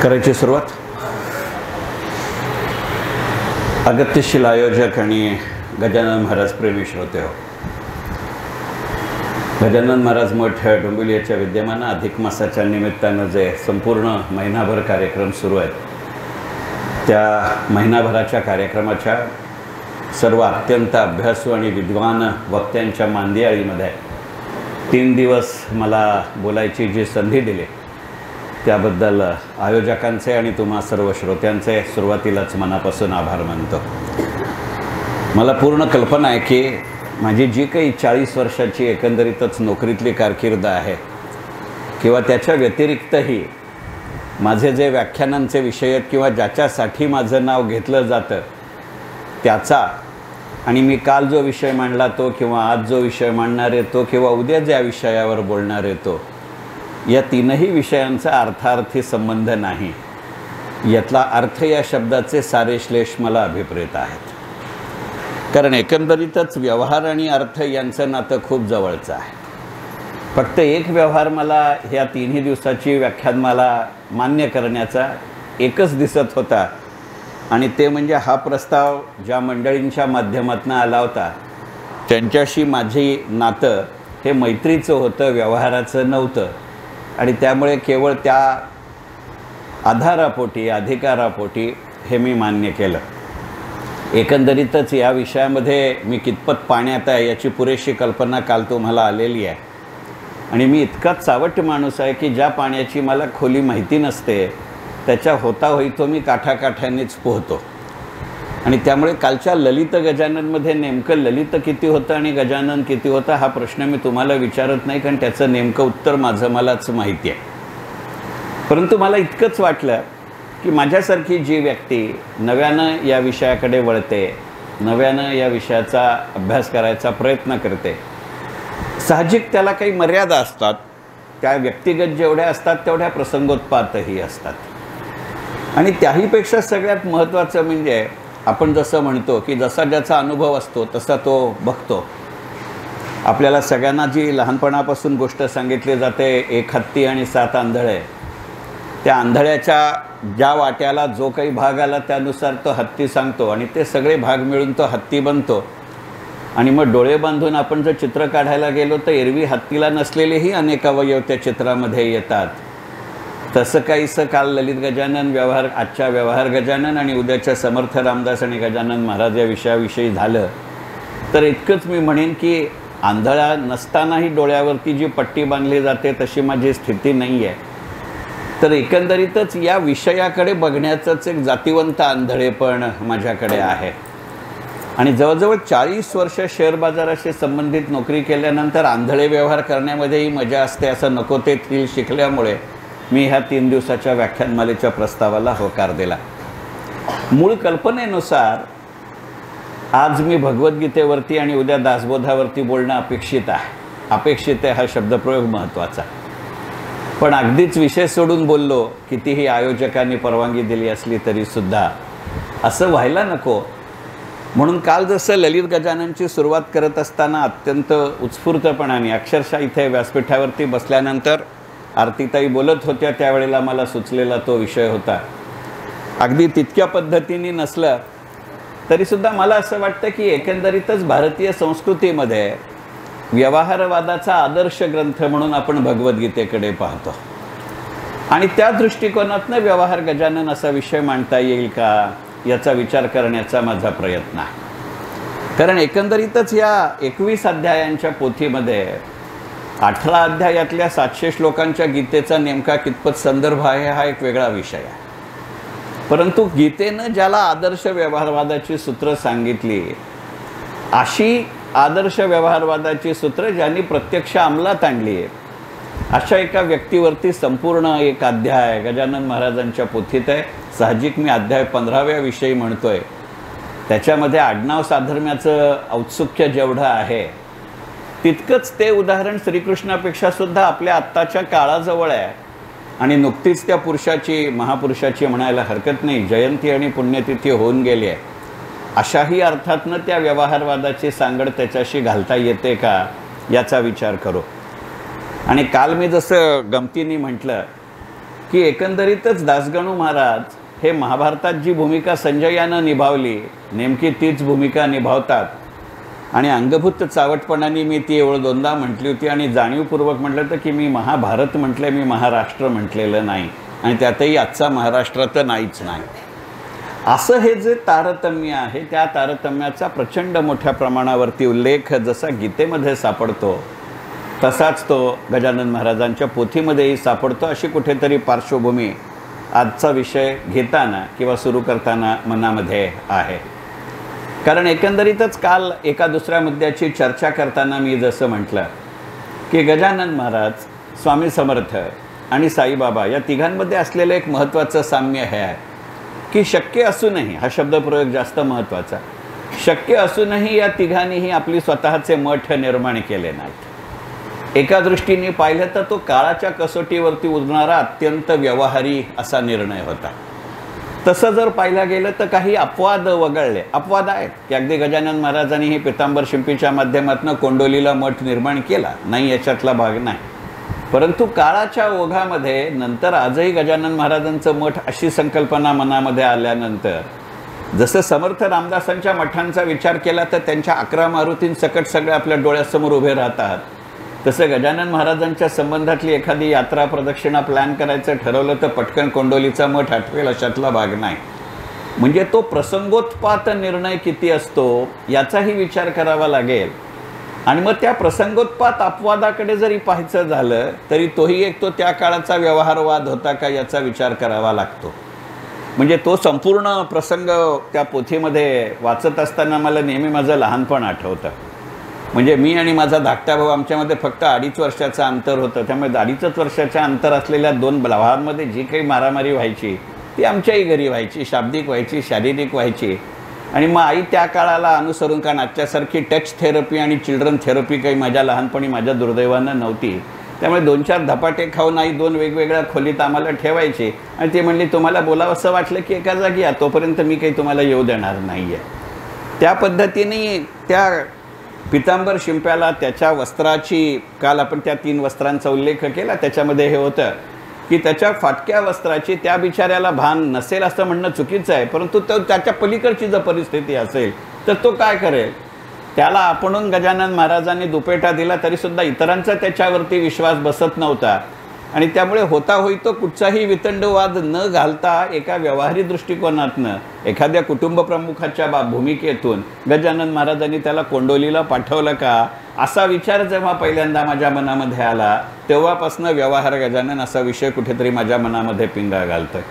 करायची सुरुवात. अगत्यशील आयोजक आणि गजानन महाराज प्रेमी श्रोते हो, गजानन महाराज मठ डोंबिवली याच्या विद्यमान अधिक मासाच्या निमित्तानं जे संपूर्ण महिनाभर कार्यक्रम सुरू आहेत, त्या महिनाभराच्या कार्यक्रमाच्या सर्व अत्यंत अभ्यासू आणि विद्वान वक्त्यांच्या मांदियाळीमध्ये 3 दिवस मला बोलायची जी संधी दिली त्याबद्दल आयोजकांचे आणि तुम्हा सर्व श्रोत्यांचे सुरुवातीलाच मनापासून आभार मानतो. मला पूर्ण कल्पना आहे की माझी जी काही 40 वर्षाची एकंदरीतच नोकरीतली कारकीर्द आहे किंवा त्याच्या व्यतिरिक्तही माझे जे व्याख्यानांचे विषय आहेत किंवा ज्याच्यासाठी माझं नाव घेतलं जातं त्याचा, आणि मी काल जो विषय मांडला तो किंवा आज जो विषय मांडणार आहे तो किंवा उद्या ज्या विषयावर बोलणार आहे तो, या तीनही विषयांचा अर्थार्थी संबंध नाही. यातला अर्थ या शब्दाचे सारे श्लेष मला अभिप्रेत आहेत, कारण एकंदरीतच व्यवहार आणि अर्थ यांचं नातं खूप जवळचं आहे. फक्त एक व्यवहार मला ह्या 3 दिवसाची व्याख्यानमाला मान्य करण्याचा एकच दिसत होता, आणि ते म्हणजे हा प्रस्ताव ज्या मंडळींच्या माध्यमातून आला होता त्यांच्याशी माझी नातं हे मैत्रीचं होतं, व्यवहाराचं नव्हतं. आणि त्यामुळे केवळ त्या आधारापोटी अधिकारापोटी हे मी मान्य केलं. एकंदरीतच या विषयामध्ये मी कितपत पाण्यात आहे याची पुरेशी कल्पना काल तुम्हाला आलेली आहे, आणि मी इतकाच चावट माणूस आहे की ज्या पाण्याची मला खोली माहिती नसते त्याच्या होता होईतो मी काठाकाठानेच पोहतो. आणि त्यामुळे कालच्या ललित गजाननमध्ये नेमकं ललित किती होतं आणि गजानन किती होता हा प्रश्न मी तुम्हाला विचारत नाही, कारण त्याचं नेमकं उत्तर मलाच माहिती आहे. परंतु मला इतकंच वाटलं की माझ्यासारखी जी व्यक्ती नव्यानं या विषयाकडे वळते, नव्यानं या विषयाचा अभ्यास करायचा प्रयत्न करते, साहजिक त्याला काही मर्यादा असतात. त्या व्यक्तिगत जेवढ्या असतात तेवढ्या प्रसंगोत्पातही असतात. आणि त्याहीपेक्षा सगळ्यात महत्त्वाचं म्हणजे आपण जसं म्हणतो की जसा ज्याचा अनुभव असतो तसा तो बघतो. आपल्याला सगळ्यांना जी लहानपणापासून गोष्ट सांगितली जाते, 1 हत्ती आणि 7 आंधळे, त्या आंधळ्याच्या ज्या वाट्याला जो काही भाग आला त्यानुसार तो हत्ती सांगतो आणि ते सगळे भाग मिळून तो हत्ती बनतो. आणि मग डोळे बांधून आपण जर चित्र काढायला गेलो तर एरवी हत्तीला नसलेलेही अनेक अवयव त्या चित्रामध्ये येतात. तसं काहीसं काल ललित गजानन व्यवहार, आजच्या व्यवहार गजानन आणि उद्याच्या समर्थ रामदास आणि गजानन महाराज या विषयाविषयी झालं. तर इतकंच मी म्हणेन की आंधळा नसतानाही डोळ्यावरती जी पट्टी बांधली जाते तशी माझी स्थिती नाही आहे. तर एकंदरीतच या विषयाकडे बघण्याचंच एक जातिवंत आंधळेपण माझ्याकडे आहे. आणि जवळजवळ 40 वर्ष शेअर बाजाराशी संबंधित नोकरी केल्यानंतर आंधळे व्यवहार करण्यामध्येही मजा असते असं नको ते थ्रिल शिकल्यामुळे मी ह्या 3 दिवसाच्या व्याख्यानमालेच्या प्रस्तावाला होकार दिला. मूळ कल्पनेनुसार आज मी भगवद्गीतेवरती आणि उद्या दासबोधावरती बोलणं अपेक्षित आहे. अपेक्षित आहे हा शब्दप्रयोग महत्त्वाचा. पण अगदीच विषय सोडून बोललो, कितीही आयोजकांनी परवानगी दिली असली तरीसुद्धा असं व्हायला नको. म्हणून काल जसं ललित गजाननची सुरुवात करत असताना अत्यंत उत्स्फूर्तपणाने अक्षरशः इथे व्यासपीठावरती बसल्यानंतर आरतीताई बोलत होत्या त्यावेळेला मला सुचलेला तो विषय होता. अगदी तितक्या पद्धतीने नसलं तरीसुद्धा मला असं वाटतं की एकंदरीतच भारतीय संस्कृतीमध्ये व्यवहारवादाचा आदर्श ग्रंथ म्हणून आपण भगवद्गीतेकडे पाहतो, आणि त्या दृष्टिकोनातनं व्यवहार गजानन असा विषय मांडता येईल का याचा विचार करण्याचा माझा प्रयत्न आहे. कारण एकंदरीतच या 21 अध्यायांच्या पोथीमध्ये 18 अध्यायातल्या 700 श्लोकांच्या गीतेचा नेमका कितपत संदर्भ आहे हा एक वेगळा विषय आहे. परंतु गीतेनं ज्याला आदर्श व्यवहारवादाची सूत्र सांगितली, अशी आदर्श व्यवहारवादाची सूत्र ज्यांनी प्रत्यक्ष अंमलात आणली आहे, अशा एका व्यक्तीवरती संपूर्ण एक अध्याय गजानन महाराजांच्या पोथीत आहे. साहजिक मी अध्याय 15व्या विषयी म्हणतोय, त्याच्यामध्ये आडनाव साधर्म्याचं औत्सुक्य जेवढं आहे तितकंच ते उदाहरण श्रीकृष्णापेक्षा सुद्धा आपल्या आत्ताच्या काळाजवळ आहे. आणि नुकतीच त्या पुरुषाची, महापुरुषाची म्हणायला हरकत नाही, जयंती आणि पुण्यतिथी होऊन गेली आहे. अशाही अर्थातनं त्या व्यवहारवादाची सांगड त्याच्याशी घालता येते का याचा विचार करू. आणि काल मी जसं गमतीने म्हटलं की एकंदरीतच दासगणू महाराज हे महाभारतात जी भूमिका संजयानं निभावली नेमकी तीच भूमिका निभावतात. आणि अंगभूत चावटपणाने मी ती एवढं दोनदा म्हटली होती आणि जाणीवपूर्वक म्हटलं तर की मी महाभारत म्हटलं, मी महाराष्ट्र म्हटलेलं नाही. आणि त्यातही आजचा महाराष्ट्र तर नाहीच नाही. असं हे जे तारतम्य आहे त्या तारतम्याचा प्रचंड मोठ्या प्रमाणावरती उल्लेख जसा गीतेमध्ये सापडतो तसाच तो गजानन महाराजांच्या पोथीमध्येही सापडतो. अशी कुठेतरी पार्श्वभूमी आजचा विषय घेताना किंवा सुरू करताना मनामध्ये आहे. कारण एकंदरीतच काल एका दुसऱ्या मुद्द्याची चर्चा करताना मी जसं म्हटलं की गजानन महाराज, स्वामी समर्थ आणि साईबाबा या तिघांमध्ये असलेलं एक महत्त्वाचं साम्य हे आहे की शक्य असूनही, हा शब्दप्रयोग जास्त महत्त्वाचा, शक्य असूनही या तिघांनीही आपली स्वतःचे मठ निर्माण केले नाहीत. एका दृष्टीने पाहिलं तर तो काळाच्या कसोटीवरती उतरणारा अत्यंत व्यवहारी असा निर्णय होता. तसं जर पाहिलं गेलं तर काही अपवाद वगळले, अपवाद आहेत की अगदी गजानन महाराजांनी हे पितांबर शिंपीच्या माध्यमातून कोंडोलीला मठ निर्माण केला, नाही याच्यातला भाग नाही. परंतु काळाच्या ओघामध्ये नंतर आजही गजानन महाराजांचं मठ अशी संकल्पना मनामध्ये आल्यानंतर जसं समर्थ रामदासांच्या मठांचा विचार केला तर त्यांच्या 11 मारुतींसकट सगळे आपल्या डोळ्यासमोर उभे राहतात, तसं गजानन महाराजांच्या संबंधातली एखादी यात्रा प्रदक्षिणा प्लॅन करायचं ठरवलं तर पटकन कोंडोलीचा मठ आठवेल अशातला भाग नाही. म्हणजे तो प्रसंगोत्पात निर्णय किती असतो याचाही विचार करावा लागेल. आणि मग त्या प्रसंगोत्पात अपवादाकडे जरी पाहायचं झालं तरी तोही एक तो त्या काळाचा व्यवहारवाद होता का याचा विचार करावा लागतो. म्हणजे तो संपूर्ण प्रसंग त्या पोथीमध्ये वाचत असताना मला नेहमी माझं लहानपण आठवतं. म्हणजे मी आणि माझा धाकटा भाऊ आमच्यामध्ये फक्त 2.5 वर्षाचं अंतर होतं. त्यामुळे 2.5 वर्षाच्या अंतर असलेल्या 2 भावांमध्ये जी काही मारामारी व्हायची ती आमच्याही घरी व्हायची, शाब्दिक व्हायची, शारीरिक व्हायची. आणि मग आई त्या काळाला अनुसरून, कारण आजच्यासारखी टच थेरपी आणि चिल्ड्रन थेरपी काही माझ्या लहानपणी माझ्या दुर्दैवानं नव्हती. त्यामुळे 2-4 धपाटे खाऊन आई 2 वेगवेगळ्या खोलीत आम्हाला ठेवायची आणि ती म्हणली तुम्हाला बोलावं असं वाटलं की एका जागी या, तोपर्यंत मी काही तुम्हाला येऊ देणार नाही आहे. त्या पद्धतीने त्या पितांबर शिंप्याला त्याच्या वस्त्राची, काल आपण त्या 3 वस्त्रांचा उल्लेख केला, त्याच्यामध्ये हे होतं की त्याच्या फाटक्या वस्त्राची त्या बिचाऱ्याला भान नसेल असं म्हणणं चुकीचं आहे. परंतु तो त्याच्या पलीकडची जर परिस्थिती असेल तर तो काय करेल. त्याला आपणून गजानन महाराजांनी दुपेटा दिला तरीसुद्धा इतरांचा त्याच्यावरती विश्वास बसत नव्हता. आणि त्यामुळे होता होई तो कुठचाही वितंडवाद न घालता एका व्यवहारी दृष्टिकोनातनं एखाद्या कुटुंब प्रमुखाच्या भूमिकेतून गजानन महाराजांनी त्याला कोंडोलीला पाठवलं का असा विचार जेव्हा पहिल्यांदा माझ्या मनामध्ये आला तेव्हापासून व्यवहार गजानन असा विषय कुठेतरी माझ्या मनामध्ये पिंगा घालतोय.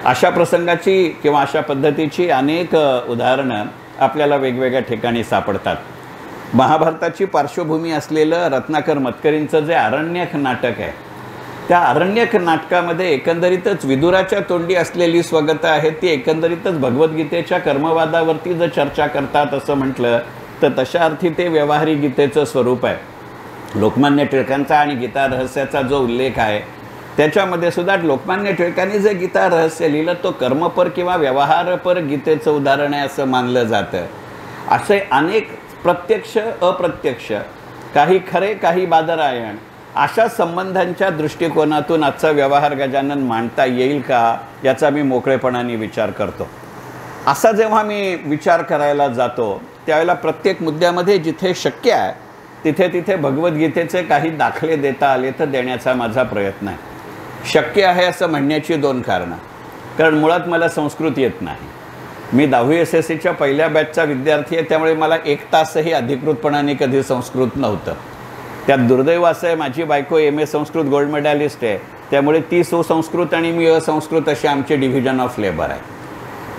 अशा प्रसंगाची किंवा अशा पद्धतीची अनेक उदाहरणं आपल्याला वेगवेगळ्या ठिकाणी सापडतात. महाभारताची पार्श्वभूमी असलेलं रत्नाकर मतकरींचं जे आरण्यक नाटक आहे त्या अरण्यक नाटकामध्ये एकंदरीतच विदुराच्या तोंडी असलेली स्वगता आहे ती एकंदरीतच भगवद्गीतेच्या कर्मवादावरती जर चर्चा करतात असं म्हटलं तर तशा अर्थी ते व्यवहारी गीतेचं स्वरूप आहे. लोकमान्य टिळकांचा आणि गीता रहस्याचा जो उल्लेख आहे त्याच्यामध्ये सुद्धा लोकमान्य टिळकांनी जे गीता रहस्य लिहिलं तो कर्मपर किंवा व्यवहारपर गीतेचं उदाहरण आहे असं मानलं जातं. असे अनेक प्रत्यक्ष अप्रत्यक्ष, काही खरे काही बादरायण, अशा संबंधांच्या दृष्टिकोनातून आजचा व्यवहार गजानन मांडता येईल का याचा मी मोकळेपणाने विचार करतो. असा जेव्हा मी विचार करायला जातो त्यावेळेला प्रत्येक मुद्द्यामध्ये जिथे शक्य आहे तिथे तिथे भगवद्गीतेचे काही दाखले देता आले तर देण्याचा माझा प्रयत्न आहे. शक्य आहे असं म्हणण्याची 2 कारणं. कारण मुळात मला संस्कृत येत नाही. मी 10वी SSCच्या पहिल्या बॅचचा विद्यार्थी आहे त्यामुळे मला 1 तासही अधिकृतपणाने कधी संस्कृत नव्हतं. त्यात दुर्दैव असं आहे माझी बायको MA संस्कृत गोल्ड मेडलिस्ट आहे त्यामुळे ती सुसंस्कृत आणि मी असंस्कृत अशी आमचे डिव्हिजन ऑफ लेबर आहे.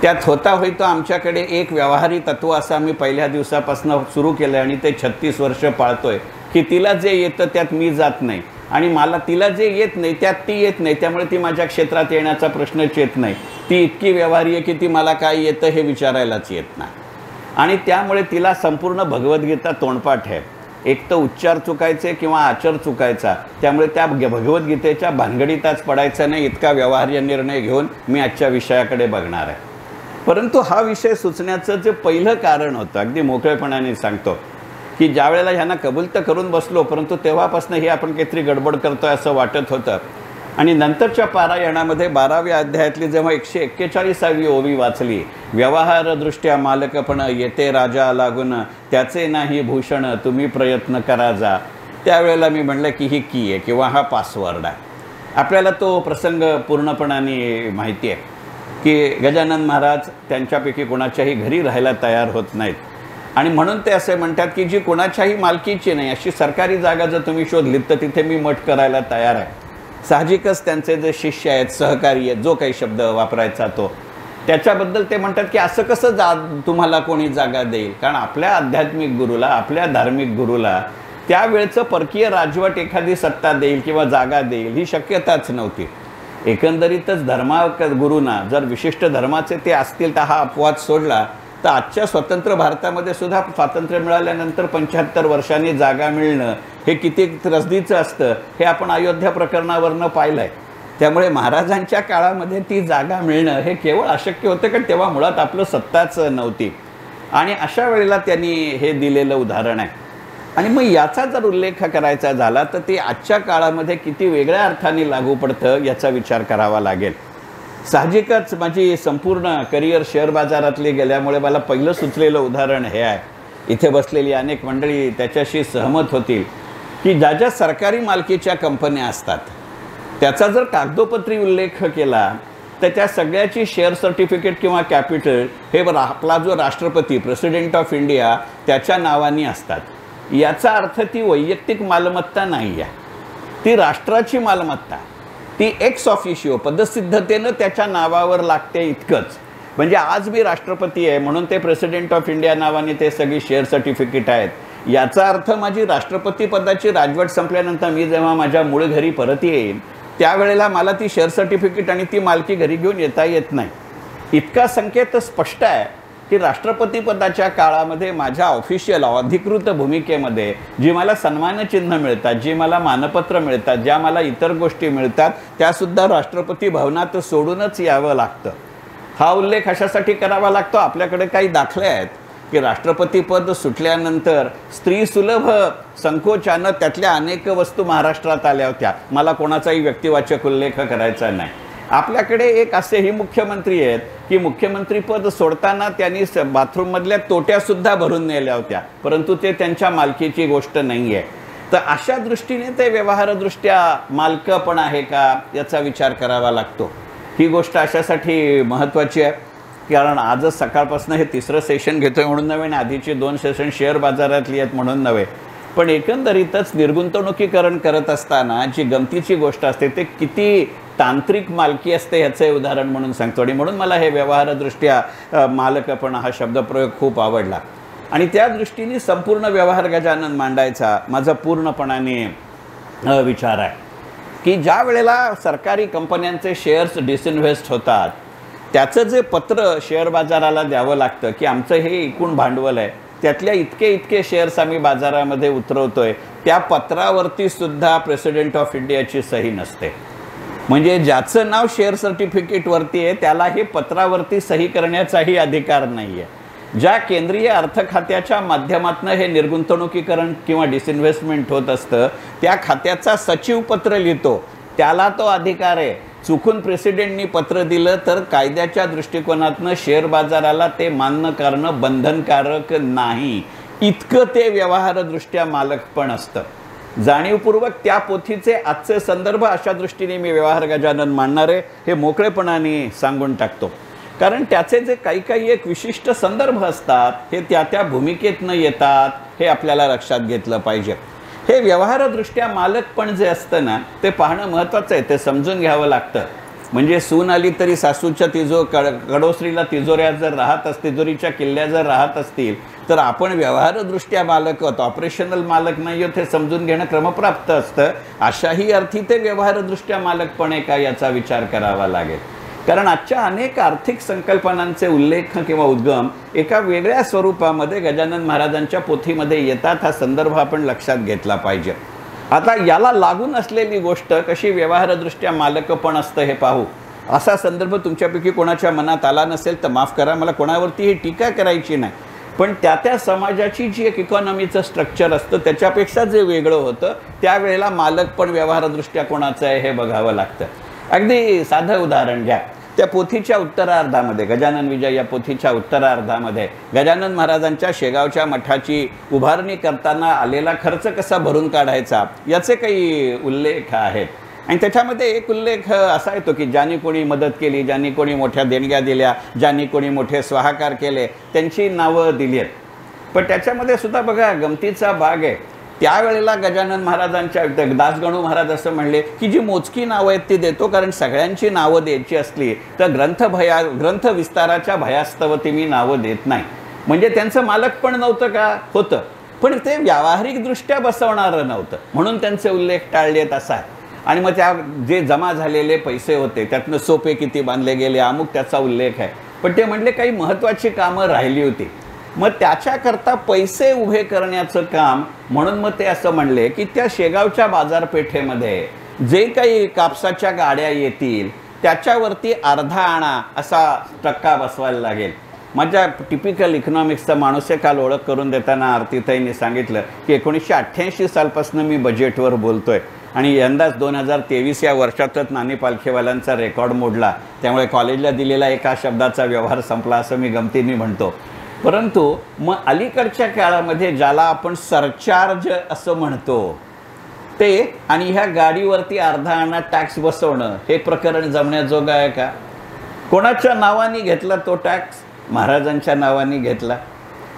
त्यात होता होईतो आमच्याकडे एक व्यवहारी तत्त्व असं आम्ही पहिल्या दिवसापासून सुरू केलं आणि ते 36 वर्ष पाळतोय की तिला जे येतं त्यात मी जात नाही आणि मला तिला जे येत नाही त्यात ती येत नाही, त्यामुळे ती माझ्या क्षेत्रात येण्याचा प्रश्नच येत नाही. ती इतकी व्यवहारी आहे की ती मला काय येतं हे विचारायलाच येत नाही. आणि त्यामुळे तिला संपूर्ण भगवद्गीता तोंडपाठ आहे. एक तर उच्चार चुकायचे किंवा आचर चुकायचा, त्यामुळे त्या भगवद्गीतेच्या भानगडीतच पडायचं नाही इतका व्यवहार्य निर्णय घेऊन मी आजच्या विषयाकडे बघणार आहे. परंतु हा विषय सुचण्याचं जे पहिलं कारण होतं, अगदी मोकळेपणाने सांगतो की ज्या वेळेला ह्यांना कबूल तर करून बसलो परंतु तेव्हापासून हे आपण काहीतरी गडबड करतोय असं वाटत होतं. आणि नंतरच्या पारायणामध्ये 12व्या अध्यायातली जेव्हा 141वी ओवी वाचली, व्यवहारदृष्ट्या मालकपण येते राजा लागून, त्याचे नाही भूषण तुम्ही प्रयत्न करा जा, त्यावेळेला मी म्हणलं की ही की आहे किंवा हा पासवर्ड आहे. आपल्याला तो प्रसंग पूर्णपणाने माहिती आहे की गजानन महाराज त्यांच्यापैकी कोणाच्याही घरी राहायला तयार होत नाहीत. आणि म्हणून ते असे म्हणतात की जी कोणाच्याही मालकीची नाही अशी सरकारी जागा जर तुम्ही शोधलीत तर तिथे मी मठ करायला तयार आहे. साहजिकच त्यांचे जे शिष्य आहेत, सहकारी आहेत, जो काही शब्द वापरायचा तो, त्याच्याबद्दल ते म्हणतात की असं कसं तुम्हाला कोणी जागा देईल. कारण आपल्या आध्यात्मिक गुरुला, आपल्या धार्मिक गुरुला त्यावेळचं परकीय राजवट एखादी सत्ता देईल किंवा जागा देईल ही शक्यताच नव्हती. एकंदरीतच गुरुना जर विशिष्ट धर्माचे ते असतील तर हा अपवाद सोडला तर आजच्या स्वतंत्र भारतामध्ये सुद्धा स्वातंत्र्य मिळाल्यानंतर 75 वर्षांनी जागा मिळणं हे किती त्रसदीचं असतं हे आपण अयोध्या प्रकरणावरनं पाहिलं आहे. त्यामुळे महाराजांच्या काळामध्ये ती जागा मिळणं हे केवळ अशक्य होतं कारण तेव्हा मुळात आपलं सत्ताच नव्हती. आणि अशा वेळेला त्यांनी हे दिलेलं उदाहरण आहे. आणि मग याचा जर उल्लेख करायचा झाला तर ते आजच्या काळामध्ये किती वेगळ्या अर्थाने लागू पडतं याचा विचार करावा लागेल. साहजिकच माझी संपूर्ण करिअर शेअर बाजारातली गेल्यामुळे मला पहिलं सुचलेलं उदाहरण हे आहे. इथे बसलेली अनेक मंडळी त्याच्याशी सहमत होतील की ज्या ज्या सरकारी मालकीच्या कंपन्या असतात त्याचा जर कागदोपत्री उल्लेख केला तर त्या सगळ्याची शेअर सर्टिफिकेट किंवा कॅपिटल हे आपला जो राष्ट्रपती प्रेसिडेंट ऑफ इंडिया त्याच्या नावाने असतात. याचा अर्थ ती वैयक्तिक मालमत्ता नाही आहे, ती राष्ट्राची मालमत्ता, ती एक्स ऑफिशियो पदसिद्धतेनं त्याच्या नावावर लागते इतकंच. म्हणजे आज मी राष्ट्रपती आहे म्हणून ते प्रेसिडेंट ऑफ इंडिया नावाने ते सगळी शेअर सर्टिफिकेट आहेत. याचा अर्थ माझी राष्ट्रपती पदाची राजवट संपल्यानंतर मी जेव्हा माझ्या मूळ घरी परत येईन त्यावेळेला मला ती शेअर सर्टिफिकेट आणि ती मालकी घरी घेऊन येता येत नाही. इतका संकेत स्पष्ट आहे की राष्ट्रपती पदाच्या काळामध्ये माझ्या ऑफिशियल अधिकृत भूमिकेमध्ये जी मला सन्मानचिन्ह मिळतात, जी मला मानपत्र मिळतात, ज्या मला इतर गोष्टी मिळतात त्यासुद्धा राष्ट्रपती भवनात सोडूनच यावं लागतं. हा उल्लेख अशासाठी करावा लागतो, आपल्याकडे काही दाखले आहेत की राष्ट्रपती पद सुटल्यानंतर स्त्री सुलभ संकोचानं त्यातल्या अनेक वस्तू महाराष्ट्रात आल्या होत्या. मला कोणाचाही व्यक्तिवाचक उल्लेख करायचा नाही. आपल्याकडे एक असेही मुख्यमंत्री आहेत की मुख्यमंत्री पद सोडताना त्यांनी बाथरूममधल्या तोट्यासुद्धा भरून नेल्या होत्या, परंतु ते त्यांच्या मालकीची गोष्ट नाही आहे. तर अशा दृष्टीने ते व्यवहारदृष्ट्या मालकपण आहे का याचा विचार करावा लागतो. ही गोष्ट अशासाठी महत्त्वाची आहे कारण आजच सकाळपासून हे तिसरं सेशन घेतोय म्हणून नव्हे आणि आधीची 2 सेशन शेअर बाजारातली आहेत म्हणून नव्हे, पण एकंदरीतच निर्गुंतवणुकीकरण करत असताना जी गमतीची गोष्ट असते ते किती तांत्रिक मालकी असते ह्याचं उदाहरण म्हणून सांगतो. आणि म्हणून मला हे व्यवहारदृष्ट्या मालकपण हा शब्दप्रयोग खूप आवडला. आणि त्या दृष्टीने संपूर्ण व्यवहार गजानन मांडायचा माझा पूर्णपणाने विचार आहे की ज्या वेळेला सरकारी कंपन्यांचे शेअर्स डिसइन्व्हेस्ट होतात त्याचं जे पत्र शेअर बाजाराला द्यावं लागतं की आमचं हे एकूण भांडवल आहे त्यातल्या इतके शेअर्स आम्ही बाजारामध्ये उतरवतोय, त्या पत्रावरती सुद्धा प्रेसिडेंट ऑफ इंडियाची सही नसते. म्हणजे ज्याचं नाव शेअर सर्टिफिकेटवरती आहे त्याला हे पत्रावरती सही करण्याचाही अधिकार नाही आहे. ज्या केंद्रीय अर्थ खात्याच्या माध्यमातून हे निर्गुंतवणुकीकरण किंवा डिसइन्व्हेस्टमेंट होत असतं त्या खात्याचा सचिव पत्र लिहितो त्याला तो अधिकार आहे. चुकून प्रेसिडेंटनी पत्र दिलं तर कायद्याच्या दृष्टिकोनातनं शेअर बाजाराला ते मान्य करणं बंधनकारक नाही. इतकं ते व्यवहारदृष्ट्या मालकपण असतं. जाणीवपूर्वक त्या पोथीचे आजचे संदर्भ अशा दृष्टीने मी व्यवहार गजानन मांडणारे हे मोकळेपणाने सांगून टाकतो कारण त्याचे जे काही एक विशिष्ट संदर्भ असतात हे त्या भूमिकेतनं येतात हे आपल्याला लक्षात घेतलं पाहिजे. हे व्यवहारदृष्ट्या मालकपण जे असतं ना ते पाहणं महत्त्वाचं आहे, ते समजून घ्यावं लागतं. म्हणजे सून आली तरी सासूच्या कडोसरीला तिजोऱ्या जर राहत असतील, तिजोरीच्या किल्ल्या जर राहत असतील तर आपण व्यवहारदृष्ट्या मालक आहोत, ऑपरेशनल मालक नाही आहोत हे समजून घेणं क्रमप्राप्त असतं. अशाही अर्थी ते व्यवहारदृष्ट्या मालकपण आहे का याचा विचार करावा लागेल. कारण आजच्या अनेक आर्थिक संकल्पनांचे उल्लेख किंवा उद्गम एका वेगळ्या स्वरूपामध्ये गजानन महाराजांच्या पोथीमध्ये येतात. हा संदर्भ आपण लक्षात घेतला पाहिजे. आता याला लागून असलेली गोष्ट कशी व्यवहारदृष्ट्या मालकपण असतं हे पाहू. असा संदर्भ तुमच्यापैकी कोणाच्या मनात आला नसेल तर माफ करा, मला कोणावरती ही टीका करायची नाही. पण त्या समाजाची जी एक इकॉनॉमीचं स्ट्रक्चर असतं त्याच्यापेक्षा जे वेगळं होतं त्यावेळेला मालक पण व्यवहारदृष्ट्या कोणाचं आहे हे बघावं लागतं. अगदी साधं उदाहरण घ्या. त्या पोथीच्या उत्तरार्धामध्ये, गजानन विजय या पोथीच्या उत्तरार्धामध्ये गजानन महाराजांच्या शेगावच्या मठाची उभारणी करताना आलेला खर्च कसा भरून काढायचा याचे काही उल्लेख आहेत. आणि त्याच्यामध्ये एक उल्लेख असा येतो की ज्यांनी कोणी मदत केली, ज्यांनी कोणी मोठ्या देणग्या दिल्या, ज्यांनी कोणी मोठे स्वाहाकार केले त्यांची नावं दिली आहेत. पण त्याच्यामध्ये सुद्धा बघा गमतीचा भाग आहे. त्यावेळेला गजानन महाराजांच्या दासगणू महाराज असं म्हणले की जी मोजकी नावं आहेत ती देतो, कारण सगळ्यांची नावं द्यायची असली तर ग्रंथ विस्ताराच्या भयास्तव ती मी नावं देत नाही. म्हणजे त्यांचं मालक पण नव्हतं का? होतं, पण ते व्यावहारिकदृष्ट्या बसवणारं नव्हतं म्हणून त्यांचे उल्लेख टाळलेत असा आहे. आणि मग त्या जे जमा झालेले पैसे होते त्यातनं सोपे किती बांधले गेले अमुक त्याचा उल्लेख आहे. पण ते म्हणले काही महत्त्वाची कामं राहिली होती, मग त्याच्याकरता पैसे उभे करण्याचं काम म्हणून मग ते असं म्हणले की त्या शेगावच्या बाजारपेठेमध्ये जे काही कापसाच्या गाड्या येतील त्याच्यावरती अर्धा आणा असा टक्का बसवायला लागेल. माझ्या टिपिकल इकॉनॉमिक्सचा माणूस आहे. काल ओळख करून देताना आरतीताईंनी सांगितलं की 1988 सालपासून मी बजेटवर बोलतोय आणि यंदाच 2023 या वर्षातच नानी पालखेवाल्यांचा रेकॉर्ड मोडला. त्यामुळे कॉलेजला दिलेला एका शब्दाचा व्यवहार संपला असं मी गमतीने म्हणतो. परंतु मग अलीकडच्या काळामध्ये ज्याला आपण सरचार्ज असं म्हणतो ते आणि ह्या गाडीवरती अर्धा आणा टॅक्स बसवणं हे प्रकरण जमण्याजोगं आहे का? कोणाच्या नावाने घेतला तो टॅक्स? महाराजांच्या नावाने घेतला.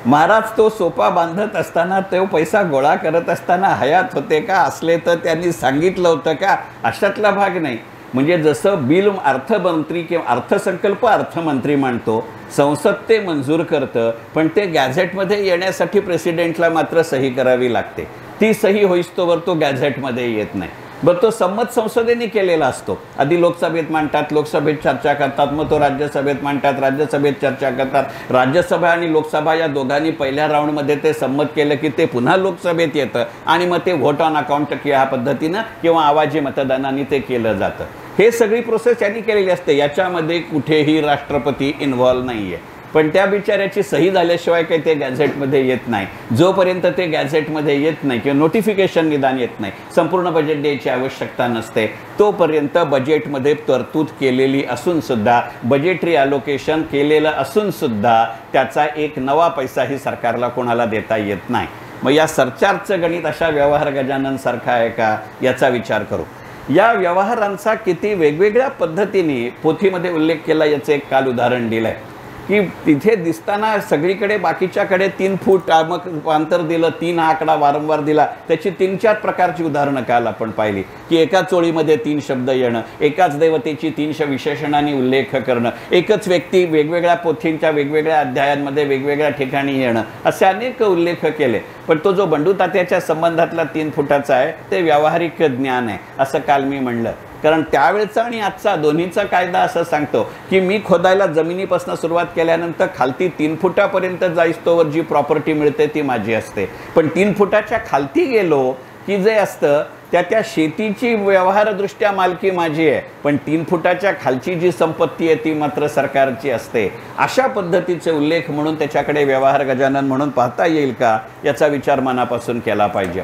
महाराज तो सोपा बांधत असताना तो पैसा गोळा करत असताना हयात होते का? असले तर त्यांनी सांगितलं होतं का? अशातला भाग नाही. म्हणजे जसं बिल अर्थमंत्री किंवा अर्थसंकल्प अर्थमंत्री मांडतो, संसद ते मंजूर करतं, पण ते गॅझेटमध्ये येण्यासाठी प्रेसिडेंटला मात्र सही करावी लागते. ती सही होईस्तोवर तो गॅझेटमध्ये येत नाही. बरं, तो संमत संसदेने केलेला असतो. आधी लोकसभेत मांडतात, लोकसभेत चर्चा करतात, मग तो राज्यसभेत मांडतात, राज्यसभेत चर्चा करतात. राज्यसभा आणि लोकसभा या दोघांनी पहिल्या राऊंडमध्ये ते संमत केलं की ते पुन्हा लोकसभेत येतं आणि मग ते व्होट ऑन अकाउंट या पद्धतीनं किंवा आवाजी मतदानाने ते केलं जातं. हे सगळी प्रोसेस यांनी केलेली असते. याच्यामध्ये कुठेही राष्ट्रपती इन्व्हॉल्व नाही आहे. पण त्या बिचाऱ्याची सही झाल्याशिवाय काही ते गॅझेटमध्ये येत नाही. जोपर्यंत ते गॅझेटमध्ये येत नाही किंवा नोटिफिकेशन निदान येत नाही, संपूर्ण बजेट द्यायची आवश्यकता नसते, तोपर्यंत बजेटमध्ये तरतूद केलेली असूनसुद्धा, बजेटरी अलोकेशन केलेलं असूनसुद्धा त्याचा एक नवा पैसाही सरकारला कोणाला देता येत नाही. मग या सरचार्जचं गणित अशा व्यवहार गजाननसारखा आहे का याचा विचार करू. या व्यवहारांचा किती वेगवेगळ्या पद्धतीने पोथीमध्ये उल्लेख केला याचं एक काल उदाहरण दिलं आहे की तिथे दिसताना सगळीकडे बाकीच्याकडे 3 फूट मग अंतर दिलं, 3 हा आकडा वारंवार दिला. त्याची 3-4 प्रकारची उदाहरणं काल आपण पाहिली की एकाच चोळीमध्ये 3 शब्द येणं, एकाच देवतेची 3 विशेषणांनी उल्लेख करणं, एकच व्यक्ती वेगवेगळ्या पोथींच्या वेगवेगळ्या अध्यायांमध्ये वेगवेगळ्या ठिकाणी येणं, असे अनेक उल्लेख केले. पण तो जो बंडू तात्याच्या संबंधातला 3 फुटाचा आहे ते व्यावहारिक ज्ञान आहे असं काल मी म्हणलं. कारण त्यावेळेचा आणि आजचा दोन्हीचा कायदा असं सांगतो की मी खोदायला जमिनीपासून सुरुवात केल्यानंतर खालती 3 फुटापर्यंत जाईस्तोवर जी प्रॉपर्टी मिळते ती माझी असते. पण 3 फुटाच्या खालती गेलो की जे असतं त्या शेतीची व्यवहारदृष्ट्या मालकी माझी आहे, पण 3 फुटाच्या खालची जी संपत्ती आहे ती मात्र सरकारची असते. अशा पद्धतीचे उल्लेख म्हणून त्याच्याकडे व्यवहार गजानन म्हणून पाहता येईल का याचा विचार मनापासून केला पाहिजे.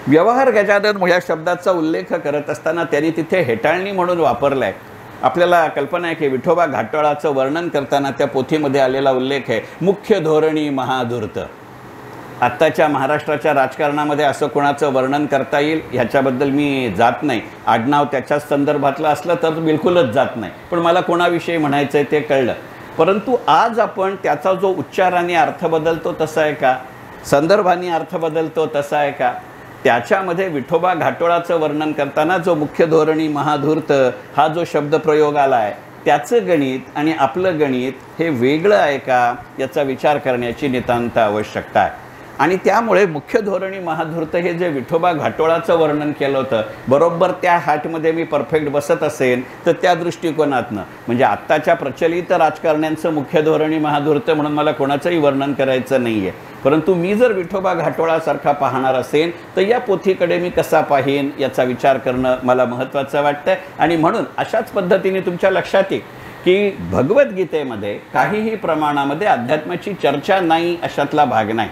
व्यवहार गजानन या शब्दाचा उल्लेख करत असताना त्यांनी तिथे हेटाळणी म्हणून वापरला आहे. आपल्याला कल्पना आहे की विठोबा घाटोळाचं वर्णन करताना त्या पोथीमध्ये आलेला उल्लेख आहे मुख्य धोरणी महाधूर्त. आत्ताच्या महाराष्ट्राच्या राजकारणामध्ये असं कोणाचं वर्णन करता येईल ह्याच्याबद्दल मी जात नाही. आडनाव त्याच्याच संदर्भातलं असलं तर बिलकुलच जात नाही, पण मला कोणाविषयी म्हणायचं आहे ते कळलं. परंतु आज आपण त्याचा जो उच्चाराने अर्थ बदलतो तसा आहे का, संदर्भाने अर्थ बदलतो तसा आहे का, त्याच्यामध्ये विठोबा घाटोळाचं वर्णन करताना जो मुख्य धोरणी महाधूर्त हा जो शब्दप्रयोग आला आहे त्याचं गणित आणि आपलं गणित हे वेगळं आहे का याचा विचार करण्याची नितांत आवश्यकता आहे. आणि त्यामुळे मुख्य धोरणी महाधूर्त हे जे विठोबा घाटोळाचं वर्णन केलं होतं बरोबर त्या हाटमध्ये मी परफेक्ट बसत असेल तर त्या दृष्टिकोनातनं म्हणजे आत्ताच्या प्रचलित राजकारण्यांचं मुख्य धोरणी महाधूर्त म्हणून मला कोणाचंही वर्णन करायचं नाही आहे. परंतु मी जर विठोबा घाटोळासारखा पाहणार असेल तर या पोथीकडे मी कसा पाहीन याचा विचार करणं मला महत्त्वाचं वाटतं. आणि म्हणून अशाच पद्धतीने तुमच्या लक्षात येईल की भगवद्गीतेमध्ये काहीही प्रमाणामध्ये अध्यात्माची चर्चा नाही अशातला भाग नाही,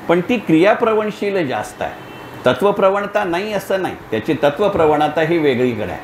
पण ती क्रियाप्रवणशील जास्त आहे. तत्वप्रवणता नाही असं नाही, त्याची तत्वप्रवणता ही वेगळीकडे आहे.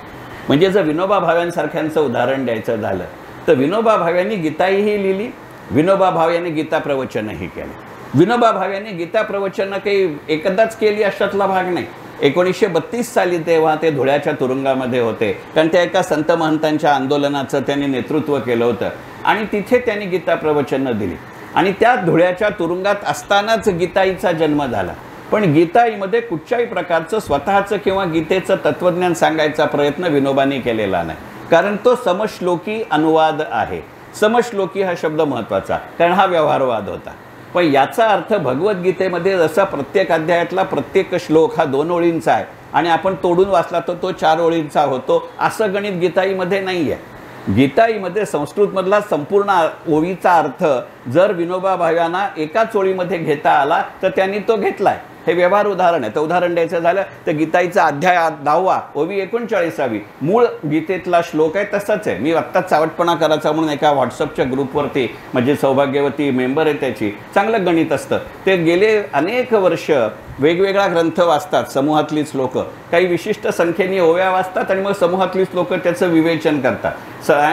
म्हणजे जर विनोबा भाव्यांसारख्यांचं उदाहरण द्यायचं झालं तर विनोबा भाव्यांनी गीताही लिहिली, विनोबा भावे यांनी गीता प्रवचनही केलं. विनोबा भावे यांनी गीता प्रवचनं काही एकदाच केली अशातला भाग नाही. 1932 साली तेव्हा ते धुळ्याच्या तुरुंगामध्ये होते, कारण त्या एका संत महंतांच्या आंदोलनाचं त्यांनी नेतृत्व केलं होतं आणि तिथे त्यांनी गीता प्रवचनं दिली. आणि त्या धुळ्याच्या तुरुंगात असतानाच गीताईचा जन्म झाला. पण गीताईमध्ये कुठच्याही प्रकारचं स्वतःचं किंवा गीतेचं तत्त्वज्ञान सांगायचा प्रयत्न विनोबांनी केलेला नाही, कारण तो समश्लोकी अनुवाद आहे. समश्लोकी हा शब्द महत्त्वाचा, कारण हा व्यवहारवाद होता. पण याचा अर्थ भगवद्गीतेमध्ये जसा प्रत्येक अध्यायातला प्रत्येक श्लोक हा 2 ओळींचा आहे आणि आपण तोडून वाचला तर तो 4 ओळींचा होतो, असं गणित गीताईमध्ये नाही आहे. गीताईमध्ये संस्कृतमधला संपूर्ण ओळीचा अर्थ जर विनोबा भाव्यांना एकाच ओळीमध्ये घेता आला तर त्यांनी तो घेतलाय. हे व्यवहार उदाहरण आहे. तर उदाहरण द्यायचं झालं तर गीताईचा अध्याय 10वा ओवी 39वी मूळ गीतेतला श्लोक आहे तसाच आहे. मी आत्ताच चावटपणा करायचा म्हणून एका व्हॉट्सअपच्या ग्रुपवरती म्हणजे सौभाग्यवती मेंबर आहे त्याची चांगलं गणित असतं, ते गेले अनेक वर्ष वेगवेगळा ग्रंथ वाचतात, समूहातलीच लोक काही विशिष्ट संख्येने ओव्या वाचतात आणि मग समूहातलीच लोक त्याचं विवेचन करतात.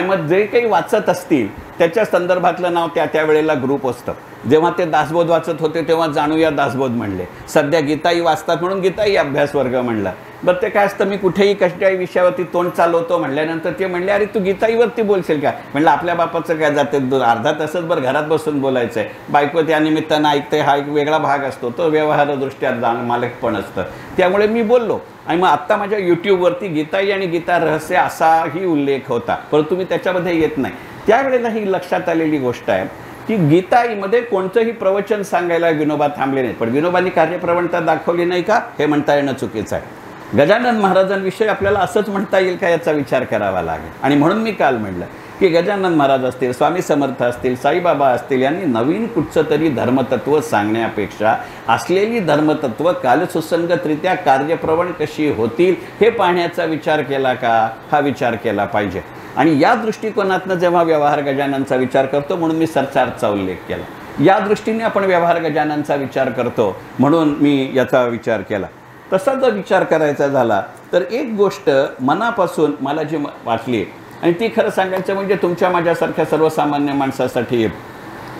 मग जे काही वाचत असतील त्याच्या संदर्भातलं नाव त्या वेळेला ग्रुप असतं. जेव्हा ते दासबोध वाचत होते तेव्हा जाणूया दासबोध म्हणले, सध्या गीताई वाचतात म्हणून गीताई अभ्यास वर्ग म्हणला. बरं ते काय असतं, मी कुठेही कशाही विषयावरती तोंड चालवतो म्हणल्यानंतर ते म्हणले अरे तू गीताईवरती बोलशील का? म्हणलं आपल्या बापाचं काय जाते, अर्धा तासच बरं घरात बसून बोलायचं आहे, बायको त्या निमित्तानं ऐकते, हा एक वेगळा भाग असतो, तो व्यवहारदृष्ट्या मालक असतं, त्यामुळे मी बोललो. आणि मग आत्ता माझ्या यूट्यूबवरती गीताई आणि गीता रहस्य असाही उल्लेख होता, परंतु मी त्याच्यामध्ये येत नाही. त्यावेळेला ही लक्षात आलेली गोष्ट आहे की गीताईमध्ये कोणतंही प्रवचन सांगायला विनोबा थांबले नाहीत. पण विनोबांनी कार्यप्रवणता दाखवली नाही का हे म्हणता येणं चुकीचं आहे. गजानन महाराजांविषयी आपल्याला असंच म्हणता येईल का याचा विचार करावा लागेल. आणि म्हणून मी काल म्हटलं की गजानन महाराज असतील, स्वामी समर्थ असतील, साईबाबा असतील, यांनी नवीन कुठचं तरी धर्मतत्व सांगण्यापेक्षा असलेली धर्मतत्व कालसुसंगतरित्या कार्यप्रवण कशी होतील हे पाहण्याचा विचार केला का? हा विचार केला पाहिजे. आणि या दृष्टिकोनातनं जेव्हा व्यवहार गजाननचा विचार करतो म्हणून मी सरचार्जचा उल्लेख केला, या दृष्टीने आपण व्यवहार गजाननचा विचार करतो म्हणून मी याचा विचार केला. तसा जर विचार करायचा झाला तर एक गोष्ट मनापासून मला जी वाटली आणि ती खरं सांगायचं म्हणजे तुमच्या माझ्यासारख्या सर्वसामान्य माणसासाठी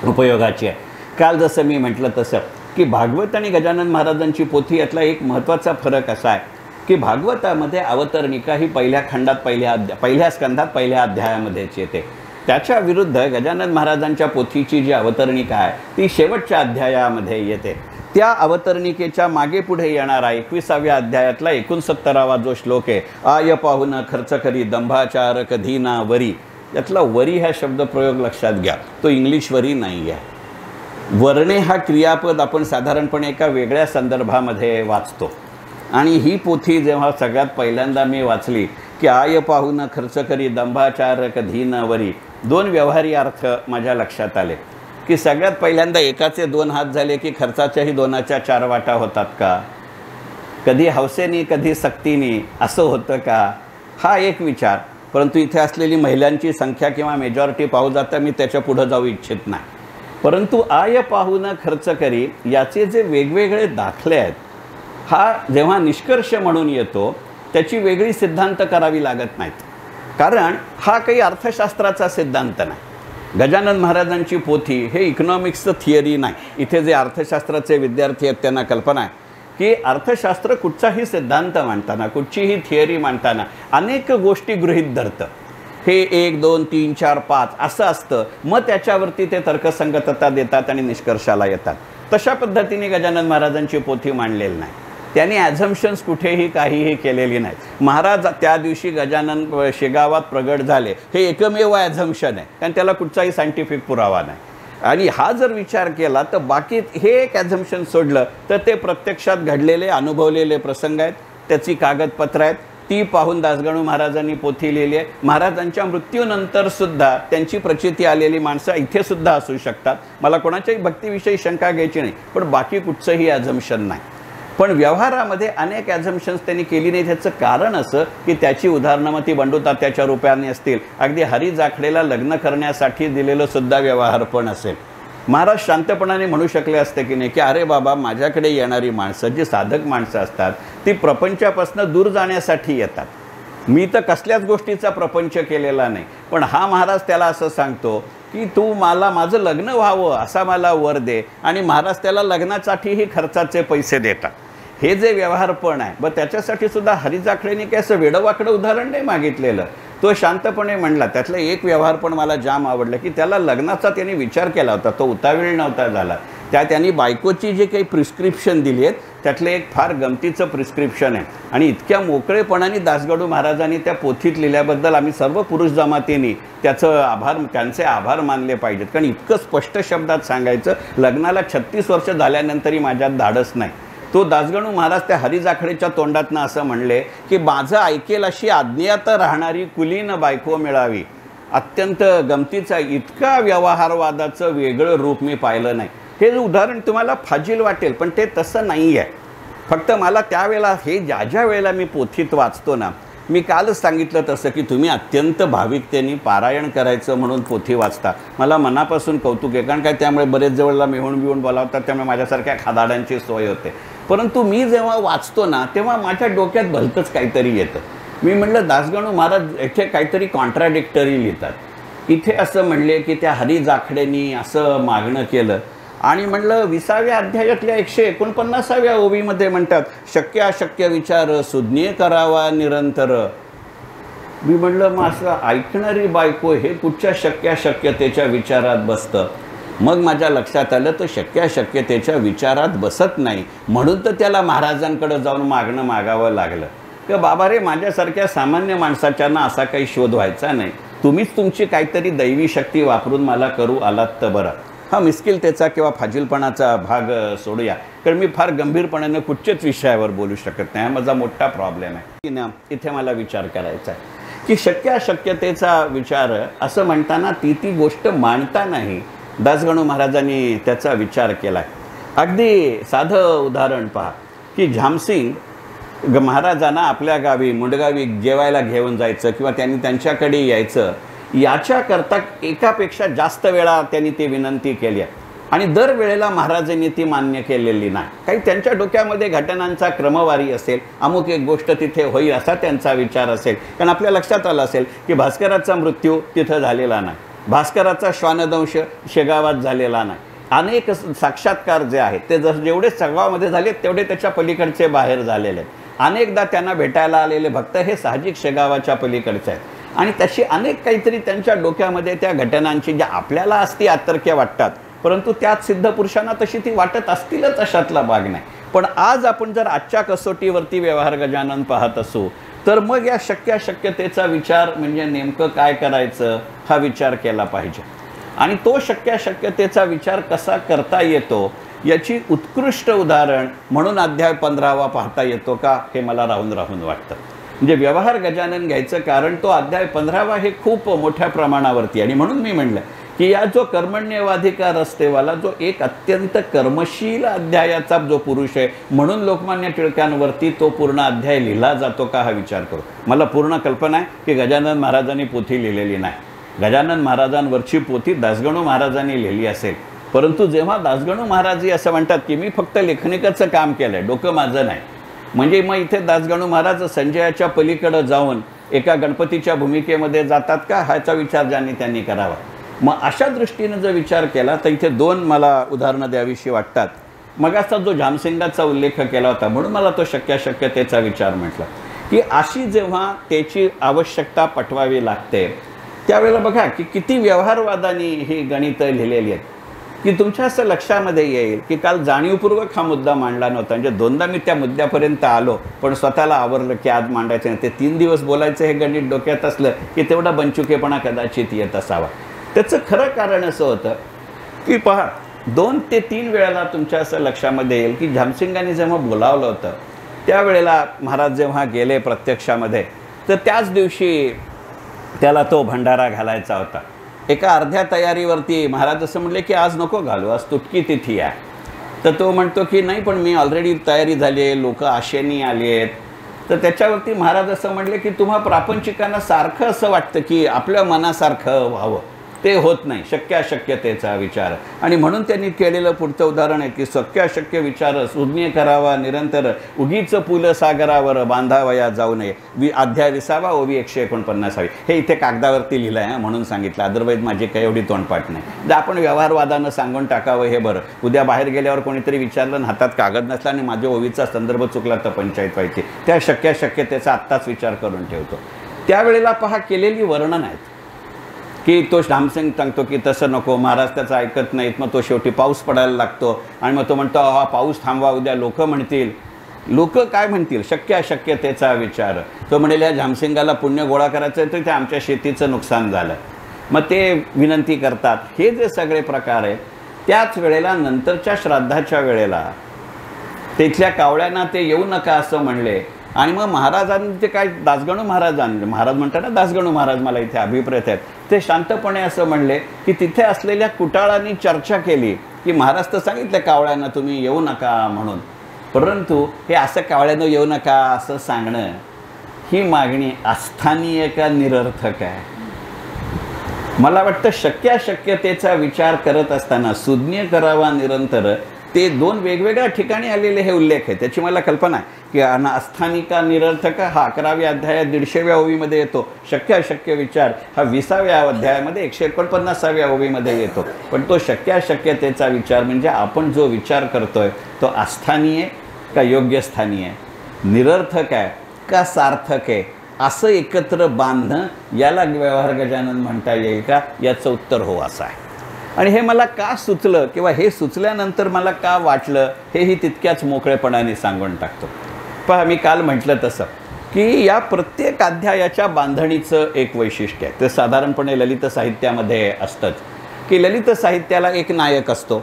उपयोगाची आहे. काल जसं मी म्हटलं तसं की भागवत आणि गजानन महाराजांची पोथी यातला एक महत्त्वाचा फरक असा आहे की भागवतामध्ये अवतरणिका ही पहिल्या खंडात पहिल्या स्कंधात पहिल्या अध्यायामध्येच येते. त्याच्या विरुद्ध गजानन महाराजांच्या पोथीची जी अवतरणिका आहे ती शेवटच्या अध्यायामध्ये येते. त्या अवतरणिकेच्या मागे पुढे येणारा 21व्या अध्यायातला 69वा जो श्लोक आहे, आय पाहुन खर्च करी दंभाचार कधीना वरी, यातला वरी हा शब्दप्रयोग लक्षात घ्या, तो इंग्लिश वरी नाही आहे. वर्णे हा क्रियापद आपण साधारणपणे एका वेगळ्या संदर्भामध्ये वाचतो आणि ही पोथी जेव्हा सगळ्यात पहिल्यांदा मी वाचली की आय पाहुन खर्च करी दंभाचार कधीना वरी, 2 व्यवहारी अर्थ माझ्या लक्षात आले की सगळ्यात पहिल्यांदा एकाचे 2 हात झाले की खर्चाच्याही 2च्या 4 वाटा होतात का? कधी हौसेनी कधी सक्तीनी असं होतं का? हा एक विचार. परंतु इथे असलेली महिलांची संख्या किंवा मेजॉरिटी पाहू जाता मी त्याच्या पुढं जाऊ इच्छित नाही. परंतु आय पाहुन खर्च करी याचे जे वेगवेगळे दाखले आहेत, हा जेव्हा निष्कर्ष म्हणून येतो त्याची वेगळी सिद्धांत करावी लागत नाहीत, कारण हा काही अर्थशास्त्राचा सिद्धांत नाही. गजानन महाराजांची पोथी हे इकॉनॉमिक्सचं थिअरी नाही. इथे जे अर्थशास्त्राचे विद्यार्थी आहेत त्यांना कल्पना आहे की अर्थशास्त्र कुठचाही सिद्धांत मांडताना कुठचीही थिअरी मांडताना अनेक गोष्टी गृहीत धरतं. हे 1 2 3 4 5 असं असतं, मग त्याच्यावरती ते तर्कसंगतता देतात आणि निष्कर्षाला येतात. तशा पद्धतीने गजानन महाराजांची पोथी मांडलेली नाही. त्यांनी ॲझम्पशन्स कुठेही काहीही केलेली नाहीत. महाराज त्या दिवशी गजानन शेगावात प्रगट झाले हे एकमेव ॲझम्पशन आहे, कारण त्याला कुठचाही सायंटिफिक पुरावा नाही. आणि हा जर विचार केला तर बाकी हे एक ॲझम्पशन सोडलं तर ते प्रत्यक्षात घडलेले अनुभवलेले प्रसंग आहेत, त्याची कागदपत्रं आहेत, ती पाहून दासगणू महाराजांनी पोथी लिहिली आहे. महाराजांच्या मृत्यूनंतर सुद्धा त्यांची प्रचिती आलेली माणसं इथे सुद्धा असू शकतात. मला कोणाच्याही भक्तीविषयी शंका घ्यायची नाही, पण बाकी कुठचंही ॲझम्पशन नाही. पण व्यवहारामध्ये अनेक ॲझम्पशन्स त्यांनी केली नाही. त्याचं कारण असं की त्याची उदाहरणं मग ती बंडू तात्याच्या रूपाने असतील, अगदी हरी जाखडेला लग्न करण्यासाठी दिलेलं सुद्धा व्यवहार पण असेल. महाराज शांतपणाने म्हणू शकले असते की नाही की अरे बाबा, माझ्याकडे येणारी माणसं जी साधक माणसं असतात ती प्रपंचापासून दूर जाण्यासाठी येतात. मी तर कसल्याच गोष्टीचा प्रपंच केलेला नाही, पण हा महाराज त्याला असं सांगतो की तू मला माझं लग्न व्हावं असा मला वर दे, आणि महाराज त्याला लग्नासाठीही खर्चाचे पैसे देतात. हे जे व्यवहारपण आहे, मग त्याच्यासाठी सुद्धा हरी जाखडेने काय असं वेडवाकडं उदाहरण नाही मागितलेलं. तो शांतपणे म्हणला. त्यातलं एक व्यवहार पण मला जाम आवडलं की त्याला लग्नाचा त्याने विचार केला होता, तो उतावीळ नव्हता झाला. त्यांनी बायकोची जे काही प्रिस्क्रिप्शन दिली आहेत त्यातलं एक फार गमतीचं प्रिस्क्रिप्शन आहे, आणि इतक्या मोकळेपणाने दासगणू महाराजांनी त्या पोथीत लिहिल्याबद्दल आम्ही सर्व पुरुष जमातींनी त्यांचे आभार मानले पाहिजेत. कारण इतकं स्पष्ट शब्दात सांगायचं, लग्नाला 36 वर्ष झाल्यानंतरही माझ्यात धाडस नाही. तो दासगणू महाराज त्या हरी जाखडेच्या तोंडातनं असं म्हणले की माझं ऐकेल अशी अज्ञात राहणारी कुलीन बायको मिळावी. अत्यंत गमतीचं, इतका व्यवहारवादाचं वेगळं रूप मी पाहिलं नाही. हे उदाहरण तुम्हाला फाजील वाटेल, पण ते तसं नाही आहे. फक्त मला त्यावेळेला हे ज्या वेळेला मी पोथीत वाचतो ना, मी कालच सांगितलं तसं की तुम्ही अत्यंत भाविकतेने पारायण करायचं म्हणून पोथी वाचता. मला मनापासून कौतुक आहे, कारण काय त्यामुळे बरेच जवळला मेहून बोलावतात, त्यामुळे माझ्यासारख्या खादाडांची सोय होते. परंतु मी जेव्हा वाचतो ना तेव्हा माझ्या डोक्यात भलतंच काहीतरी येतं. मी म्हटलं दासगणू महाराज इथे काहीतरी कॉन्ट्राडिक्टरी लिहितात. इथे असं म्हणले की त्या हरी जाखडेंनी असं मागणं केलं, आणि म्हणलं 20व्या अध्यायातल्या 149व्या ओवीमध्ये म्हणतात शक्य अशक्य विचार सुज्ञे करावा निरंतर. मी म्हणलं मग असं ऐकणारी बायको हे कुठच्या शक्याशक्यतेच्या विचारात बसतं. मग माझ्या लक्षात आलं तर शक्याशक्यतेच्या विचारात बसत नाही, म्हणून तर त्याला महाराजांकडे जाऊन मागणं मागावं लागलं की बाबा रे, माझ्यासारख्या सामान्य माणसाच्यांना असा काही शोध व्हायचा नाही, तुम्हीच तुमची काहीतरी दैवी शक्ती वापरून मला करू आलात तर बरं. हा मिस्किलतेचा किंवा फाजीलपणाचा भाग सोडूया, कारण मी फार गंभीरपणानं कुठच्याच विषयावर बोलू शकत नाही. हा माझा मोठा प्रॉब्लेम आहे. इथे मला विचार करायचा आहे की शक्याशक्यतेचा विचार असं म्हणताना ती गोष्ट मांडतानाही दासगणू महाराजांनी त्याचा विचार केला आहे. अगदी साधं उदाहरण पहा की झामसिंग महाराजांना आपल्या गावी मुंडगावी जेवायला घेऊन जायचं किंवा त्यांनी त्यांच्याकडे यायचं, याच्याकरता एकापेक्षा जास्त वेळा त्यांनी ती विनंती केली आहे, आणि दरवेळेला महाराजांनी ती मान्य केलेली नाही. काही त्यांच्या डोक्यामध्ये घटनांचा क्रमवारी असेल, अमुक एक गोष्ट तिथे होईल असा त्यांचा विचार असेल. कारण आपल्या लक्षात आलं असेल की भास्कराचा मृत्यू तिथं झालेला नाही, भास्कराचा श्वानदंश शेगावात झालेला नाही. अनेक साक्षात्कार जे आहेत ते जेवढे शेगावामध्ये झाले तेवढे त्याच्या पलीकडचे बाहेर झालेले आहेत. अनेकदा त्यांना भेटायला आलेले भक्त हे साहजिक शेगावाच्या पलीकडचे आहेत, आणि तशी अनेक काहीतरी त्यांच्या डोक्यामध्ये त्या घटनांची ज्या आपल्याला असती अतर्क्य वाटतात, परंतु त्यात सिद्ध पुरुषांना तशी ती वाटत असतीलच अशातला भाग नाही. पण आज आपण जर आजच्या कसोटीवरती व्यवहार गजानन पाहत असू तर मग या शक्याशक्यतेचा विचार म्हणजे नेमकं काय करायचं हा विचार केला पाहिजे. आणि तो शक्याशक्यतेचा विचार कसा करता येतो याची उत्कृष्ट उदाहरण म्हणून अध्याय 15वा पाहता येतो का हे मला राहून वाटतं. म्हणजे व्यवहार गजानन घ्यायचं कारण तो अध्याय 15वा हे खूप मोठ्या प्रमाणावरती, आणि म्हणून मी म्हणलं की या जो कर्मण्यवाधिकार रस्तेवाला जो एक अत्यंत कर्मशील अध्यायाचा जो पुरुष आहे, म्हणून लोकमान्य टिळकांवरती तो पूर्ण अध्याय लिहिला जातो का हा विचार करू. मला पूर्ण कल्पना आहे की गजानन महाराजांनी पोथी लिहिलेली नाही. गजानन महाराजांवरची पोथी दासगणू महाराजांनी लिहिली असेल, परंतु जेव्हा दासगणू महाराजही असं म्हणतात की मी फक्त लेखनिकाचं काम केलं आहे, डोकं माझं नाही, म्हणजे मग इथे दासगणू महाराज संजयाच्या पलीकडं जाऊन एका गणपतीच्या भूमिकेमध्ये जातात का ह्याचा विचार त्यांनी करावा. मग अशा दृष्टीनं जर विचार केला तर इथे 2 मला उदाहरणं द्यावीशी वाटतात. मग असा जो झामसिंगाचा उल्लेख केला होता म्हणून मला तो शक्याशक्यतेचा विचार म्हटला की अशी जेव्हा त्याची आवश्यकता पटवावी लागते त्यावेळेला बघा की किती व्यवहारवादानी ही गणितं लिहिलेली आहेत की तुमच्या असं लक्षामध्ये येईल की काल जाणीवपूर्वक हा मुद्दा मांडला नव्हता. म्हणजे 2दा मी त्या मुद्द्यापर्यंत आलो, पण स्वतःला आवरलं की आज मांडायचं नाही. ते 3 दिवस बोलायचं हे गणित डोक्यात असलं की तेवढा बंचुकेपणा कदाचित येत असावा. त्याचं खरं कारण असं होतं की पहा 2 ते 3 वेळेला तुमच्या असं लक्षामध्ये येईल की झामसिंगांनी जेव्हा बोलावलं होतं त्यावेळेला महाराज जेव्हा गेले प्रत्यक्षामध्ये तर त्याच दिवशी त्याला तो भंडारा घालायचा होता. एका अर्ध्या तयारीवरती महाराज असं म्हटले की आज नको घालू, आज तुटकी तिथी आहे. तर तो म्हणतो की नाही, पण मी ऑलरेडी तयारी झाली आहे, लोक आशेनी आली आहेत. तर त्याच्यावरती महाराज असं म्हणले की तुम्हा प्रापंचिकांना सारखं असं वाटतं की आपल्या मनासारखं व्हावं, ते होत नाही. शक्य अशक्यतेचा विचार. आणि म्हणून त्यांनी केलेलं पुढचं उदाहरण आहे की शक्य अशक्य विचार सुज्ञ करावा निरंतर, उगीच पुल सागरावर बांधावया जाऊ नये. अध्याय 20 ओवी 149. हे इथे कागदावरती लिहिलं आहे म्हणून सांगितलं, अदरवाईज माझी काही एवढी तोंडपाठ नाही. जर आपण व्यवहारवादानं सांगून टाकावं हे बरं. उद्या बाहेर गेल्यावर कोणीतरी विचारलं आणि हातात कागद नसला आणि माझ्या ओवीचा संदर्भ चुकला तर पंचायत व्हायची. त्या शक्य अशक्यतेचा आत्ताच विचार करून ठेवतो. त्यावेळेला पहा केलेली वर्णन आहेत की तो रामसिंग सांगतो की तसं नको, महाराज त्याचं ऐकत नाहीत. मग तो शेवटी पाऊस पडायला लागतो आणि मग तो म्हणतो हा पाऊस थांबवा, उद्या लोक म्हणतील. लोक काय म्हणतील? शक्य अशक्यतेचा विचार. तो म्हणेल या झामसिंगाला पुण्य गोळा करायचं तर ते आमच्या शेतीचं नुकसान झालं. मग ते विनंती करतात. हे जे सगळे प्रकार आहेत, त्याच वेळेला नंतरच्या श्राद्धाच्या वेळेला तिथल्या कावळ्यांना ते येऊ नका असं म्हणले. आणि मग महाराजांनी ते काय दासगणू महाराज म्हणतात ना, दासगणू महाराज मला इथे अभिप्रेत आहेत, ते शांतपणे असं म्हणले की तिथे असलेल्या कुटाळांनी चर्चा केली की महाराज तर सांगितलं कावळ्यांना तुम्ही येऊ नका म्हणून, परंतु हे असं कावळ्यांना येऊ नका असं सांगणं, ही मागणी अस्थानीय का निरर्थक आहे? मला वाटतं शक्य अशक्यतेचा विचार करत असताना सुज्ञ करावा निरंतर, ते दोन वेगवेगळ्या ठिकाणी आलेले हे उल्लेख आहे. त्याची मला कल्पना आहे की अस्थानिका निरर्थक हा 11व्या अध्यायात 150व्या ओवीमध्ये येतो. शक्य अशक्य विचार हा 20व्या अध्यायामध्ये 149व्या ओवीमध्ये येतो. पण तो शक्य अशक्यतेचा विचार म्हणजे आपण जो विचार करतोय तो अस्थानीय का योग्य स्थानीय आहे, निरर्थक आहे का सार्थक आहे, असं एकत्र बांधणं, याला व्यवहार गजानन म्हणता येईल का? याचं उत्तर हो असं आहे. आणि हे मला का सुचलं किंवा हे सुचल्यानंतर मला का वाटलं हेही तितक्याच मोकळेपणाने सांगून टाकतो. पहा, मी काल म्हटलं तसं की या प्रत्येक अध्यायाच्या बांधणीचं एक वैशिष्ट्य आहे. ते साधारणपणे ललित साहित्यामध्ये असतंच की ललित साहित्याला एक नायक असतो.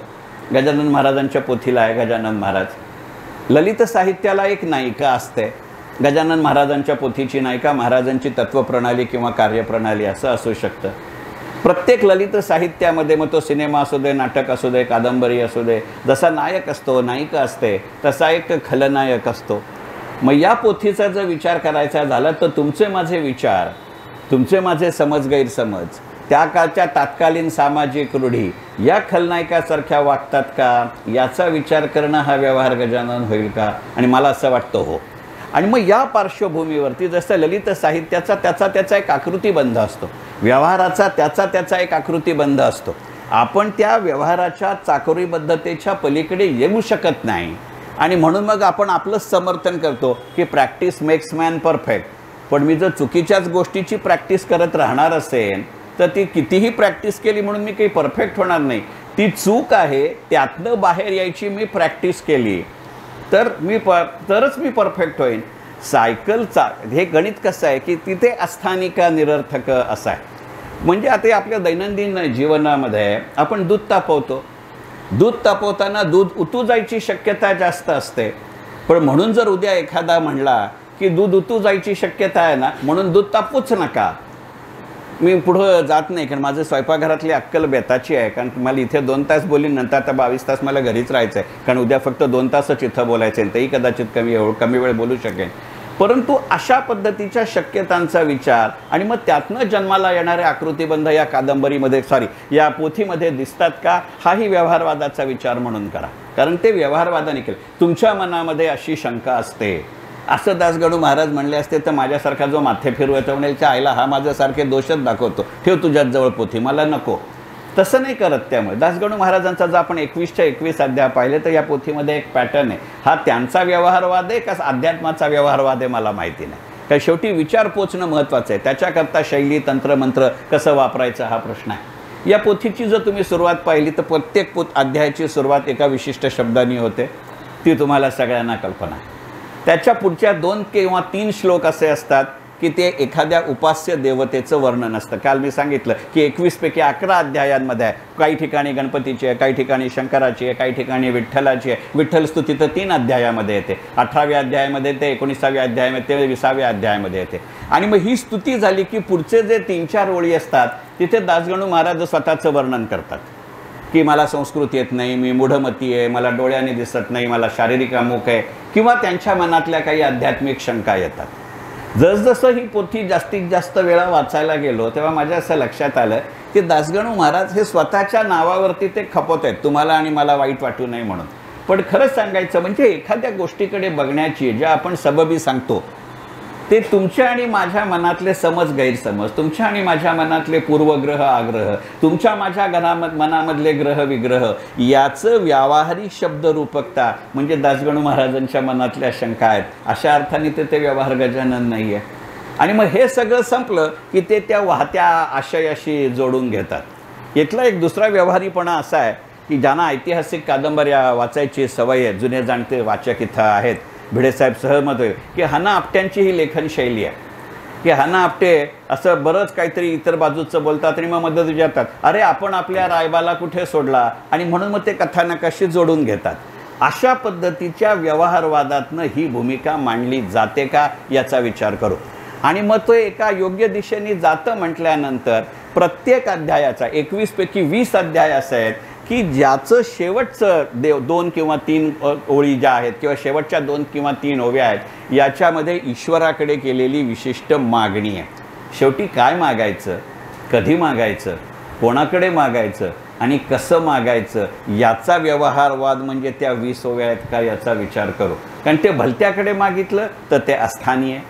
गजानन महाराजांच्या पोथीला आहे गजानन महाराज. ललित साहित्याला एक नायिका असते. गजानन महाराजांच्या पोथीची नायिका महाराजांची तत्वप्रणाली किंवा कार्यप्रणाली असं असू शकतं. प्रत्येक ललित साहित्यामध्ये, मग तो सिनेमा असू दे, नाटक असू दे, कादंबरी असू दे, जसा नायक असतो, नायिका असते, तसा एक खलनायक असतो. मग या पोथीचा जर विचार करायचा झाला तर तुमचे माझे विचार, तुमचे माझे समज गैरसमज, त्या काळच्या तात्कालीन सामाजिक रूढी या खलनायकासारख्या वागतात का, याचा विचार करणं हा व्यवहार गजानन होईल का? आणि मला असं वाटतं हो. आणि मग या पार्श्वभूमीवरती जसं ललित साहित्याचा त्याचा एक आकृतीबंध असतो, व्यवहाराचा त्याचा एक आकृतीबंध असतो. आपण त्या व्यवहाराच्या चाकोरीबद्धतेच्या पलीकडे येऊ शकत नाही आणि म्हणून मग आपण आपलं समर्थन करतो की प्रॅक्टिस मेक्स मॅन परफेक्ट. पण मी जर चुकीच्याच गोष्टीची प्रॅक्टिस करत राहणार असेल तर ती कितीही प्रॅक्टिस केली म्हणून मी काही परफेक्ट होणार नाही. ती चूक आहे, त्यातनं बाहेर यायची मी प्रॅक्टिस केली तरच मी परफेक्ट होईन. सायकलचा हे गणित कसं आहे की तिथे अस्थानिका निरर्थक असं आहे. म्हणजे आता आपल्या दैनंदिन जीवनामध्ये आपण दूध तापवतो. दूध तापवताना दूध उतू जायची शक्यता जास्त असते. पण म्हणून जर उद्या एखादा म्हणला की दूध उतू जायची शक्यता आहे ना, म्हणून दूध तापवूच नका, मी पुढं जात नाही, कारण माझं स्वयंपाकघरातली अक्कल बेताची आहे. कारण मला इथे 2 तास बोलीन, नंतर आता 22 तास मला घरीच राहायचं आहे, कारण उद्या फक्त 2 तासच इथं बोलायचं आहे, तेही कदाचित कमी वेळ बोलू शकेन. परंतु अशा पद्धतीच्या शक्यतांचा विचार आणि मग त्यातनं जन्माला येणारे आकृतीबंध या कादंबरीमध्ये या पोथीमध्ये दिसतात का, हाही व्यवहारवादाचा विचार म्हणून करा. कारण ते व्यवहारवादाने केलं. तुमच्या मनामध्ये अशी शंका असते, असं दासगणू महाराज म्हणले असते तर माझ्यासारखा जो माथे फिरवायचा म्हणेल त्या आईला हा माझ्यासारखे दोषच दाखवतो, ठेव तुझ्याच जवळ पोथी, मला नको. तसं नाही करत. त्यामुळे दासगणू महाराजांचा जर आपण 21च्या 21 अध्याय पाहिले तर या पोथीमध्ये एक पॅटर्न आहे. हा त्यांचा व्यवहारवाद आहे का अध्यात्माचा व्यवहारवाद आहे मला माहिती नाही. काय शेवटी विचार पोचणं महत्त्वाचं आहे. त्याच्याकरता शैली तंत्रमंत्र कसं वापरायचं हा प्रश्न आहे. या पोथीची जर तुम्ही सुरुवात पाहिली तर प्रत्येक अध्यायाची सुरुवात एका विशिष्ट शब्दाने होते, ती तुम्हाला सगळ्यांना कल्पना आहे. त्याच्या पुढच्या 2 किंवा 3 श्लोक असे असतात की ते एखाद्या उपास्य देवतेचं वर्णन असतं. काल मी सांगितलं की 21 पैकी 11 अध्यायांमध्ये आहे. काही ठिकाणी गणपतीची आहे, काही ठिकाणी शंकराची आहे, काही ठिकाणी विठ्ठलाची आहे. विठ्ठल स्तुती तर 3 अध्यायामध्ये येते. 18व्या अध्यायामध्ये येते, 19व्या अध्यायामध्ये येते, 20व्या अध्यायामध्ये येते. आणि मग ही स्तुती झाली की पुढचे जे 3-4 ओळी असतात तिथे दासगणू महाराज स्वतःचं वर्णन करतात. की मला संस्कृत येत नाही, मी मूढमती आहे, मला डोळ्याने दिसत नाही, मला शारीरिक अमुक आहे, किंवा त्यांच्या मनातल्या काही आध्यात्मिक शंका येतात. जसजसं ही पोथी जास्तीत जास्त वेळा वाचायला गेलो तेव्हा माझ्या असं लक्षात आलं की दासगणू महाराज हे स्वतःच्या नावावरती ते खपवत आहेत, तुम्हाला आणि मला वाईट वाटू नये म्हणून. पण खरंच सांगायचं म्हणजे एखाद्या गोष्टीकडे बघण्याची ज्या आपण सबबी सांगतो ते तुमच्या आणि माझ्या मनातले समज गैरसमज, तुमच्या आणि माझ्या मनातले पूर्वग्रह आग्रह, तुमच्या माझ्या मनामधले ग्रह विग्रह याचं व्यावहारिक शब्दरूपकता म्हणजे दासगणू महाराजांच्या मनातल्या शंका आहेत. अशा अर्थाने ते व्यवहार गजानन नाही आहे. आणि मग हे सगळं संपलं की ते त्या वाहत्या आशयाशी जोडून घेतात. इथला एक दुसरा व्यवहारीपणा असा आहे की ज्यांना ऐतिहासिक कादंबऱ्या वाचायची सवय आहे, जुने जाणते वाचक इथं आहेत, भिडेसाहेब सहमत होईल की हाना आपट्यांची ही लेखनशैली आहे की हाना आपटे असं बरंच काहीतरी इतर बाजूचं बोलतात आणि मग मदत विचारतात, अरे आपण आपल्या रायबाला कुठे सोडला, आणि म्हणून मग ते कथानकाशी जोडून घेतात. अशा पद्धतीच्या व्यवहारवादातनं ही भूमिका मांडली जाते का याचा विचार करू. आणि मग तो एका योग्य दिशेने जातं म्हटल्यानंतर प्रत्येक अध्यायाचा 21 पैकी 20 अध्याय असे आहेत की ज्याचं शेवटचं 2 किंवा 3 ओळी ज्या आहेत किंवा शेवटच्या 2 किंवा 3 ओव्या आहेत याच्यामध्ये ईश्वराकडे केलेली विशिष्ट मागणी आहे. शेवटी काय मागायचं, कधी मागायचं, कोणाकडे मागायचं आणि कसं मागायचं याचा व्यवहारवाद म्हणजे त्या 20 ओव्या आहेत का याचा विचार करू. कारण ते भलत्याकडे मागितलं तर ते अस्थानीय आहे,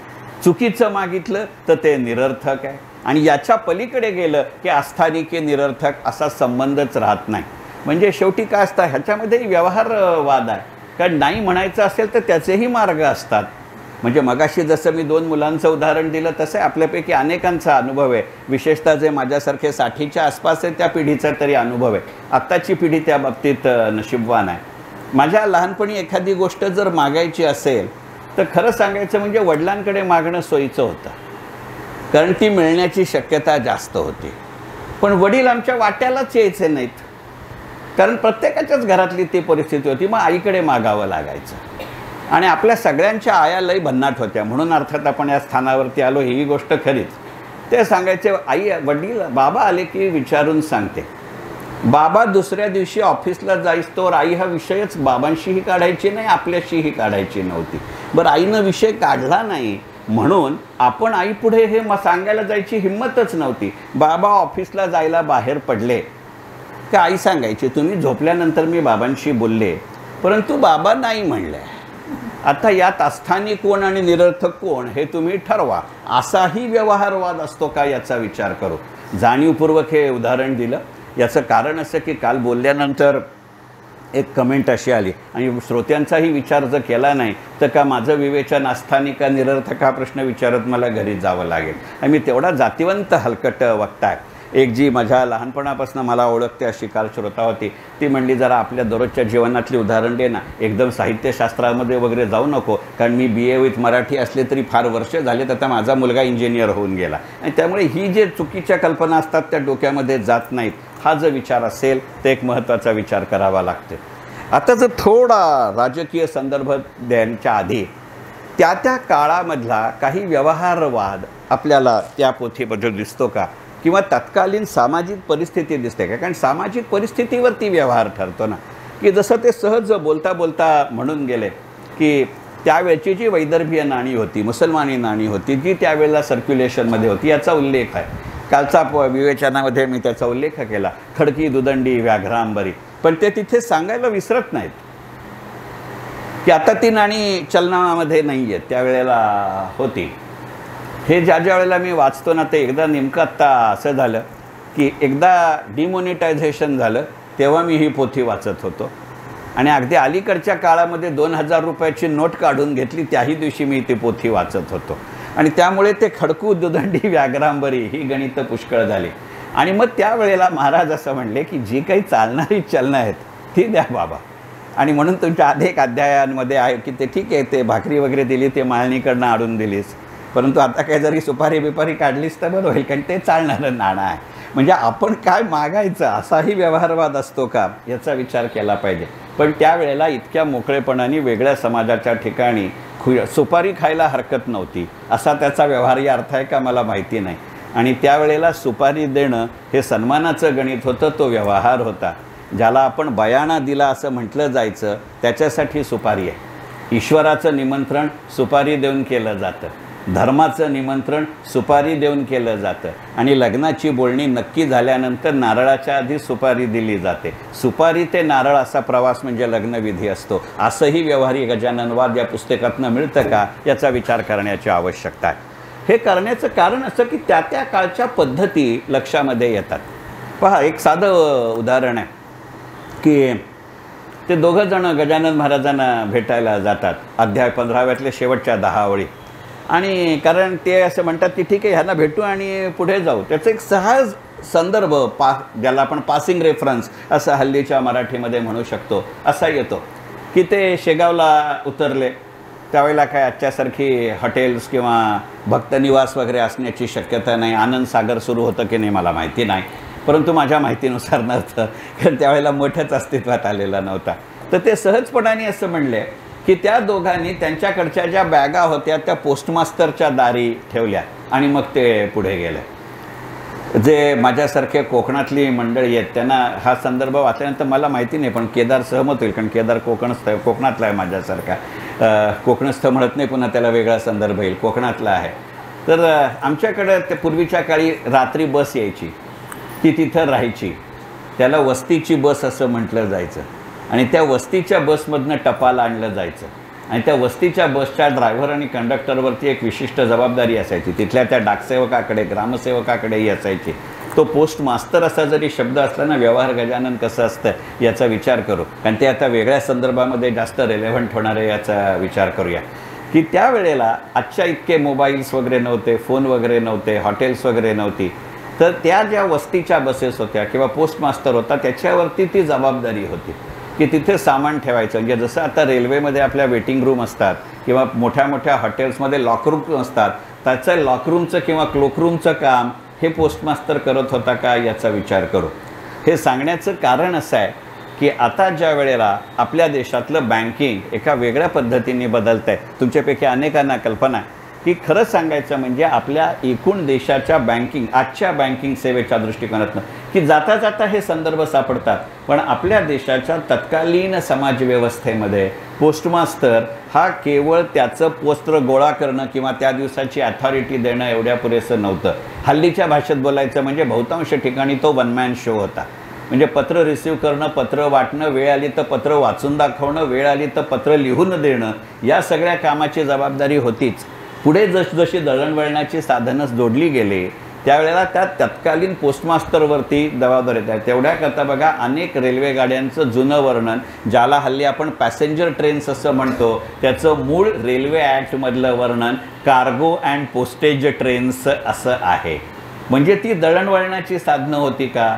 चुकीचं मागितलं तर ते निरर्थक आहे, आणि याच्या पलीकडे गेलं की अस्थानिक निरर्थक असा संबंधच राहत नाही. म्हणजे शेवटी काय असतं ह्याच्यामध्ये व्यवहारवाद आहे. कारण नाही म्हणायचं असेल तर त्याचेही मार्ग असतात. म्हणजे मगाशी जसं मी 2 मुलांचं उदाहरण दिलं तसं आपल्यापैकी अनेकांचा अनुभव आहे, विशेषतः जे माझ्यासारखे 60च्या आसपास आहे त्या पिढीचा तरी अनुभव आहे. आत्ताची पिढी त्या बाबतीत नशीबवान आहे. माझ्या लहानपणी एखादी गोष्ट जर मागायची असेल तर खरं सांगायचं म्हणजे वडिलांकडे मागणं सोयीचं होतं, कारण ती मिळण्याची शक्यता जास्त होती. पण वडील आमच्या वाट्यालाच यायचे नाहीत, कारण प्रत्येकाच्याच घरातली ती परिस्थिती होती. मग आईकडे मागावं लागायचं. आणि आपल्या सगळ्यांच्या आया लई भन्नाट होत्या, म्हणून अर्थात आपण या स्थानावरती आलो ही गोष्ट खरीच. ते सांगायचे आई वडील बाबा आले की विचारून सांगते. बाबा दुसऱ्या दिवशी ऑफिसला जाईस्तोवर आई हा विषयच बाबांशीही काढायची नाही, आपल्याशीही काढायची नव्हती. बरं आईनं विषय काढला नाही म्हणून आपण आईपुढे हे सांगायला जायची हिंमतच नव्हती. बाबा ऑफिसला जायला बाहेर पडले की आई सांगायची तुम्ही झोपल्यानंतर मी बाबांशी बोलले परंतु बाबा नाही म्हणले. आता यात अस्थानी कोण आणि निरर्थक कोण हे तुम्ही ठरवा. असाही व्यवहारवाद असतो का याचा विचार करू. जाणीवपूर्वक हे उदाहरण दिलं. याचं कारण असं की काल बोलल्यानंतर एक कमेंट अशी आली आणि श्रोत्यांचाही विचार जर केला नाही तर का माझं विवेचन अस्थानी का निरर्थक हा प्रश्न विचारत मला घरी जावं लागेल. आणि मी तेवढा जातिवंत हलकट वक्ता आहे. एक जी माझ्या लहानपणापासून मला ओळखते अशी काल श्रोता होती, ती म्हणली जरा आपल्या दररोजच्या जीवनातली उदाहरण दे ना, एकदम साहित्यशास्त्रामध्ये वगैरे जाऊ नको, कारण मी BA विथ मराठी असले तरी फार वर्ष झालेत, आता माझा मुलगा इंजिनियर होऊन गेला आणि त्यामुळे ही जे चुकीच्या कल्पना असतात त्या डोक्यामध्ये जात नाहीत. हा जर विचार असेल तर एक महत्त्वाचा विचार करावा लागतो. आता जर थोडा राजकीय संदर्भ द्यायच्या आधी त्या काळामधला काही व्यवहारवाद आपल्याला त्या पोथीबद्दल दिसतो का, किंवा तत्कालीन सामाजिक परिस्थिती दिसते का. कारण सामाजिक परिस्थितीवरती व्यवहार ठरतो ना, की जसं ते सहज बोलता बोलता म्हणून गेले की त्यावेळची जी वैदर्भीय नाणी होती, मुसलमानी नाणी होती, जी त्यावेळेला सर्क्युलेशनमध्ये होती याचा उल्लेख आहे. कालचा विवेचनामध्ये मी त्याचा उल्लेख केला, खडकी दुदंडी व्याघ्रांबरी. पण ते तिथे सांगायला विसरत नाहीत की आता ती नाणी चलनामध्ये नाही आहेत, त्यावेळेला होती. हे ज्या वेळेला मी वाचतो ना ते एकदा नेमकं आत्ता असं झालं की एकदा डिमॉनिटायझेशन झालं तेव्हा मी ही पोथी वाचत होतो आणि अगदी अलीकडच्या काळामध्ये 2000 रुपयाची नोट काढून घेतली त्याही दिवशी मी ती पोथी वाचत होतो. आणि त्यामुळे ते खडकू दुदंडी व्याघ्रांबरी ही गणितं पुष्कळ झाली. आणि मग त्यावेळेला महाराज असं म्हणले की जी काही चालणारी चलनं आहेत ती द्या बाबा. आणि म्हणून तुमच्या अनेक अध्यायांमध्ये आहे की ते ठीक आहे, ते भाकरी वगैरे दिली, ते माळणीकडनं आणून दिलीस, परंतु आता काय जरी सुपारी बिपारी काढलीस तर बरं होईल, कारण ते चालणारं नाणं आहे. म्हणजे आपण काय मागायचं असाही व्यवहारवाद असतो का याचा विचार केला पाहिजे. पण त्यावेळेला इतक्या मोकळेपणाने वेगळ्या समाजाच्या ठिकाणी सुपारी खायला हरकत नव्हती असा त्याचा व्यवहार्य अर्थ आहे का मला माहिती नाही. आणि त्यावेळेला सुपारी देणं हे सन्मानाचं गणित होतं, तो व्यवहार होता. ज्याला आपण बयाणा दिला असं म्हटलं जायचं त्याच्यासाठी सुपारी आहे. ईश्वराचं निमंत्रण सुपारी देऊन केलं जातं, धर्माचं निमंत्रण सुपारी देऊन केलं जातं आणि लग्नाची बोलणी नक्की झाल्यानंतर नारळाच्या आधी सुपारी दिली जाते. सुपारी ते नारळ असा प्रवास म्हणजे लग्नविधी असतो. असंही व्यवहारी गजाननवाद या पुस्तकातनं मिळतं का याचा विचार करण्याची आवश्यकता आहे. हे करण्याचं कारण असं की त्या त्या काळच्या पद्धती लक्षामध्ये येतात. पहा, एक साधं उदाहरण आहे की ते दोघं जण गजानन महाराजांना भेटायला जातात अध्याय 15व्यातल्या शेवटच्या 10 ओळी. आणि कारण ते असं म्हणतात की ठीक आहे ह्यांना भेटू आणि पुढे जाऊ. त्याचं एक सहज संदर्भ ज्याला आपण पासिंग रेफरन्स असं हल्लीच्या मराठीमध्ये म्हणू शकतो असा येतो की ते शेगावला उतरले. त्यावेळेला काय आजच्यासारखी हॉटेल्स किंवा भक्तनिवास वगैरे असण्याची शक्यता नाही. आनंद सागर सुरू होतं की नाही मला माहिती नाही, परंतु माझ्या माहितीनुसार नव्हतं, कारण त्यावेळेला मोठ्याच अस्तित्वात आलेला नव्हता. तर ते सहजपणाने असं म्हणले की त्या दोघांनी त्यांच्याकडच्या ज्या बॅगा होत्या त्या पोस्टमास्तरच्या दारी ठेवल्या आणि मग ते पुढे गेले. जे माझ्यासारखे कोकणातली मंडळी आहेत त्यांना हा संदर्भ वाचल्यानंतर मला माहिती नाही, पण केदार सहमत होईल, कारण केदार कोकणातला आहे माझ्यासारखा. कोकणस्थ म्हणत नाही, पुन्हा त्याला वेगळा संदर्भ येईल, कोकणातला आहे. तर आमच्याकडं ते पूर्वीच्या काळी रात्री बस यायची, ती तिथं राहायची, त्याला वस्तीची बस असं म्हटलं जायचं. आणि त्या वस्तीच्या बसमधनं टपाल आणलं जायचं आणि त्या वस्तीच्या बसच्या ड्रायव्हर आणि कंडक्टरवरती एक विशिष्ट जबाबदारी असायची. तिथल्या त्या डाकसेवकाकडे, ग्रामसेवकाकडेही असायची. तो पोस्ट मास्तर असा जरी शब्द असला ना, व्यवहार गजानन कसं असतं याचा विचार करू, कारण ते आता वेगळ्या संदर्भामध्ये जास्त रेलेव्हंट होणार आहे याचा विचार करूया. की त्यावेळेला आजच्या इतके मोबाईल्स वगैरे नव्हते, फोन वगैरे नव्हते, हॉटेल्स वगैरे नव्हती. तर त्या ज्या वस्तीच्या बसेस होत्या किंवा पोस्ट मास्तर होता त्याच्यावरती ती जबाबदारी होती की तिथे सामान ठेवायचं. म्हणजे जसं आता रेल्वेमध्ये आपल्या वेटिंग रूम असतात किंवा मोठ्या मोठ्या हॉटेल्समध्ये लॉकरूम असतात, त्याचं लॉकरूमचं किंवा क्लोकरूमचं काम हे पोस्टमास्तर करत होता का याचा विचार करू. हे सांगण्याचं कारण असं आहे की आता ज्या वेळेला आपल्या देशातलं बँकिंग एका वेगळ्या पद्धतीने बदलतं आहे. तुमच्यापैकी अनेकांना कल्पना आहे की खरं सांगायचं म्हणजे आपल्या एकूण देशाच्या बँकिंग आजच्या बँकिंग सेवेच्या दृष्टिकोनातून की जाता जाता हे संदर्भ सापडतात, पण आपल्या देशाच्या तत्कालीन समाजव्यवस्थेमध्ये पोस्टमास्तर हा केवळ त्याचं पोस्त्र गोळा करणं किंवा त्या दिवसाची अथॉरिटी देणं एवढ्या पुरेसं नव्हतं. हल्लीच्या भाषेत बोलायचं म्हणजे बहुतांश ठिकाणी तो वन मॅन शो होता. म्हणजे पत्र रिसीव्ह करणं, पत्र वाटणं, वेळ आली तर पत्र वाचून दाखवणं, वेळ आली तर पत्र लिहून देणं, या सगळ्या कामाची जबाबदारी होतीच. पुढे जसजशी दळणवळणाची साधनं जोडली गेली त्यावेळेला त्या तत्कालीन पोस्टमास्टरवरती जबाबदारी येत आहे. तेवढ्याकरता बघा अनेक रेल्वे गाड्यांचं जुनं वर्णन, ज्याला हल्ली आपण पॅसेंजर ट्रेन्स असं म्हणतो, त्याचं मूळ रेल्वे ॲक्टमधलं वर्णन कार्गो अँड पोस्टेज ट्रेन्स असं आहे. म्हणजे ती दळणवळणाची साधनं होती का?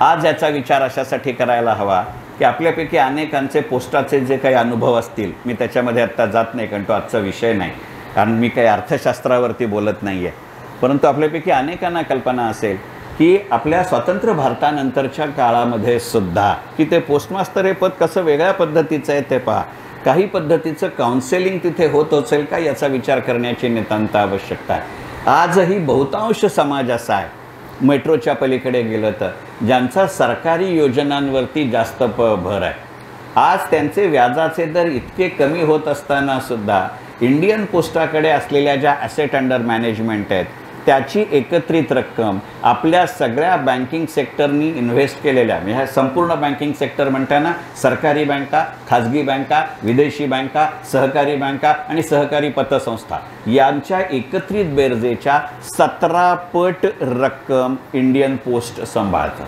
आज याचा विचार अशासाठी करायला हवा की आपल्यापैकी अनेकांचे पोस्टाचे जे काही अनुभव असतील, मी त्याच्यामध्ये आत्ता जात नाही कारण तो आजचा विषय नाही, कारण मी काही अर्थशास्त्रावरती बोलत नाही आहे, परंतु आपल्यापैकी अनेकांना कल्पना असेल की आपल्या स्वतंत्र भारतानंतरच्या काळामध्ये सुद्धा की ते पोस्टमास्तर हे पद कसं वेगळ्या पद्धतीचं आहे ते पहा. काही पद्धतीचं काउन्सेलिंग तिथे होत असेल का याचा विचार करण्याची नितांत आवश्यकता आहे. आजही बहुतांश समाज असा आहे, मेट्रोच्या पलीकडे गेलं तर, ज्यांचा सरकारी योजनांवरती जास्त भर आहे. आज त्यांचे व्याजाचे दर इतके कमी होत असताना सुद्धा इंडियन पोस्टाकडे असलेल्या ज्या ॲसेट अंडर मॅनेजमेंट आहेत त्याची एकत्रित रक्कम आपल्या सगळ्या बँकिंग सेक्टरनी इन्व्हेस्ट केलेल्या, म्हणजे ह्या संपूर्ण बँकिंग सेक्टर म्हणताना सरकारी बँका, खाजगी बँका, विदेशी बँका, सहकारी बँका आणि सहकारी पतसंस्था यांच्या एकत्रित बेरजेच्या 17 पट रक्कम इंडियन पोस्ट सांभाळतं.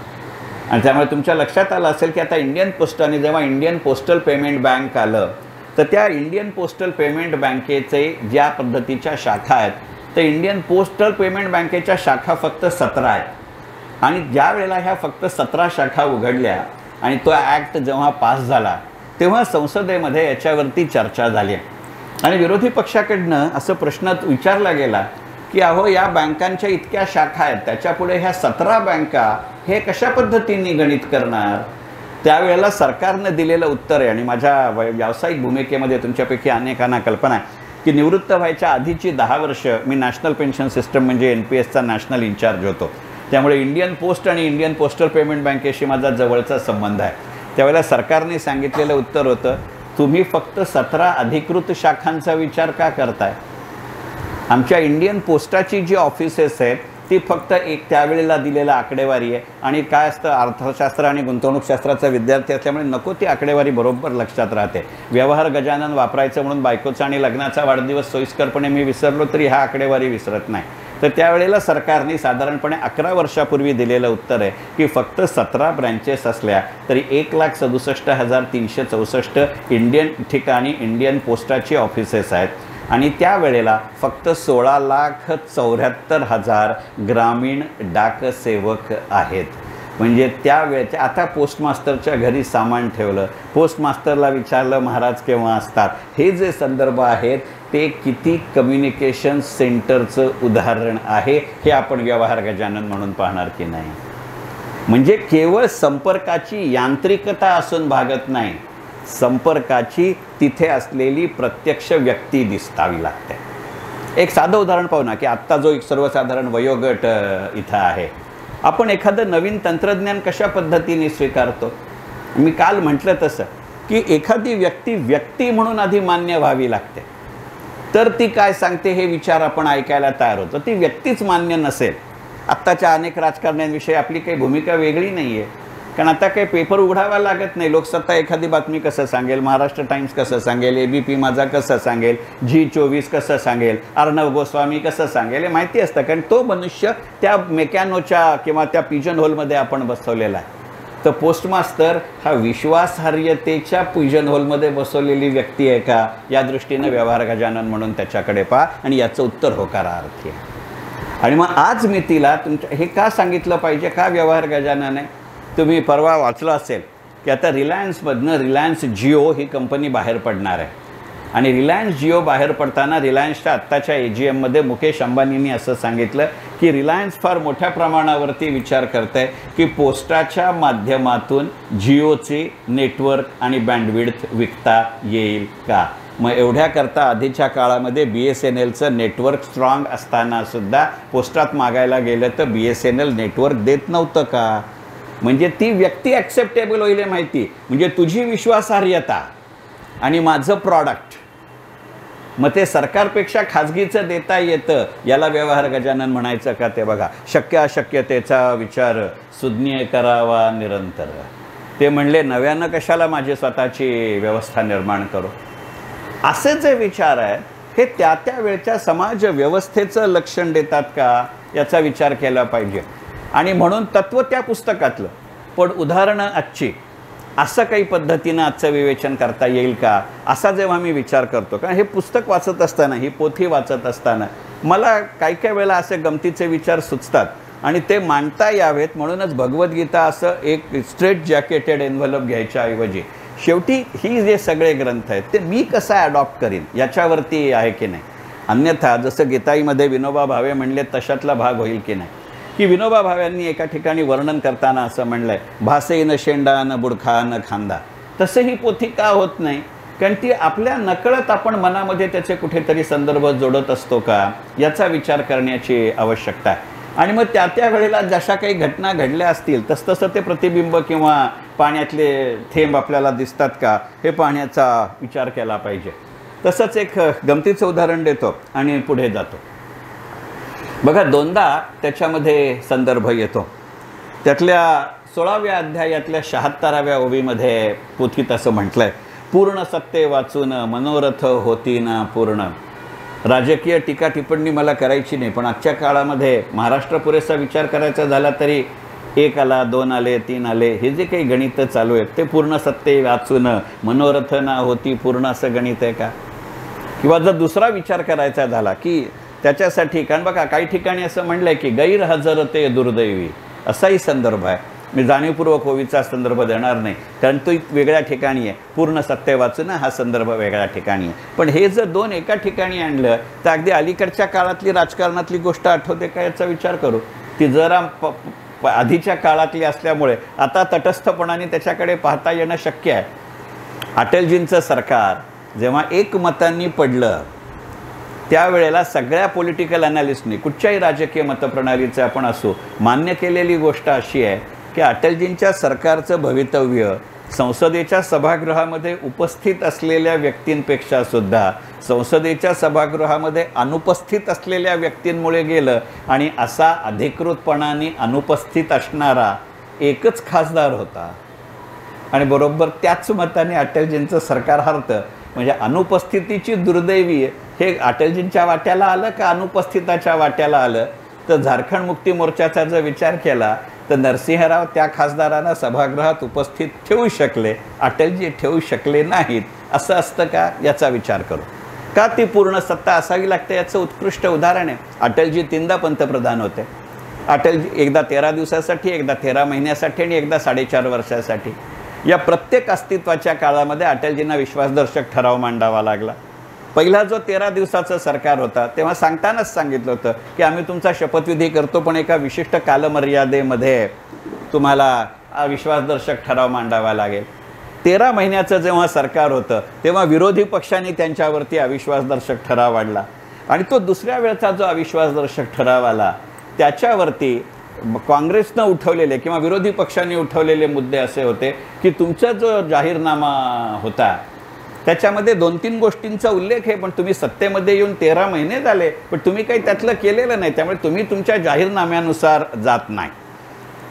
आणि त्यामुळे तुमच्या लक्षात आलं असेल की आता इंडियन पोस्टाने जेव्हा इंडियन पोस्टल पेमेंट बँक आलं तर त्या इंडियन पोस्टल पेमेंट बँकेचे ज्या पद्धतीच्या शाखा आहेत तर इंडियन पोस्टल पेमेंट बँकेच्या शाखा फक्त 17 आहेत. आणि ज्या वेळेला ह्या फक्त 17 शाखा उघडल्या आणि तो ॲक्ट जेव्हा पास झाला तेव्हा संसदेमध्ये याच्यावरती चर्चा झाली आणि विरोधी पक्षाकडनं असं प्रश्न विचारला गेला की अहो या बँकांच्या इतक्या शाखा आहेत, त्याच्यापुढे ह्या 17 बँका हे कशा पद्धतीने गणित करणार. त्यावेळेला सरकारनं दिलेलं उत्तर आहे, आणि माझ्या व्यावसायिक भूमिकेमध्ये तुमच्यापैकी अनेकांना कल्पना आहे की निवृत्त व्हायच्या आधीची 10 वर्ष मी नॅशनल पेन्शन सिस्टम म्हणजे NPSचा नॅशनल इन्चार्ज होतो. त्यामुळे इंडियन पोस्ट आणि इंडियन पोस्टल पेमेंट बँकेशी माझा जवळचा संबंध आहे. त्यावेळेला सरकारने सांगितलेलं उत्तर होतं, तुम्ही फक्त 17 अधिकृत शाखांचा विचार का करताय? आमच्या इंडियन पोस्टाची जी ऑफिसेस आहेत ती फक्त एक त्यावेळेला दिलेला आकडेवारी आहे. आणि काय असतं, अर्थशास्त्र आणि गुंतवणूकशास्त्राचा विद्यार्थी असल्यामुळे नको ती आकडेवारी बरोबर लक्षात राहते. व्यवहार गजानन वापरायचं म्हणून बायकोचा आणि लग्नाचा वाढदिवस सोयीस्करपणे मी विसरलो तरी हा आकडेवारी विसरत नाही. तर त्यावेळेला सरकारने साधारणपणे 11 वर्षापूर्वी दिलेलं उत्तर आहे की फक्त 17 ब्रँचेस असल्या तरी 1,67,364 इंडियन ठिकाणी इंडियन पोस्टाची ऑफिसेस आहेत. आणि त्यावेळेला फक्त 16,74,000 ग्रामीण डाकसेवक आहेत. म्हणजे त्यावेळेच्या, आता पोस्टमास्टरच्या घरी सामान ठेवलं, पोस्टमास्टरला विचारलं महाराज केव्हा असतात, हे जे संदर्भ आहेत ते किती कम्युनिकेशन सेंटरचं उदाहरण आहे हे आपण व्यवहार गजानन म्हणून पाहणार की नाही. म्हणजे केवळ संपर्काची यांत्रिकता असून भागत नाही, संपर्काची तिथे असलेली प्रत्यक्ष व्यक्ती दिसतावी लागते. एक साधं उदाहरण पाहू ना, की आत्ता जो एक सर्वसाधारण वयोगट इथं आहे, आपण एखादं नवीन तंत्रज्ञान कशा पद्धतीने स्वीकारतो. मी काल म्हटलं तसं की एखादी व्यक्ती म्हणून आधी मान्य व्हावी लागते, तर ती काय सांगते हे विचार आपण ऐकायला तयार होतो. ती व्यक्तीच मान्य नसेल, आत्ताच्या अनेक राजकारण्यांविषयी आपली काही भूमिका वेगळी नाही आहे. कारण आता काही पेपर उघडावा लागत नाही. लोकसत्ता एखादी बातमी कसं सांगेल, महाराष्ट्र टाइम्स कसं सांगेल, ABP माझा कसं सांगेल, G24 कसं सांगेल, अर्णव गोस्वामी कसं सांगेल, हे माहिती असतं. कारण तो मनुष्य त्या मेकॅनोच्या किंवा त्या पिजन होलमध्ये आपण बसवलेला आहे. तर पोस्टमास्टर हा विश्वासार्हतेच्या पिजन होलमध्ये बसवलेली व्यक्ती आहे का, या दृष्टीनं व्यवहार गजानन म्हणून त्याच्याकडे पहा आणि याचं उत्तर होकारार्थी आहे. आणि मग आज मी तिला हे का सांगितलं पाहिजे, का व्यवहार गजानन आहे. तुम्ही परवा वाचलं असेल की आता रिलायन्समधनं रिलायन्स जिओ ही कंपनी बाहेर पडणार आहे. आणि रिलायन्स जिओ बाहेर पडताना रिलायन्सच्या आत्ताच्या AGMमध्ये मुकेश अंबानींनी असं सांगितलं की रिलायन्स फार मोठ्या प्रमाणावरती विचार करत आहे की पोस्टाच्या माध्यमातून जिओची नेटवर्क आणि बँडविड्थ विकता येईल का. मग एवढ्याकरता आधीच्या काळामध्ये BSNLचं नेटवर्क स्ट्रॉंग असतानासुद्धा पोस्टात मागायला गेलं तर BSNL नेटवर्क देत नव्हतं का. म्हणजे ती व्यक्ती ॲक्सेप्टेबल होईल माहिती, म्हणजे तुझी विश्वासार्हता आणि माझं प्रॉडक्ट, मग ते सरकारपेक्षा खाजगीचं देता येतं, याला व्यवहार गजानन म्हणायचं का. ते बघा, शक्य अशक्यतेचा विचार सुज्ञ करावा निरंतर. ते म्हणले नव्यानं कशाला माझी स्वतःची व्यवस्था निर्माण करू. असे जे विचार आहे हे त्या वेळच्या समाज व्यवस्थेचं लक्षण देतात का, याचा विचार केला पाहिजे. आणि म्हणून तत्व त्या पुस्तकातलं, पण उदाहरणं आजची, असं काही पद्धतीनं आजचं विवेचन करता येईल का, असा जेव्हा मी विचार करतो. कारण हे पुस्तक वाचत असताना, ही पोथी वाचत असताना मला काही काही वेळेला असे गमतीचे विचार सुचतात आणि ते मांडता यावेत म्हणूनच भगवद्गीता असं एक स्ट्रेट जॅकेटेड एन्व्हलप घ्यायच्या ऐवजी शेवटी ही जे सगळे ग्रंथ आहेत ते मी कसं ॲडॉप्ट करीन याच्यावरती आहे की नाही. अन्यथा जसं गीताईमध्ये विनोबा भावे म्हणले तशातला भाग होईल की नाही. की विनोबा भाव्यांनी एका ठिकाणी वर्णन करताना असं म्हणलंय, भासे न शेंडा न बुडखा न खांदा. तसं ही पोथी का होत नाही, कारण ती आपल्या नकळत आपण मनामध्ये त्याचे कुठेतरी संदर्भ जोडत असतो का, याचा विचार करण्याची आवश्यकता आहे. आणि मग त्या वेळेला जशा काही घटना घडल्या असतील तसतसं ते प्रतिबिंब किंवा पाण्यातले थेंब आपल्याला दिसतात का, हे पाहण्याचा विचार केला पाहिजे. तसंच एक गमतीचं उदाहरण देतो आणि पुढे जातो. बघा, दोनदा त्याच्यामध्ये संदर्भ येतो. त्यातल्या 16व्या अध्यायातल्या 76व्या ओवीमध्ये पोथीत असं म्हटलंय, पूर्ण सत्य वाचून मनोरथ होती ना पूर्ण. राजकीय टीका टिप्पणी मला करायची नाही, पण आजच्या काळामध्ये महाराष्ट्र पुरेसा विचार करायचा झाला तरी 1 आला, 2 आले, 3 आले, हे जे काही गणित चालू आहेत ते पूर्ण सत्य वाचून मनोरथ ना होती पूर्ण असं गणित आहे का. किंवा जर दुसरा विचार करायचा झाला की त्याच्यासाठी, कारण बघा काही ठिकाणी असं म्हणलं आहे की गैरहजर ते दुर्दैवी, असाही संदर्भ आहे. मी जाणीवपूर्वक ओवीचा संदर्भ देणार नाही कारण तो वेगळ्या ठिकाणी आहे. पूर्ण सत्य वाचून हा संदर्भ वेगळ्या ठिकाणी आहे. पण हे जर दोन एका ठिकाणी आणलं तर अगदी अलीकडच्या काळातली राजकारणातली गोष्ट आठवते का याचा विचार करू. ती जरा आधीच्या काळातली असल्यामुळे आता तटस्थपणाने त्याच्याकडे पाहता येणं शक्य आहे. अटलजींचं सरकार जेव्हा एकमतांनी पडलं त्यावेळेला सगळ्या पॉलिटिकल अनालिस्टनी, कुठच्याही राजकीय मतप्रणालीचे आपण असो, मान्य केलेली गोष्ट अशी आहे की अटलजींच्या सरकारचं भवितव्य संसदेच्या सभागृहामध्ये उपस्थित असलेल्या व्यक्तींपेक्षा सुद्धा संसदेच्या सभागृहामध्ये अनुपस्थित असलेल्या व्यक्तींमुळे गेलं आणि असा अधिकृतपणाने अनुपस्थित असणारा एकच खासदार होता आणि बरोबर त्याच मताने अटलजींचं सरकार हरतं. म्हणजे अनुपस्थितीची दुर्दैवी हे अटलजींच्या वाट्याला आलं का अनुपस्थिताच्या वाट्याला आलं? तर झारखंड मुक्ती मोर्चाचा जर विचार केला तर नरसिंहराव त्या खासदारांना सभागृहात उपस्थित ठेवू शकले, अटलजी ठेवू शकले नाहीत. असं असतं का? याचा विचार करू. का ती पूर्ण सत्ता असावी लागते याचं उत्कृष्ट उदाहरण आहे. अटलजी 3दा पंतप्रधान होते. अटलजी एकदा 13 दिवसासाठी, एकदा 13 महिन्यासाठी आणि एकदा 4.5 वर्षासाठी. या प्रत्येक अस्तित्वाच्या काळामध्ये अटलजींना विश्वासदर्शक ठराव मांडावा लागला. पहिला जो 13 दिवसाचं सरकार होता तेव्हा सांगतानाच सांगितलं होतं की आम्ही तुमचा शपथविधी करतो पण एका विशिष्ट कालमर्यादेमध्ये तुम्हाला विश्वासदर्शक ठराव मांडावा लागेल. 13 महिन्याचं जेव्हा सरकार होतं तेव्हा विरोधी पक्षांनी त्यांच्यावरती अविश्वासदर्शक ठराव वाढला आणि तो दुसऱ्या वेळचा जो अविश्वासदर्शक ठराव आला त्याच्यावरती काँग्रेसनं उठवलेले किंवा विरोधी पक्षांनी उठवलेले मुद्दे असे होते की तुमचा जो जाहीरनामा होता त्याच्यामध्ये 2-3 गोष्टींचा उल्लेख आहे पण तुम्ही सत्तेमध्ये येऊन 13 महिने झाले पण तुम्ही काही त्यातलं केलेलं नाही, त्यामुळे तुम्ही तुमच्या जाहीरनाम्यानुसार जात नाही.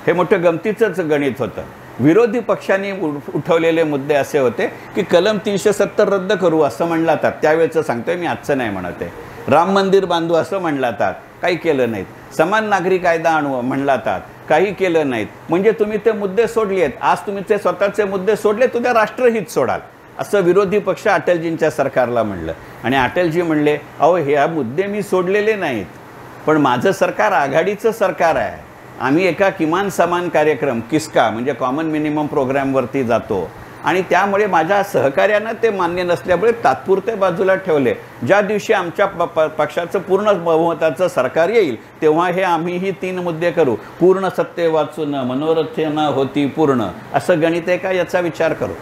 हे मोठं गमतीचंच गणित होतं. विरोधी पक्षांनी उठवलेले मुद्दे असे होते की कलम 370 रद्द करू असं म्हणलं जातात. त्यावेळेचं सांगतोय मी, आजचं नाही म्हणत आहे. राम मंदिर बांधू असं म्हणलं जातात, काही केलं नाहीत. समान नागरी कायदा आणू म्हणला जातात, काही केलं नाहीत. म्हणजे तुम्ही ते मुद्दे सोडले आहेत. आज तुम्ही ते स्वतःचे मुद्दे सोडले, तुझ्या राष्ट्रहित सोडाल असं विरोधी पक्ष अटलजींच्या सरकारला म्हणलं आणि अटलजी म्हणले अहो हे मुद्दे मी सोडलेले नाहीत पण माझं सरकार आघाडीचं सरकार आहे. आम्ही एका किमान समान कार्यक्रम किस्का म्हणजे कॉमन मिनिमम प्रोग्रॅमवरती जातो आणि त्यामुळे माझ्या सहकार्यानं ते मान्य नसल्यामुळे तात्पुरते बाजूला ठेवले. ज्या दिवशी आमच्या पक्षाचं पूर्ण बहुमताचं सरकार येईल तेव्हा हे आम्ही ही 3 मुद्दे करू. पूर्ण सत्ते वाचून मनोरथेनं होती पूर्ण असं गणित आहे का याचा विचार करू.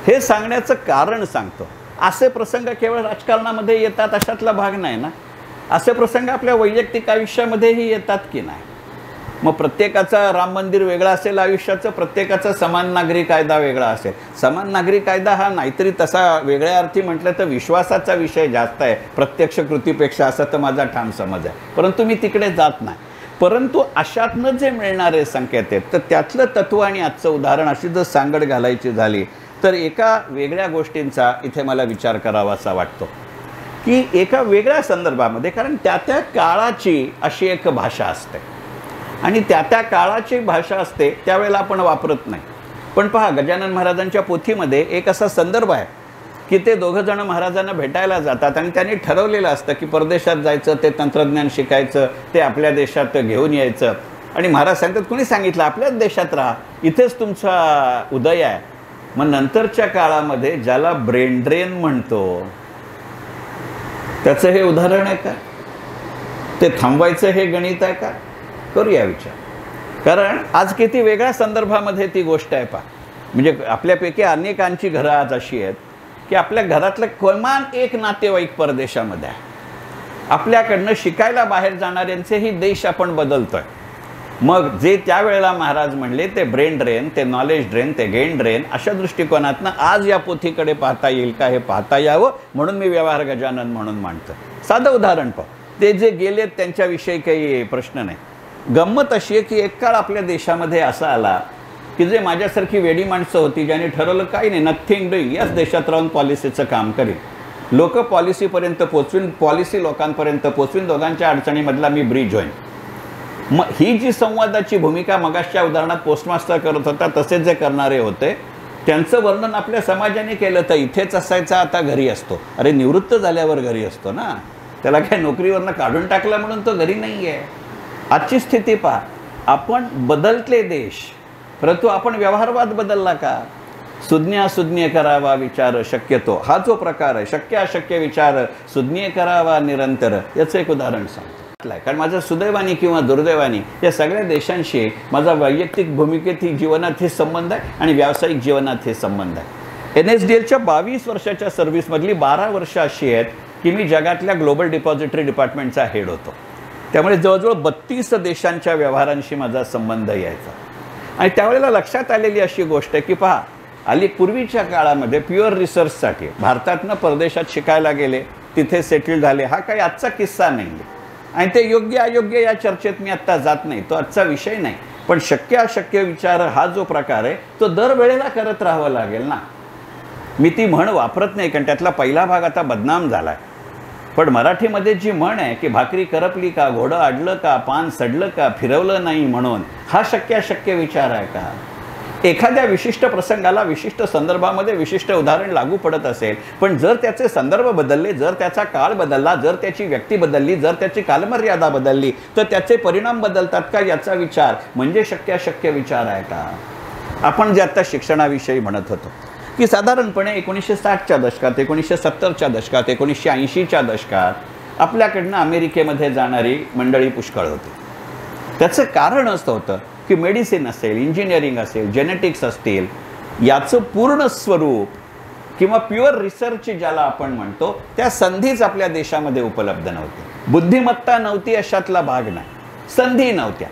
हे सांगण्याचं कारण सांगतो. असे प्रसंग केवळ राजकारणामध्ये येतात अशातला भाग नाही ना. असे प्रसंग आपल्या वैयक्तिक आयुष्यामध्येही येतात की नाही. मग प्रत्येकाचा राम मंदिर वेगळा असेल आयुष्याचं, प्रत्येकाचा समान नागरी कायदा वेगळा असेल. समान नागरी कायदा हा नाहीतरी तसा वेगळ्या अर्थी म्हटलं तर विश्वासाचा विषय जास्त आहे प्रत्यक्ष कृतीपेक्षा, असा तर माझा ठाम समज आहे. परंतु मी तिकडे जात नाही. परंतु अशातनं जे मिळणारे संकेत आहेत तर त्यातलं तत्व आणि आजचं उदाहरण अशी जर सांगड घालायची झाली तर एका वेगळ्या गोष्टींचा इथे मला विचार करावासा वाटतो की एका वेगळ्या संदर्भामध्ये, कारण त्या त्या काळाची अशी एक भाषा असते आणि त्या त्या काळाची भाषा असते त्यावेळेला आपण वापरत नाही. पण पहा, गजानन महाराजांच्या पोथीमध्ये एक असा संदर्भ आहे की ते दोघं जण महाराजांना भेटायला जातात आणि त्यांनी ठरवलेलं असतं की परदेशात जायचं, ते तंत्रज्ञान शिकायचं, ते आपल्या देशात घेऊन यायचं. आणि महाराज सांगतात कुणी सांगितलं आपल्याच देशात राहा, इथेच तुमचा उदय आहे. मग नंतरच्या काळामध्ये ज्याला ब्रेन ड्रेन म्हणतो त्याचं हे उदाहरण आहे का? ते थांबवायचं हे गणित आहे का? करूया विचार. कारण आज किती वेगळ्या संदर्भामध्ये ती गोष्ट आहे पहा. म्हणजे आपल्यापैकी अनेकांची घरं आज अशी आहेत की आपल्या घरातलं किमान एक नातेवाईक परदेशामध्ये आहे. आपल्याकडनं शिकायला बाहेर जाणाऱ्यांचेही देश आपण बदलतोय. मग जे त्यावेळेला महाराज म्हणले ते ब्रेन ड्रेन, ते नॉलेज ड्रेन, ते गेन ड्रेन, अशा दृष्टिकोनातनं आज या पोथीकडे पाहता येईल का हे पाहता यावं म्हणून मी व्यवहार गजानन म्हणून मांडतो. साधं उदाहरण पाहू. ते जे गेलेत त्यांच्याविषयी काही प्रश्न नाही. गंमत अशी आहे की एक काळ आपल्या देशामध्ये असा आला की जे माझ्यासारखी वेडी माणसं होती ज्यांनी ठरवलं काही नाही, नथिंग डुईंग, याच देशात राहून पॉलिसीचं काम करेल, लोक पॉलिसीपर्यंत पोचवीन, पॉलिसी लोकांपर्यंत पोचवीन, दोघांच्या अडचणीमधला मी ब्रिज होईन. मग ही जी संवादाची भूमिका मगाशच्या उदाहरणात पोस्टमास्टर करत होता तसेच जे करणारे होते त्यांचं वर्णन आपल्या समाजाने केलं. तर इथेच असायचा आता घरी असतो. अरे निवृत्त झाल्यावर घरी असतो ना, त्याला काय नोकरीवरनं काढून टाकलं म्हणून तो घरी नाही आहे. आजची स्थिती पहा. आपण बदलले देश परंतु आपण व्यवहारवाद बदलला का? सुज्ञ करावा विचार शक्यतो, हा जो प्रकार आहे, शक्य अशक्य विचार सुज्ञ करावा निरंतर, याचं एक उदाहरण सांगतो. कारण माझं सुदैवानी किंवा दुर्दैवानी या सगळ्या देशांशी माझा वैयक्तिक भूमिकेत जीवनात हे संबंध आहे आणि व्यावसायिक जीवनात हे संबंध आहे. NSDLच्या 22 वर्षाच्या सर्व्हिसमधली 12 वर्ष अशी आहेत की मी जगातल्या ग्लोबल डिपॉझिटरी डिपार्टमेंटचा हेड होतो. त्यामुळे जवळजवळ 32 देशांच्या व्यवहारांशी माझा संबंध यायचा. आणि त्यावेळेला लक्षात आलेली अशी गोष्ट आहे की पहा, पूर्वीच्या काळामध्ये प्युअर रिसर्चसाठी भारतातनं परदेशात शिकायला गेले, तिथे सेटल झाले, हा काही आजचा किस्सा नाही आहे. आणि ते योग्य अयोग्य या चर्चेत मी आत्ता जात नाही, तो आजचा विषय नाही. पण शक्य अशक्य विचार हा जो प्रकार आहे तो दरवेळेला करत राहावं लागेल ना. मी ती म्हण वापरत नाही कारण त्यातला पहिला भाग आता बदनाम झाला आहे. पण मराठीमध्ये जी म्हण आहे की भाकरी करपली का, घोडं अडलं का, पान सडलं का, फिरवलं नाही म्हणून, हा शक्य अशक्य विचार आहे का? एखाद्या विशिष्ट प्रसंगाला विशिष्ट संदर्भामध्ये विशिष्ट उदाहरण लागू पडत असेल, पण जर त्याचे संदर्भ बदलले, जर त्याचा काळ बदलला, जर त्याची व्यक्ती बदलली, जर त्याची कालमर्यादा बदलली, तर त्याचे परिणाम बदलतात का याचा विचार म्हणजे शक्य अशक्य विचार आहे का? आपण जे आता शिक्षणाविषयी म्हणत होतो की साधारणपणे 1960च्या दशकात, 1970च्या दशकात, 1980च्या दशकात आपल्याकडनं अमेरिकेमध्ये जाणारी मंडळी पुष्कळ होती. त्याचं कारण असं होतं की मेडिसिन असेल, इंजिनिअरिंग असेल, जेनेटिक्स असतील, याचं पूर्ण स्वरूप किंवा प्युअर रिसर्च ज्याला आपण म्हणतो त्या संधीच आपल्या देशामध्ये उपलब्ध नव्हती. बुद्धिमत्ता नव्हती अशातला भाग नाही, संधी नव्हत्या.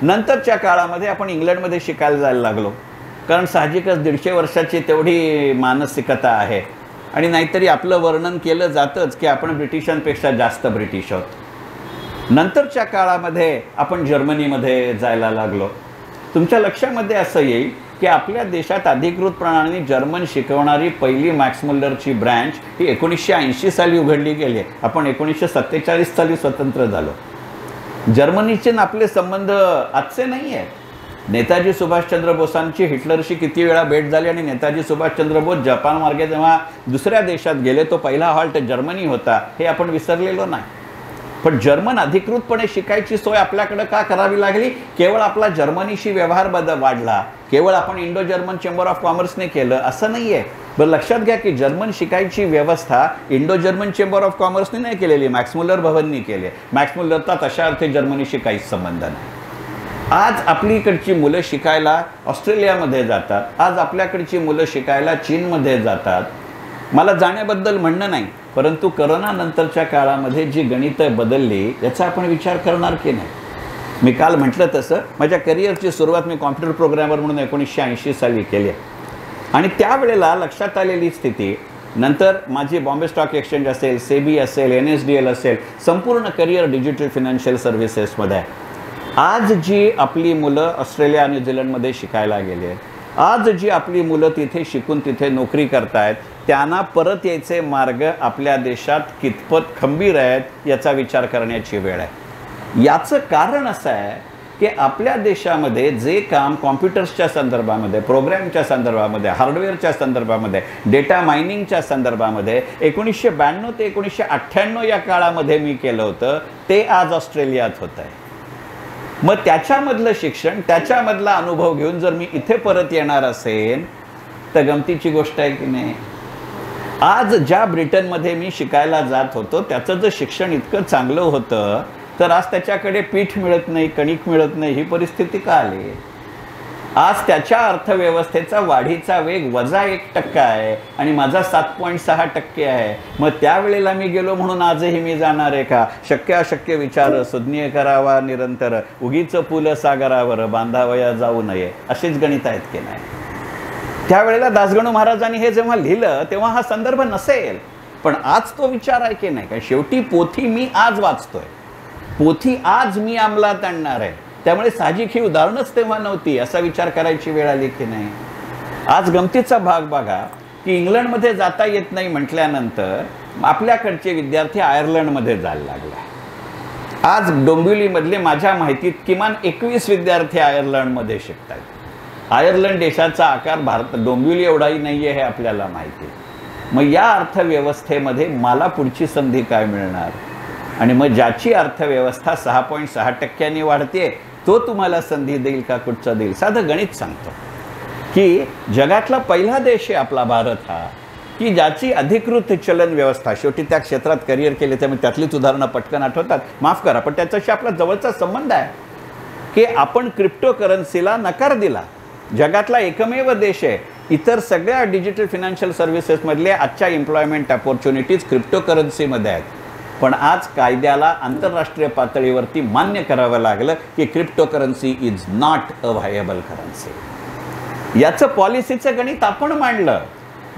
नंतरच्या काळामध्ये आपण इंग्लंडमध्ये शिकायला जायला लागलो, कारण साहजिकच 150 वर्षाची तेवढी मानसिकता आहे. आणि नाहीतरी आपलं वर्णन केलं जातंच की आपण ब्रिटिशांपेक्षा जास्त ब्रिटिश आहोत. नंतरच्या काळामध्ये आपण जर्मनीमध्ये जायला लागलो. तुमच्या लक्षामध्ये असं येईल की आपल्या देशात अधिकृतपणाने जर्मन शिकवणारी पहिली मॅक्स मुल्लरची ब्रँच ही 1980 साली उघडली गेली आहे. आपण 1947 साली स्वतंत्र झालो. जर्मनीचे आपले संबंध आजचे नाही आहेत. नेताजी सुभाषचंद्र बोसांची हिटलरशी किती वेळा भेट झाली आणि नेताजी सुभाषचंद्र बोस जपान मार्गे जेव्हा दुसऱ्या देशात गेले तो पहिला हॉल्ट जर्मनी होता, हे आपण विसरलेलो नाही. पण जर्मन अधिकृतपणे शिकायची सोय आपल्याकडे का करावी लागली? केवळ आपला जर्मनीशी व्यवहार वाढला, केवळ आपण इंडो जर्मन चेंबर ऑफ कॉमर्सने केलं असं नाही आहे. बरं लक्षात घ्या की जर्मन शिकायची व्यवस्था इंडो जर्मन चेंबर ऑफ कॉमर्सने नाही केलेली, मॅक्स मुल्लर भवननी केली. मॅक्स मुल्लरचा तशा अर्थी जर्मनीशी काहीच संबंध नाही. आज आपलीकडची मुलं शिकायला ऑस्ट्रेलियामध्ये जातात, आज आपल्याकडची मुलं शिकायला चीनमध्ये जातात. मला जाण्याबद्दल म्हणणं नाही, परंतु करोना नंतरच्या काळामध्ये जी गणितं बदलली याचा आपण विचार करणार की नाही? मी काल म्हटलं तसं माझ्या करिअरची सुरुवात मी कॉम्प्युटर प्रोग्रॅमर म्हणून 1980 साली केली आहे. आणि त्यावेळेला लक्षात आलेली स्थिती, नंतर माझी बॉम्बे स्टॉक एक्सचेंज असेल, सेबी असेल, NSDL असेल, संपूर्ण करिअर डिजिटल फायनान्शियल सर्व्हिसेसमध्ये आहे. आज जी आपली मुलं ऑस्ट्रेलिया न्यूझीलंडमध्ये शिकायला गेली आहेत, आज जी आपली मुलं तिथे शिकून तिथे नोकरी करतायत, त्यांना परत यायचे मार्ग आपल्या देशात कितपत खंबीर आहेत याचा विचार करण्याची वेळ आहे. याचं कारण असं आहे की आपल्या देशामध्ये जे काम कॉम्प्युटर्सच्या संदर्भामध्ये, प्रोग्रॅमच्या संदर्भामध्ये, हार्डवेअरच्या संदर्भामध्ये, डेटा मायनिंगच्या संदर्भामध्ये 1992 ते 1998 या काळामध्ये मी केलं होतं, ते आज ऑस्ट्रेलियात होतं आहे. मग त्याच्यामधलं शिक्षण, त्याच्यामधला अनुभव घेऊन जर मी इथे परत येणार असेल तर गमतीची गोष्ट आहे की नाही? आज ज्या ब्रिटनमध्ये मी शिकायला जात होतो त्याचं जर शिक्षण इतकं चांगलं होतं तर आज त्याच्याकडे पीठ मिळत नाही, कणिक मिळत नाही, ही परिस्थिती का आली? आज त्याच्या अर्थव्यवस्थेचा वाढीचा वेग -1% आहे आणि माझा 7.6% आहे. मग त्यावेळेला मी गेलो म्हणून आजही मी जाणार आहे का? शक्य अशक्य विचार सुज्ञ करावा निरंतर, उगीच पुल सागरावर बांधावया जाऊ नये, अशीच गणित आहेत की नाही? त्यावेळेला दासगणू महाराजांनी हे जेव्हा लिहिलं तेव्हा हा संदर्भ नसेल, पण आज तो विचार आहे की नाही? का शेवटी पोथी मी आज वाचतोय, पोथी आज मी अंमलात आणणार आहे. त्यामुळे साहजिक ही उदाहरणच तेव्हा नव्हती, असा विचार करायची वेळ आली की नाही? आज गमतीचा भाग बघा की इंग्लंडमध्ये जाता येत नाही म्हटल्यानंतर आपल्याकडचे विद्यार्थी आयर्लंडमध्ये जायला लागले. आज डोंबिवलीमधले माझ्या माहितीत किमान 21 विद्यार्थी आयर्लंडमध्ये शिकतात. आयर्लंड देशाचा आकार डोंबिवली एवढाही नाही आहे हे आपल्याला माहिती आहे. मग या अर्थव्यवस्थेमध्ये मला पुढची संधी काय मिळणार? आणि मग ज्याची अर्थव्यवस्था 6.6% वाढते तो तुम्हाला संधी देईल का? कुठचा देईल? साधं गणित सांगतो की जगातला पहिला देश आहे आपला भारत हा, की ज्याची अधिकृत चलन व्यवस्था, शेवटी त्या क्षेत्रात करिअर केले त्यामुळे त्यातलीच उदाहरणं पटकन आठवतात, माफ करा, पण त्याच्याशी आपला जवळचा संबंध आहे की आपण क्रिप्टो करन्सीला नकार दिला. जगातला एकमेव देश आहे इतर सगळ्या डिजिटल फिनान्शियल सर्व्हिसेसमधले आजच्या एम्प्लॉयमेंट अपॉर्च्युनिटीज क्रिप्टोकरन्सीमध्ये आहेत. पण आज कायद्याला आंतरराष्ट्रीय पातळीवरती मान्य करावं लागलं की cryptocurrency is not a viable currency. याचं पॉलिसीचं गणित आपण मांडलं.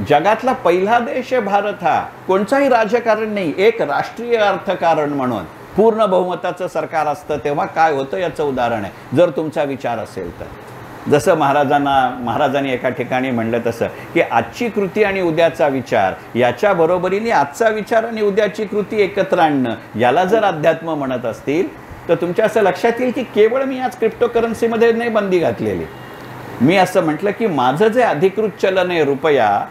जगातला पहिला देश आहे भारत हा. कोणताही राजकारण नाही, एक राष्ट्रीय अर्थकारण म्हणून पूर्ण बहुमताचं सरकार असतं तेव्हा काय होतं याचं उदाहरण आहे, जर तुमचा विचार असेल तर. जसं महाराजांनी एका ठिकाणी म्हणलं तसं की आजची कृती आणि उद्याचा विचार याच्या बरोबरीने आजचा विचार आणि उद्याची कृती एकत्र आणणं, याला जर अध्यात्म म्हणत असतील तर तुमच्या असं लक्षात येईल की केवळ मी आज क्रिप्टोकरन्सीमध्ये नाही बंदी घातलेली. मी असं म्हटलं की माझं जे अधिकृत चलन आहे रुपया,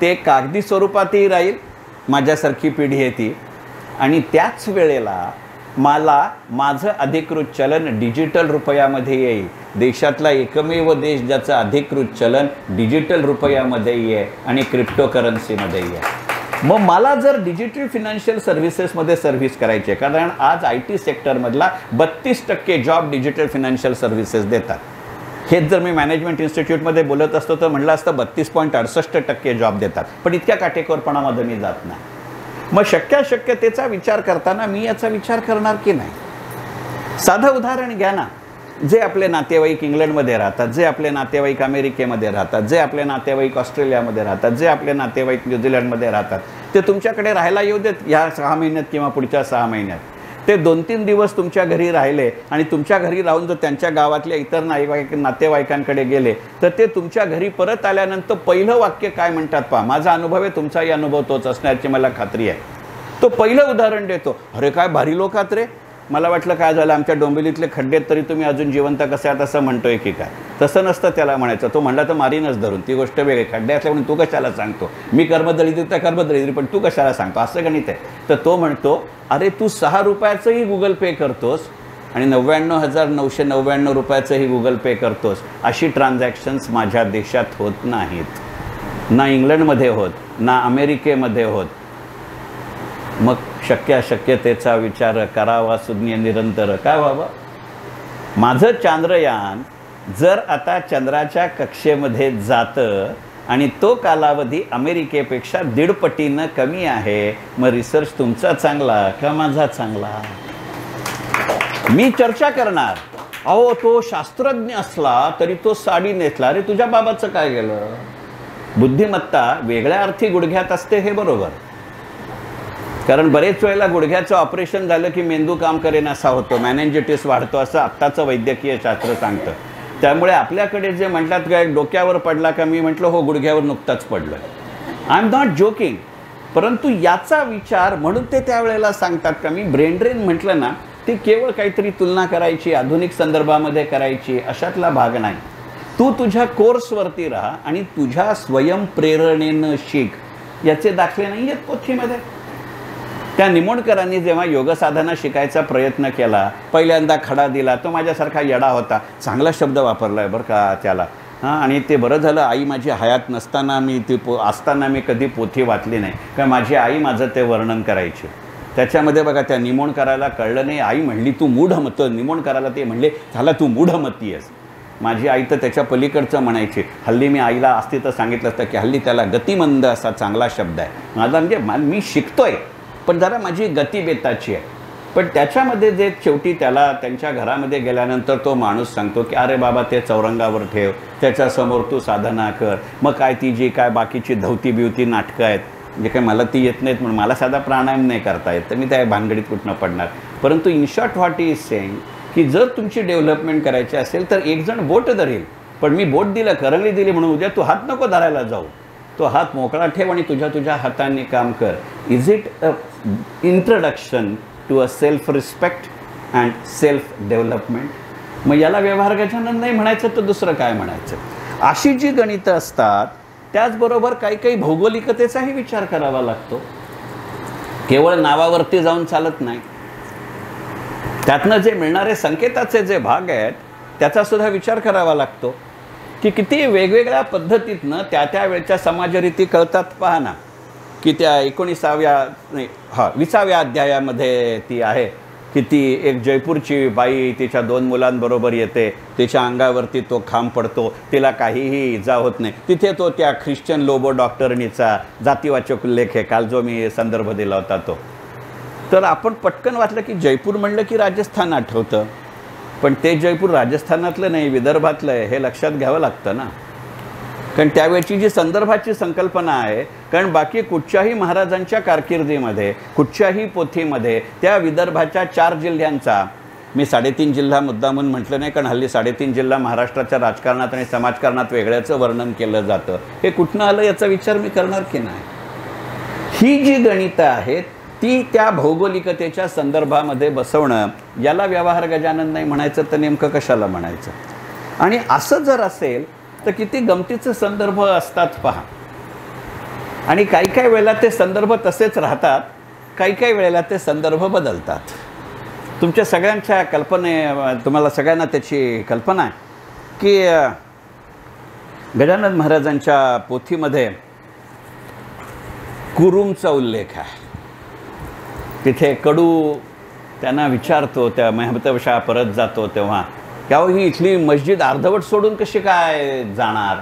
ते कागदी स्वरूपातही राहील, माझ्यासारखी पिढी आहे ती, आणि त्याच वेळेला मला माझं अधिकृत चलन डिजिटल रुपयामध्ये येईल. देशातला एकमेव देश ज्याचं अधिकृत चलन डिजिटल रुपयामध्ये आहे आणि क्रिप्टोकरन्सीमध्ये आहे. मग मला जर डिजिटल फिनान्शियल सर्व्हिसेसमध्ये सर्व्हिस करायची आहे, कारण आज IT सेक्टरमधला 32% job digital financial services देतात. हेच जर मी मॅनेजमेंट इन्स्टिट्यूटमध्ये बोलत असतो तर म्हटलं असतं 32.68% जॉब देतात, पण इतक्या काटेकोरपणामध्ये मी जात नाही. मग शक्यतेचा विचार करताना मी याचा विचार करणार की नाही. साधं उदाहरण घ्या ना. जे आपले नातेवाईक इंग्लंडमध्ये राहतात, जे आपले नातेवाईक अमेरिकेमध्ये राहतात, जे आपले नातेवाईक ऑस्ट्रेलियामध्ये राहतात, जे आपले नातेवाईक न्यूझीलंडमध्ये राहतात, ते तुमच्याकडे राहायला येऊ देत ह्या 6 महिन्यात किंवा पुढच्या 6 महिन्यात. ते 2-3 दिवस तुमच्या घरी राहिले आणि तुमच्या घरी राहून जर त्यांच्या गावातल्या इतर नातेवाईकांकडे गेले तर ते तुमच्या घरी परत आल्यानंतर पहिलं वाक्य काय म्हणतात पहा. माझा अनुभव आहे, तुमचाही अनुभव तोच असण्याची मला खात्री आहे. तो पहिलं उदाहरण देतो, अरे काय भारी लोक आहात रे, मला वाटलं काय झालं आमच्या डोंबिवलीतले खड्डेत तरी तुम्ही अजून जिवंत कसे आहात असं म्हणतोय की काय. तसं नसतं त्याला म्हणायचं. तो म्हणला तर मारीनच धरून, ती गोष्ट वेगळी. खड्डे असल्या म्हणून तू कशाला सांगतो, मी कर्मदळित तर कर्मदळित, पण तू कशाला सांगतो, असं गणित आहे. तर तो म्हणतो अरे तू 6 रुपयाचंही गुगल पे करतोस आणि 99,999 रुपयाचंही गुगल पे करतोस. अशी ट्रान्झॅक्शन्स माझ्या देशात होत नाहीत, ना इंग्लंडमध्ये होत, ना अमेरिकेमध्ये होत. मग शक्यतेचा विचार करावा सुज्ञ निरंतर. काय व्हावं. माझं चांद्रयान जर आता चंद्राच्या कक्षेमध्ये जातं आणि तो कालावधी अमेरिकेपेक्षा 1.5 पटीनं कमी आहे, मग रिसर्च तुमचा चांगला का माझा चांगला. मी चर्चा करणार. अहो तो शास्त्रज्ञ असला तरी तो साडी नेसला, अरे तुझ्या बाबाचं काय गेलं. बुद्धिमत्ता वेगळ्या अर्थी गुडघ्यात असते हे बरोबर, कारण बरेच वेळेला गुडघ्याचं ऑपरेशन झालं की मेंदू काम करेन असा होतो, मॅनेंजिटिस वाढतो असं आत्ताचं वैद्यकीय शास्त्र सांगतं. त्यामुळे आपल्याकडे जे म्हणतात काय डोक्यावर पडला का, मी म्हटलं हो गुडघ्यावर नुकताच पडलं. I am not joking. परंतु याचा विचार म्हणून ते त्यावेळेला सांगतात का, मी ब्रेन ड्रेन म्हटलं ना, ती केवळ काहीतरी तुलना करायची, आधुनिक संदर्भामध्ये करायची अशातला भाग नाही. तू तुझ्या कोर्सवरती राहा आणि तुझ्या स्वयंप्रेरणेनं शिक. याचे दाखले नाही आहेत पोथीमध्ये. त्या निमोणकरांनी जेव्हा योगसाधना शिकायचा प्रयत्न केला, पहिल्यांदा खडा दिला, तो माझ्यासारखा येडा होता. चांगला शब्द वापरला आहे बरं का त्याला. आणि ते बरं झालं आई माझी हयात नसताना असताना मी कधी पोथी वाचली नाही, कारण माझी आई माझं ते वर्णन करायची. त्याच्यामध्ये बघा त्या निमोणकराला कळलं नाही. आई म्हणली तू मूढमतं, निमोणकराला ते म्हणले झाला तू मूढमती आहेस. माझी आई तर त्याच्या पलीकडचं म्हणायची. हल्ली मी आईला असती तर सांगितलं असतं की हल्ली त्याला गतिमंद असा चांगला शब्द आहे. माझा म्हणजे मी शिकतोय पण जरा माझी गती बेताची आहे. पण त्याच्यामध्ये जे शेवटी त्याला त्यांच्या घरामध्ये गेल्यानंतर तो माणूस सांगतो की अरे बाबा ते चौरंगावर ठेव, त्याच्यासमोर तू साधना कर. मग काय ती जी काय बाकीची धवती बिवती नाटकं आहेत, जे काय मला ती येत नाहीत म्हणून मला साधा प्राणायाम नाही करता येत, तर मी त्या भानगडीत कुठनं पडणार. परंतु in short what is saying की जर तुमची डेव्हलपमेंट करायची असेल तर एक जण बोट धरेल, पण मी बोट दिलं, करंगली दिली म्हणून उद्या तू हात नको धरायला जाऊ. तो हात मोकळा ठेव आणि तुझ्या हाताने काम कर. Is it a introduction to a self respect and self development. मग याला व्यवहार गजानन नाही म्हणायचं तर दुसरं काय म्हणायचं. अशी जी गणितं असतात त्याचबरोबर काही भौगोलिकतेचाही विचार करावा लागतो. केवळ नावावरती जाऊन चालत नाही. त्यातनं जे मिळणारे संकेताचे जे भाग आहेत त्याचासुद्धा विचार करावा लागतो की किती वेगवेगळ्या पद्धतीतनं त्या वेळच्या समाजरीती कळतात. पहा ना की त्या 20व्या अध्यायामध्ये ती आहे की ती एक जयपूरची बाई तिच्या 2 मुलांबरोबर येते, तिच्या अंगावरती तो खांब पडतो, तिला काहीही इजा होत नाही. तिथे तो त्या ख्रिश्चन लोबो डॉक्टरनीचा जातीवाचक उल्लेख आहे, काल जो मी संदर्भ दिला होता तो. तर आपण पटकन वाटलं की जयपूर म्हणलं की राजस्थान आठवतं, पण ते जयपूर राजस्थानातलं नाही, विदर्भातलं आहे, हे लक्षात घ्यावं लागतं ना. कारण त्यावेळची जी संदर्भाची संकल्पना आहे, कारण बाकी कुठच्याही महाराजांच्या कारकिर्दीमध्ये कुठच्याही पोथीमध्ये त्या विदर्भाच्या 4 जिल्ह्यांचा, मी 3.5 जिल्हा मुद्दामून म्हटलं नाही, कारण हल्ली 3.5 जिल्हा महाराष्ट्राच्या राजकारणात आणि समाजकारणात वेगळ्याचं वर्णन केलं जातं. हे कुठनं आलं याचा विचार मी करणार की नाही. ही जी गणितं आहेत ती त्या भौगोलिकतेच्या संदर्भामध्ये बसवणं, याला व्यवहार गजानन नाही म्हणायचं तर नेमकं कशाला म्हणायचं. आणि असं जर असेल तर किती गमतीचे संदर्भ असतात पहा. आणि काही वेळेला ते संदर्भ तसेच राहतात, काही वेळेला ते संदर्भ बदलतात. तुमच्या सगळ्यांच्या तुम्हाला सगळ्यांना त्याची कल्पना आहे की गजानन महाराजांच्या पोथीमध्ये कुरुमचा उल्लेख आहे. तिथे कडू त्यांना विचारतो, त्या मेहबतशाह परत जातो तेव्हा, ही इथली मस्जिद अर्धवट सोडून कशी काय जाणार.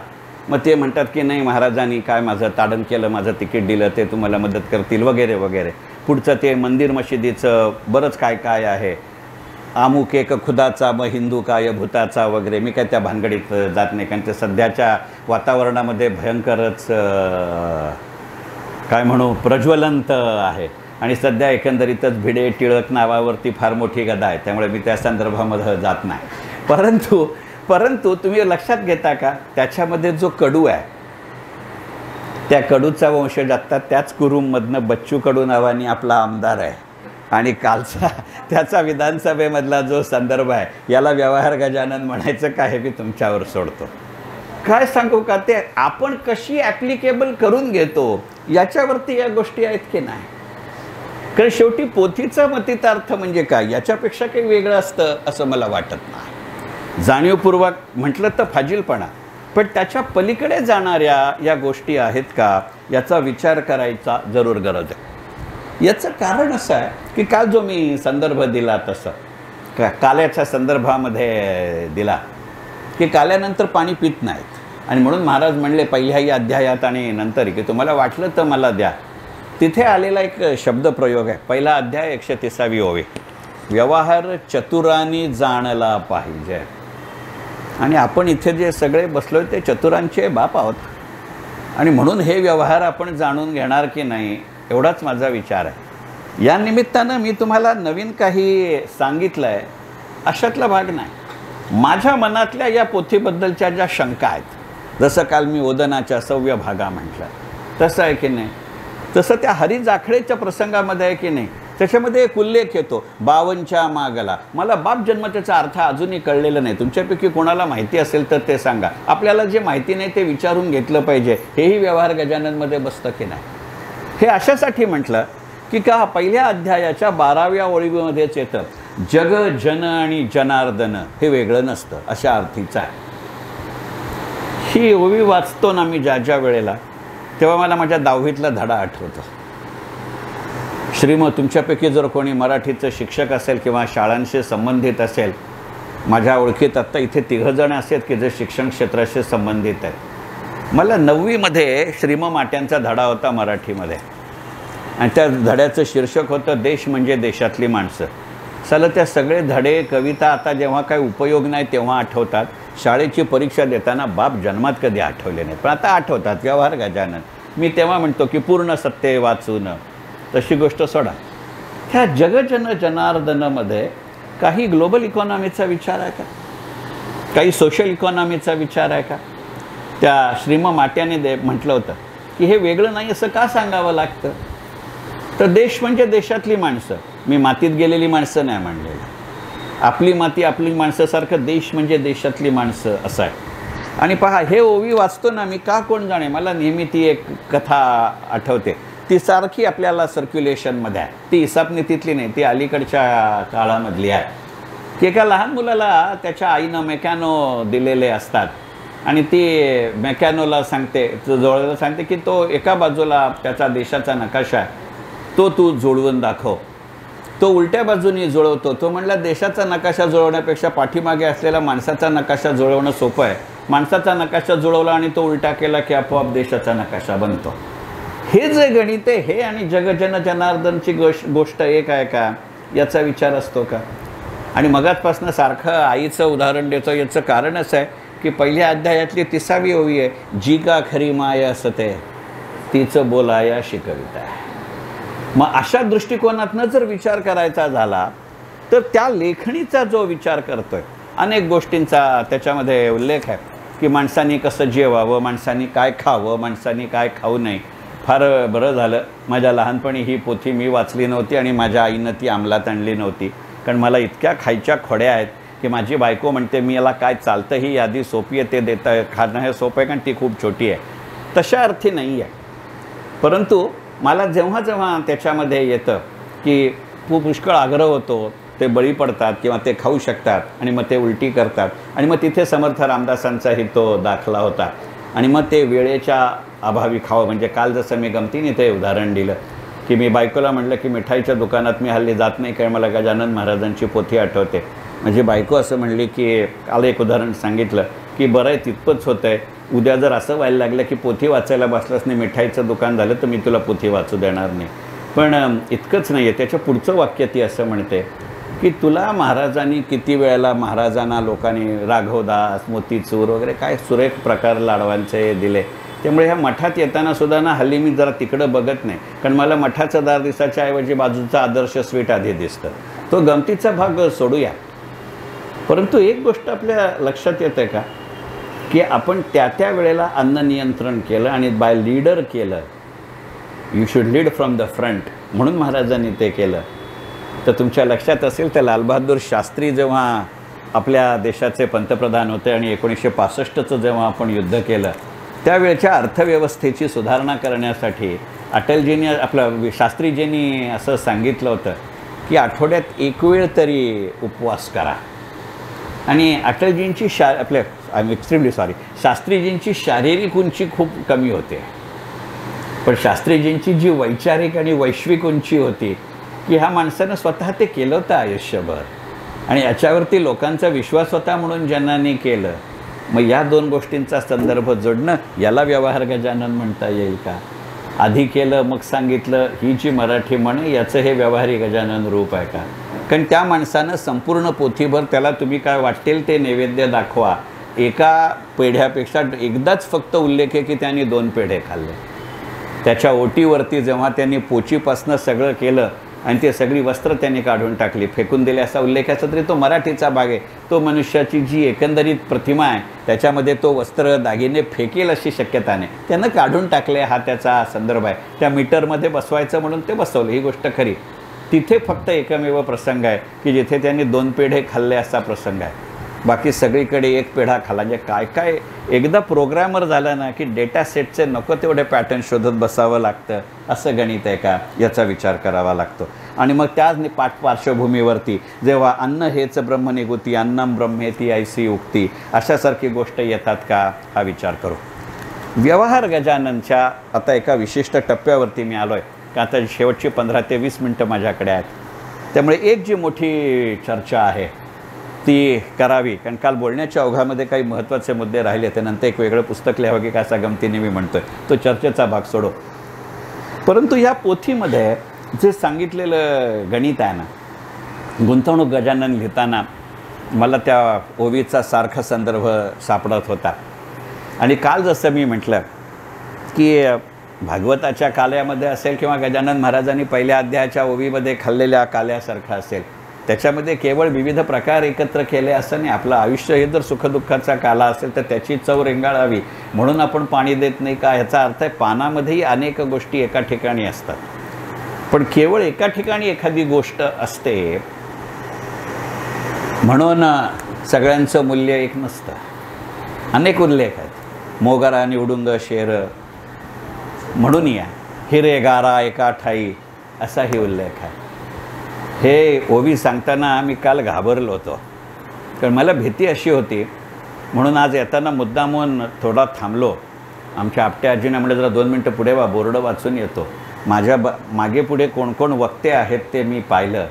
मग ते म्हणतात की नाही, महाराजांनी काय माझं ताडण केलं, माझं तिकीट दिलं, ते तुम्हाला मदत करतील वगैरे वगैरे. पुढचं ते मंदिर मशिदीचं बरंच काय आहे, अमुक एक खुदाचा मग हिंदू काय भूताचा वगैरे. मी काय त्या भानगडीत जात नाही, कारण ते सध्याच्या वातावरणामध्ये भयंकरच काय म्हणू प्रज्वलंत आहे. आणि सध्या एकंदरीतच भिडे टिळक नावावरती फार मोठी गदा आहे, त्यामुळे मी त्या संदर्भामध्ये जात नाही. परंतु तुम्ही लक्षात घेता का, त्याच्यामध्ये जो कडू आहे, त्या कडूचा वंशज आत्ता त्याच कुरुममधनं बच्चू कडू नावाने आपला आमदार आहे. आणि कालचा त्याचा विधानसभेमधला जो संदर्भ आहे, याला व्यवहार गजानन म्हणायचं काय हे मी तुमच्यावर सोडतो. काय सांगू का, ते आपण कशी ॲप्लिकेबल करून घेतो याच्यावरती या गोष्टी आहेत की नाही. कारण शेवटी पोथीचा मतितार्थ म्हणजे काय, याच्यापेक्षा काही वेगळं असतं असं मला वाटत नाही. जाणीवपूर्वक म्हटलं तर फाजीलपणा, पण त्याच्या पलीकडे जाणाऱ्या या गोष्टी आहेत का याचा विचार करायचा जरूर गरज आहे. याचं कारण असं आहे की काल जो मी संदर्भ दिला तसं काल्याच्या संदर्भामध्ये दिला की काल्यानंतर पाणी पित नाहीत, आणि म्हणून महाराज म्हणले पहिल्याही अध्यायात आणि नंतर की तुम्हाला वाटलं तर मला द्या. तिथे आलेला एक शब्दप्रयोग आहे, पहिला अध्याय 130वी ओवी, व्यवहार चतुरांनी जाणला पाहिजे. आणि आपण इथे जे सगळे बसलोय ते चतुरांचे बाप आहोत, आणि म्हणून हे व्यवहार आपण जाणून घेणार की नाही एवढाच माझा विचार आहे. या निमित्तानं मी तुम्हाला नवीन काही सांगितलं आहे अशातला भाग नाही. माझ्या मनातल्या या पोथीबद्दलच्या ज्या शंका आहेत, जसं काल मी ओदनाच्या 6व्या भागा म्हटलं तसं आहे की नाही, तसं त्या हरी जाखडेच्या प्रसंगामध्ये आहे की नाही, त्याच्यामध्ये एक उल्लेख येतो 52च्या मागला. मला बाप जन्मतेचा अर्थ अजूनही कळलेला नाही. तुमच्यापैकी कोणाला माहिती असेल तर ते सांगा. आपल्याला जे माहिती नाही ते विचारून घेतलं पाहिजे, हेही व्यवहार गजाननमध्ये बसतं की नाही. हे अशासाठी म्हटलं की का पहिल्या अध्यायाच्या 12व्या ओळीमध्येच येतं जग जन आणि जनार्दन हे वेगळं नसतं अशा अर्थीचं आहे. ही ओवी वाचतो ना मी ज्या वेळेला, तेव्हा मला माझ्या 10वीतला धडा आठवतो. श्रीमत तुमच्यापैकी जर कोणी मराठीचं शिक्षक असेल किंवा शाळांशी संबंधित असेल, माझ्या ओळखीत आत्ता इथे 3 जण असे आहेत की जे शिक्षण क्षेत्राशी संबंधित आहेत. मला 9वीमध्ये श्रीम माट्यांचा धडा होता मराठीमध्ये, आणि त्या धड्याचं शीर्षक होतं देश म्हणजे देशातली माणसं. साला त्या सगळे धडे कविता आता जेव्हा काही उपयोग नाही तेव्हा आठवतात. शाळेची परीक्षा देताना बाप जन्मात कधी आठवले नाही, पण आता आठवतात. व्यवहार गजानन मी तेव्हा म्हणतो की पूर्ण सत्य वाचून, तशी गोष्ट सोडा. ह्या जगजन जनार्दनमध्ये काही ग्लोबल इकॉनॉमीचा विचार आहे का, काही सोशल इकॉनॉमीचा विचार आहे का. त्या श्रीम माट्याने म्हटलं होतं की हे वेगळं नाही असं का सांगावं लागतं. तर देश म्हणजे देशातली माणसं, मी मातीत गेलेली माणसं नाही म्हणलेलं. आपली माती आपली माणसासारखं देश म्हणजे देशातली माणसं असं आहे. आणि पहा हे ओवी वाचतो ना मी, का कोण जाणे, मला नेहमी ती एक कथा आठवते. ती सारखी आपल्याला सर्क्युलेशनमध्ये आहे. ती हिसाबनीतीतली नाही, ती अलीकडच्या काळामधली आहे. की एका लहान मुलाला त्याच्या आईनं मेकॅनो दिलेले असतात, आणि ती मेकॅनोला सांगते, जवळला सांगते की तो एका बाजूला त्याचा देशाचा नकाशा आहे, तो तू जोडवून दाखव. तो उलट्या बाजूनी जुळवतो. तो म्हणला देशाचा नकाशा जुळवण्यापेक्षा पाठीमागे असलेला माणसाचा नकाशा जुळवणं सोपं आहे. माणसाचा नकाशा जुळवला आणि तो उलटा केला की आपोआप देशाचा नकाशा बनतो. हे जे गणित आहे हे आणि जगजन जनार्दनची गोष्ट एक आहे का याचा विचार असतो का? आणि मगाचपासून सारखं आईचं उदाहरण देतो. याचं कारणच आहे की पहिल्या अध्यायातली 30वी ओवी आहे, जी का खरी माय असते तिचं बोलाया शिकविता. मग अशा दृष्टिकोनातनं जर विचार करायचा झाला तर त्या लेखणीचा जो विचार करतोय, अनेक गोष्टींचा त्याच्यामध्ये उल्लेख आहे की माणसांनी कसं जेवावं, माणसांनी काय खावं, माणसांनी काय खाऊ नये. फार बरं झालं माझ्या लहानपणी ही पोथी मी वाचली नव्हती आणि माझ्या आईनं ती अंमलात आणली नव्हती. कारण मला इतक्या खायच्या खोड्या आहेत की माझी बायको म्हणते मी याला काय चालतं, ही यादी सोपी आहे, ते देतं खाणं हे सोपं आहे कारण ती खूप छोटी आहे. तशा अर्थी नाही आहे. परंतु मला जेव्हा जेव्हा त्याच्यामध्ये येतं की पुष्कळ आग्रह होतो, ते बळी पडतात किंवा ते खाऊ शकतात आणि मग ते उलटी करतात. आणि मग तिथे समर्थ रामदासांचाही तो दाखला होता. आणि मग ते वेळेच्या अभावी खावं. म्हणजे काल जसं मी गमतीने ते उदाहरण दिलं की मी बायकोला म्हटलं की मिठाईच्या दुकानात मी हल्ली जात नाही कारण मला गजानन महाराजांची पोथी आठवते. माझी बायको असं म्हणली की काल एक उदाहरण सांगितलं की बरं आहे तितपंच होतं आहे, उद्या जर असं व्हायला लागलं की पोथी वाचायला बसलास नाही, मिठाईचं दुकान झालं तर मी तुला पोथी वाचू देणार नाही. पण इतकंच नाही आहे, त्याच्या पुढचं वाक्य ती असं म्हणते की तुला महाराजांनी किती वेळेला महाराजांना लोकांनी राघवदास, मोतीचूर वगैरे काय सुरेख प्रकार लाडवांचे दिले. त्यामुळे ह्या मठात येताना सुद्धा ना हल्ली मी जरा तिकडं बघत नाही कारण मला मठाचं दार दिसाच्या ऐवजी बाजूचा आदर्श स्वीट आधी दिसतं. तो गमतीचा भाग सोडूया. परंतु एक गोष्ट आपल्या लक्षात येते का की आपण त्या त्या वेळेला अन्न नियंत्रण केलं आणि बाय लीडर केलं. You should lead from the front म्हणून महाराजांनी ते केलं. तर तुमच्या लक्षात असेल तर लालबहादूर शास्त्री जेव्हा आपल्या देशाचे पंतप्रधान होते आणि 1965चं जेव्हा आपण युद्ध केलं त्यावेळच्या अर्थव्यवस्थेची सुधारणा करण्यासाठी अटलजींनी शास्त्रीजींनी असं सांगितलं होतं की आठवड्यात एक वेळ तरी उपवास करा. आणि अटलजींची शास्त्रीजींची शारीरिक उंची खूप कमी होते, पण शास्त्रीजींची जी वैचारिक आणि वैश्विक उंची होती की ह्या माणसानं स्वतः ते केलं होतं आयुष्यभर आणि याच्यावरती लोकांचा विश्वास होता म्हणून ज्यांनी केलं. मग या दोन गोष्टींचा संदर्भ जोडणं याला व्यवहार गजानन म्हणता येईल का? आधी केलं मग सांगितलं ही जी मराठी म्हण याचं हे व्यवहारी गजानन रूप आहे का? कारण त्या माणसानं संपूर्ण पोथीभर त्याला तुम्ही काय वाटेल ते नैवेद्य दाखवा, एका पेढ्यापेक्षा एकदाच फक्त उल्लेख आहे की त्यांनी 2 पेढे खाल्ले. त्याच्या ओटीवरती जेव्हा त्यांनी पोचीपासनं सगळं केलं आणि ते सगळी वस्त्र त्यांनी काढून टाकली, फेकून दिले असा उल्लेखाचा तरी तो मराठीचा भाग आहे. तो मनुष्याची जी एकंदरीत प्रतिमा आहे त्याच्यामध्ये तो वस्त्र दागिने फेकेल अशी शक्यता नाही. त्यानं काढून टाकले हा त्याचा संदर्भ आहे. त्या मीटरमध्ये बसवायचं म्हणून ते बसवलं, ही गोष्ट खरी. तिथे फक्त एकमेव प्रसंग आहे की जिथे त्यांनी 2 पेढे खाल्ले असा प्रसंग आहे. बाकी सगळीकडे 1 पेढा खाल्ला. म्हणजे काय काय एकदा प्रोग्रामर झालं ना की डेटा सेटचे नको तेवढे पॅटर्न शोधत बसावं लागतं. असं गणित आहे का याचा विचार करावा लागतो. आणि मग त्याच पार्श्वभूमीवरती जेव्हा अन्न हेच ब्रह्म निगुती अन्नम ब्रह्मेती ऐसी उक्ती अशासारखी गोष्ट येतात का हा विचार करू. व्यवहार गजाननच्या आता एका विशिष्ट टप्प्यावरती मी आलो आहे का आता शेवटची 15 ते 20 मिनटं माझ्याकडे आहेत. त्यामुळे एक जी मोठी चर्चा आहे ती करावी, कारण काल बोलण्याच्या ओघामध्ये काही महत्त्वाचे मुद्दे राहिले. त्यानंतर एक वेगळं पुस्तक लिहावं की असा गमतीने मी म्हणतोय, तो चर्चेचा भाग सोडो. परंतु या पोथीमध्ये जे सांगितलेलं गणित आहे ना, गुंतवणूक गजानन लिहिताना मला त्या ओवीचा सारखा संदर्भ सापडत होता. आणि काल जसं मी म्हटलं की भागवताच्या काल्यामध्ये असेल किंवा गजानन महाराजांनी पहिल्या अध्यायाच्या ओवीमध्ये खाल्लेल्या काल्यासारखा असेल, त्याच्यामध्ये केवळ विविध प्रकार एकत्र केले असं नाही. आपलं आयुष्य हे जर सुखदुःखाचा काला असेल तर त्याची चव रेंगाळावी म्हणून आपण पाणी देत नाही का, ह्याचा अर्थ आहे पानामध्येही अनेक गोष्टी एका ठिकाणी असतात. पण केवळ एका ठिकाणी एखादी गोष्ट असते म्हणून सगळ्यांचं मूल्य एक नसतं. अनेक उल्लेख आहेत. मोगरा निवडुंग शेर म्हणून या हिरे गारा एका ठाई असाही उल्लेख आहे. हे ओवी सांगताना मी काल घाबरलो होतो, कारण मला भीती अशी होती म्हणून आज येताना मुद्दामून थोडा थांबलो. आमच्या आपट्या आजीने म्हटलं जरा 2 मिनटं पुढे वा, बोर्ड वाचून येतो. माझ्या मागे पुढे कोण कोण वक्ते आहेत ते मी पाहिलं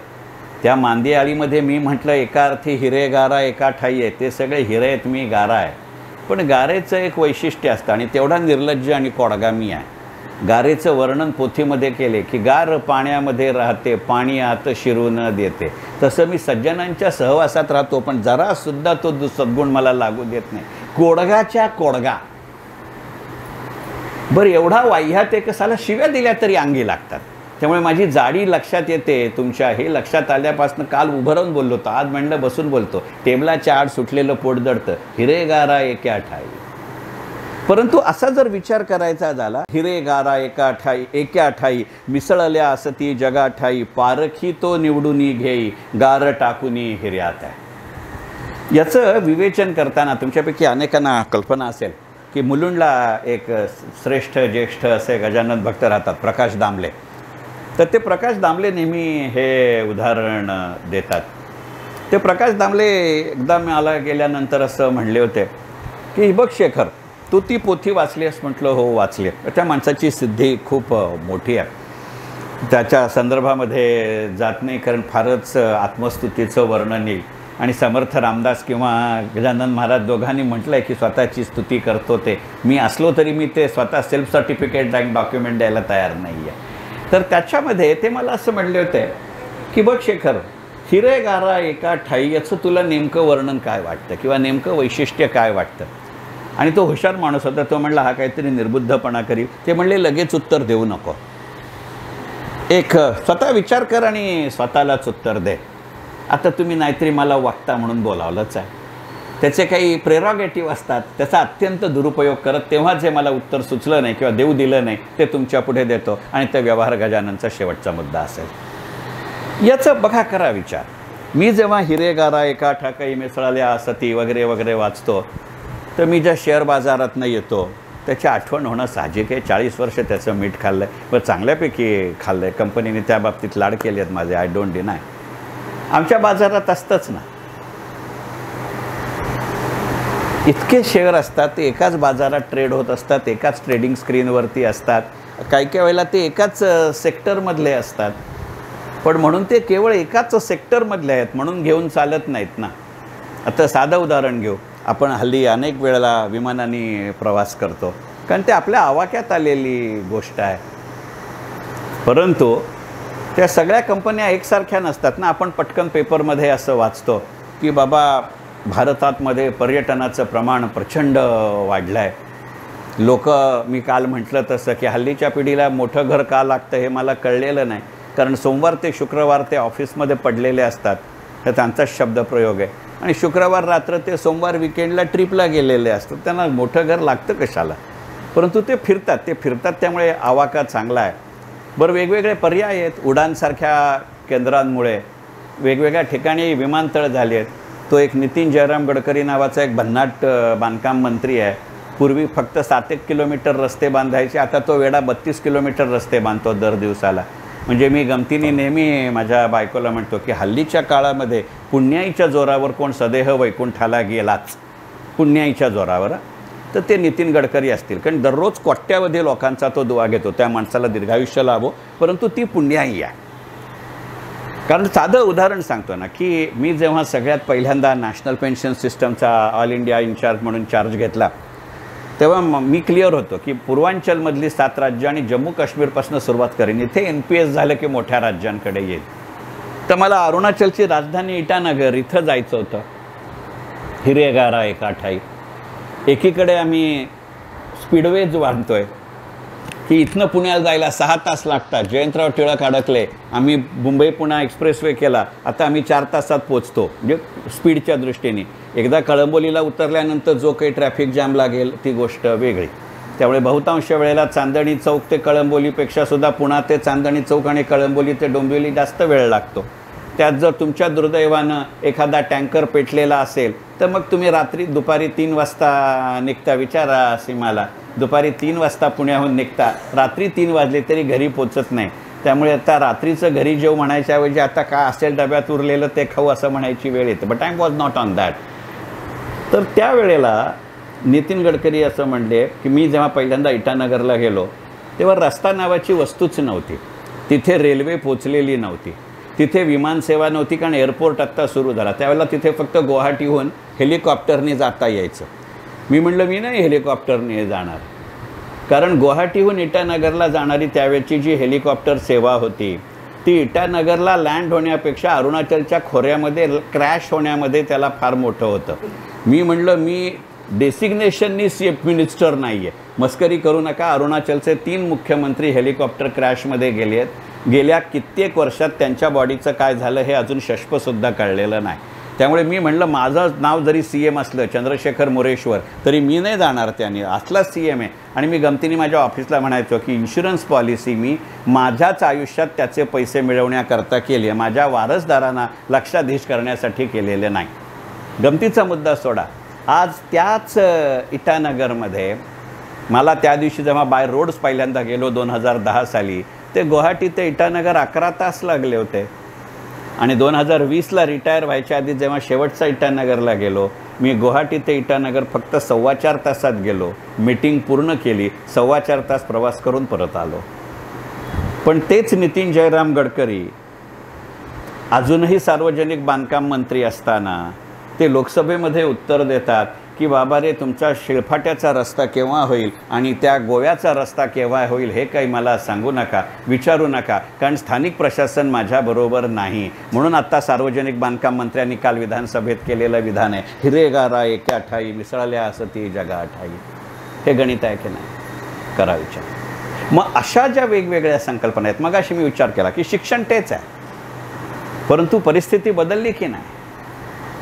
त्या मांदी आळीमध्ये मी म्हटलं एका अर्थी हिरे गारा एका ठाई आहे, ते सगळे हिरे आहेत, मी गारा आहे. पण गारेचं एक वैशिष्ट्य असतं आणि तेवढा निर्लज्ज आणि कोडगा मी आहे. गारेचं वर्णन पोथीमध्ये केले की गार पाण्यामध्ये राहते, पाणी आत शिरू न देते. तसं मी सज्जनांच्या सहवासात राहतो, पण जरासुद्धा तो सद्गुण मला लागू देत नाही. कोडगाच्या कोडगा. बरं, एवढा वाह्यात आहे कसाला शिव्या दिल्या तरी अंगी लागतात. त्यामुळे माझी जाडी लक्षात येते तुमच्या. हे लक्षात आल्यापासून काल उभं राहून बोललो होतो, आज म्हणलं बसून बोलतो. टेबलाच्या आड सुटलेलं पोट जडतं, हिरे गारा एका ठाई. परंतु असा जर विचार करायचा झाला, हिरे गारा एका ठाई एका ठाई मिसळल्या असती जगा ठाई, पारखी तो निवडूनी घेई गार टाकुनी हिऱ्यात आहे. याचं विवेचन करताना तुमच्यापैकी अनेकांना कल्पना असेल की मुलुंडला एक श्रेष्ठ ज्येष्ठ असे गजानन भक्त राहतात, प्रकाश दामले. तर ते प्रकाश दामले नेहमी हे उदाहरण देतात. ते प्रकाश दामले एकदा मला गेल्यानंतर असं म्हणले होते की बघ शेखर, तू ती पोथी वाचलीस? म्हटलं हो वाचली. त्या माणसाची सिद्धी खूप मोठी आहे. त्याच्या संदर्भामध्ये जात नाही, कारण फारच आत्मस्तुतीचं वर्णन येईल. आणि समर्थ रामदास किंवा गजानन महाराज दोघांनी म्हटलं आहे की स्वतःची स्तुती करतो ते मी असलो तरी मी ते स्वतः सेल्फ सर्टिफिकेट आणि डॉक्युमेंट द्यायला तयार नाही आहे. तर त्याच्यामध्ये ते मला असं म्हणले होते की बघ शेखर, हिरे गारा एका ठाई याचं तुला नेमकं वर्णन काय वाटतं किंवा नेमकं वैशिष्ट्य काय वाटतं? आणि तो हुशार माणूस होता. तो म्हणला हा काहीतरी निर्बुद्धपणा करील. ते म्हणले लगेच उत्तर देऊ नको, एक स्वतः विचार कर आणि स्वतःलाच उत्तर दे. आता तुम्ही नाहीतरी मला वागता म्हणून बोलावलंच आहे. त्याचे काही प्रेरॉगेटिव्ह असतात, त्याचा अत्यंत दुरुपयोग करत तेव्हा जे मला उत्तर सुचलं नाही किंवा देऊ दिलं नाही ते तुमच्या पुढे देतो आणि ते व्यवहार गजाननचा शेवटचा मुद्दा असेल. याचं बघा, करा विचार. मी जेव्हा हिरे गारा एका ठाई मिसळल्या असती वगैरे वगैरे वाचतो, तर मी ज्या शेअर बाजारातनं येतो त्याची आठवण होणं साहजिक आहे. 40 वर्ष त्याचं मीठ खाल्लं आहे, व चांगल्यापैकी खाल्लं आहे. कंपनीने त्या बाबतीत लाड केले आहेत माझे, आय डोंट डिनाय. आमच्या बाजारात असतंच ना, इतके शेअर असतात, ते एकाच बाजारात ट्रेड होत असतात, एकाच ट्रेडिंग स्क्रीनवरती असतात. काही काही वेळेला ते एकाच सेक्टरमधले असतात. पण म्हणून ते केवळ एकाच सेक्टरमधले आहेत म्हणून घेऊन चालत नाहीत ना. आता साधं उदाहरण घेऊ. आपण हल्ली अनेक वेळेला विमानाने प्रवास करतो, कारण ते आपल्या आवाक्यात आलेली गोष्ट आहे. परंतु त्या सगळ्या कंपन्या एकसारख्या नसतात ना. आपण पटकन पेपरमध्ये असं वाचतो की बाबा भारतामध्ये पर्यटनाचं प्रमाण प्रचंड वाढलं आहे. लोक, मी काल म्हटलं तसं की हल्लीच्या पिढीला मोठं घर का लागतं हे मला कळलेलं नाही, कारण सोमवार ते शुक्रवार ते ऑफिसमध्ये पडलेले असतात, हे त्यांचाच शब्दप्रयोग आहे. आणि शुक्रवार रात्र ते सोमवार विकेंडला ट्रिपला गेलेले असतात. त्यांना मोठं घर लागतं कशाला? परंतु ते फिरतात त्यामुळे आवाका चांगला आहे. बरं, वेगवेगळे पर्याय आहेत. उडानसारख्या केंद्रांमुळे वेगवेगळ्या ठिकाणी विमानतळ झाले आहेत. तो एक नितीन जयराम गडकरी नावाचा एक भन्नाट बांधकाम मंत्री आहे. पूर्वी फक्त 7-1 किलोमीटर रस्ते बांधायचे, आता तो वेडा 32 किलोमीटर रस्ते बांधतो दर दिवसाला. म्हणजे मी गमतीने नेहमी माझ्या बायकोला म्हणतो की हल्लीच्या काळामध्ये पुण्याईच्या जोरावर कोण सदेह वैकुंठाला गेलाच, पुण्याईच्या जोरावर, तर ते नितीन गडकरी असतील. कारण दररोज कोट्यावधी लोकांचा तो दुवा घेतो. त्या माणसाला दीर्घायुष्य लाभो, परंतु ती पुण्याई आहे. कारण साधं उदाहरण सांगतो ना की मी जेव्हा सगळ्यात पहिल्यांदा नॅशनल पेन्शन सिस्टमचा ऑल इंडिया इन्चार्ज म्हणून चार्ज घेतला, तेव्हा मी क्लिअर होतो की पूर्वांचलमधली 7 राज्य आणि जम्मू काश्मीरपासून सुरुवात करेन. इथे NPS झालं की मोठ्या राज्यांकडे येईल. तर मला अरुणाचलची राजधानी इटानगर इथं जायचं होतं. हिरे गारा एका ठाई. एकीकडे आम्ही स्पीडवेज बांधतोय की इथनं पुण्याला जायला 6 तास लागतात. जयंतराव टिळक अडकले, आम्ही मुंबई पुणे एक्सप्रेसवे केला, आता आम्ही 4 तासात पोचतो. म्हणजे स्पीडच्या दृष्टीने. एकदा कळंबोलीला उतरल्यानंतर जो काही ट्रॅफिक जॅम लागेल ती गोष्ट वेगळी. त्यामुळे बहुतांश वेळेला चांदणी चौक ते कळंबोलीपेक्षा सुद्धा पुणा ते चांदणी चौक आणि कळंबोली ते डोंबिवली जास्त वेळ लागतो. त्यात जर तुमच्या दुर्दैवानं एखादा टँकर पेटलेला असेल तर मग तुम्ही दुपारी 3 वाजता निघता. विचारा सीमाला, दुपारी 3 वाजता पुण्याहून निघता, रात्री 3 वाजले तरी घरी पोचत नाही. त्यामुळे आता रात्रीचं घरी जेव म्हणायच्या ऐवजी आता काय असेल डब्यात उरलेलं ते खाऊ असं म्हणायची वेळ येते. But I was not on that. तर त्यावेळेला नितीन गडकरी असं म्हणले की मी जेव्हा पहिल्यांदा इटानगरला गेलो तेव्हा रस्ता नावाची वस्तूच नव्हती. तिथे रेल्वे पोचलेली नव्हती. तिथे विमानसेवा नव्हती, कारण एअरपोर्ट आत्ता सुरू झाला. त्यावेळेला तिथे फक्त गुवाहाटीहून हेलिकॉप्टरने जाता यायचं. मी म्हटलं मी नाही हेलिकॉप्टरने जाणार, कारण गुवाहाटीहून इटानगरला जाणारी त्यावेळची जी हेलिकॉप्टर सेवा होती ती इटानगरला लँड होण्यापेक्षा अरुणाचलच्या खोऱ्यामध्ये क्रॅश होण्यामध्ये त्याला फार मोठं होतं. मी म्हटलं मी डेसिग्नेशननी चीफ मिनिस्टर नाही आहे, मस्करी करू नका. अरुणाचलचे 3 मुख्यमंत्री हेलिकॉप्टर क्रॅशमध्ये गेले आहेत. गेल्या कित्येक वर्षात त्यांच्या बॉडीचं काय झालं हे अजून शष्पसुद्धा कळलेलं नाही. त्यामुळे मी म्हटलं माझं नाव जरी CM असलं चंद्रशेखर मोरेश्वर तरी मी नाही जाणार, त्याने असलाच CM आहे. आणि मी गमतीने माझ्या ऑफिसला म्हणायचो की इन्शुरन्स पॉलिसी मी माझ्याच आयुष्यात त्याचे पैसे मिळवण्याकरता केली आहे, माझ्या वारसदारांना लक्षाधीश करण्यासाठी केलेले नाही. गमतीचा मुद्दा सोडा. आज त्याच इटानगरमध्ये मला त्या दिवशी जेव्हा बाय रोड्स पहिल्यांदा गेलो 2010 साली, ते गुवाहाटी ते इटानगर 11 तास लागले होते. आणि 2020ला रिटायर व्हायच्या आधी जेव्हा शेवटचा इटानगरला गेलो, मी गुवाहाटी ते इटानगर फक्त 4.25 तासात गेलो, मीटिंग पूर्ण केली, 4.25 तास प्रवास करून परत आलो. पण तेच नितीन जयराम गडकरी अजूनही सार्वजनिक बांधकाम मंत्री असताना ते लोकसभेमध्ये उत्तर देतात की बाबा रे तुमचा शिळफाट्याचा रस्ता केव्हा होईल आणि त्या गोव्याचा रस्ता केव्हा होईल हे काही मला सांगू नका, विचारू नका, कारण स्थानिक प्रशासन माझ्याबरोबर नाही. म्हणून आत्ता सार्वजनिक बांधकाम मंत्र्यांनी काल विधानसभेत केलेलं विधान आहे, हिरेगारा एका ठाई मिसळल्या असती जगा ठाई. हे गणित आहे की नाही? करा विचार. मग अशा ज्या वेगवेगळ्या संकल्पना आहेत, मग अशी मी विचार केला की शिक्षण तेच आहे, परंतु परिस्थिती बदलली की नाही?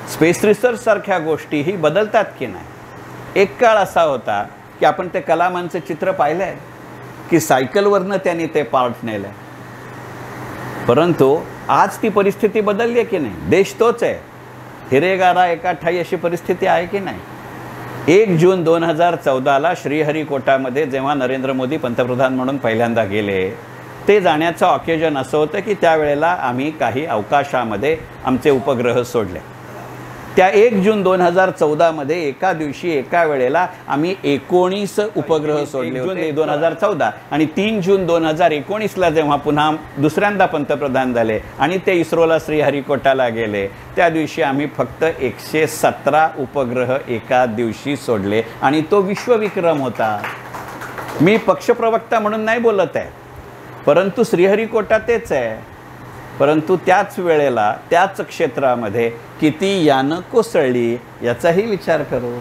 स्पेस रिसर्च सारख्या गोष्टी ही बदलतात की नाही? एक काळ असा होता की आपण ते कलामांचं चित्र पाहिलं आहे की सायकलवरनं त्यांनी ते पार्ट नेलं, परंतु आज ती परिस्थिती बदलली आहे की नाही? देश तोच आहे, हिरेगारा एका ठाई अशी परिस्थिती आहे की नाही? 1 जून 2014ला श्रीहरिकोटामध्ये जेव्हा नरेंद्र मोदी पंतप्रधान म्हणून पहिल्यांदा गेले, ते जाण्याचं ऑकेजन असं होतं की त्यावेळेला आम्ही काही अवकाशामध्ये आमचे उपग्रह सोडले. त्या 1 जून 2014मध्ये एका दिवशी एका वेळेला आम्ही 19 उपग्रह सोडले होते 2014. आणि 3 जून 2019ला जेव्हा पुन्हा दुसऱ्यांदा पंतप्रधान झाले आणि ते इस्रोला श्रीहरिकोटाला गेले, त्या दिवशी आम्ही फक्त 117 उपग्रह एका दिवशी सोडले आणि तो विश्वविक्रम होता. मी पक्षप्रवक्ता म्हणून नाही बोलत आहे, परंतु श्रीहरिकोटा तेच आहे, परंतु त्याच वेळेला त्याच क्षेत्रामध्ये किती यानं कोसळली याचाही विचार करू.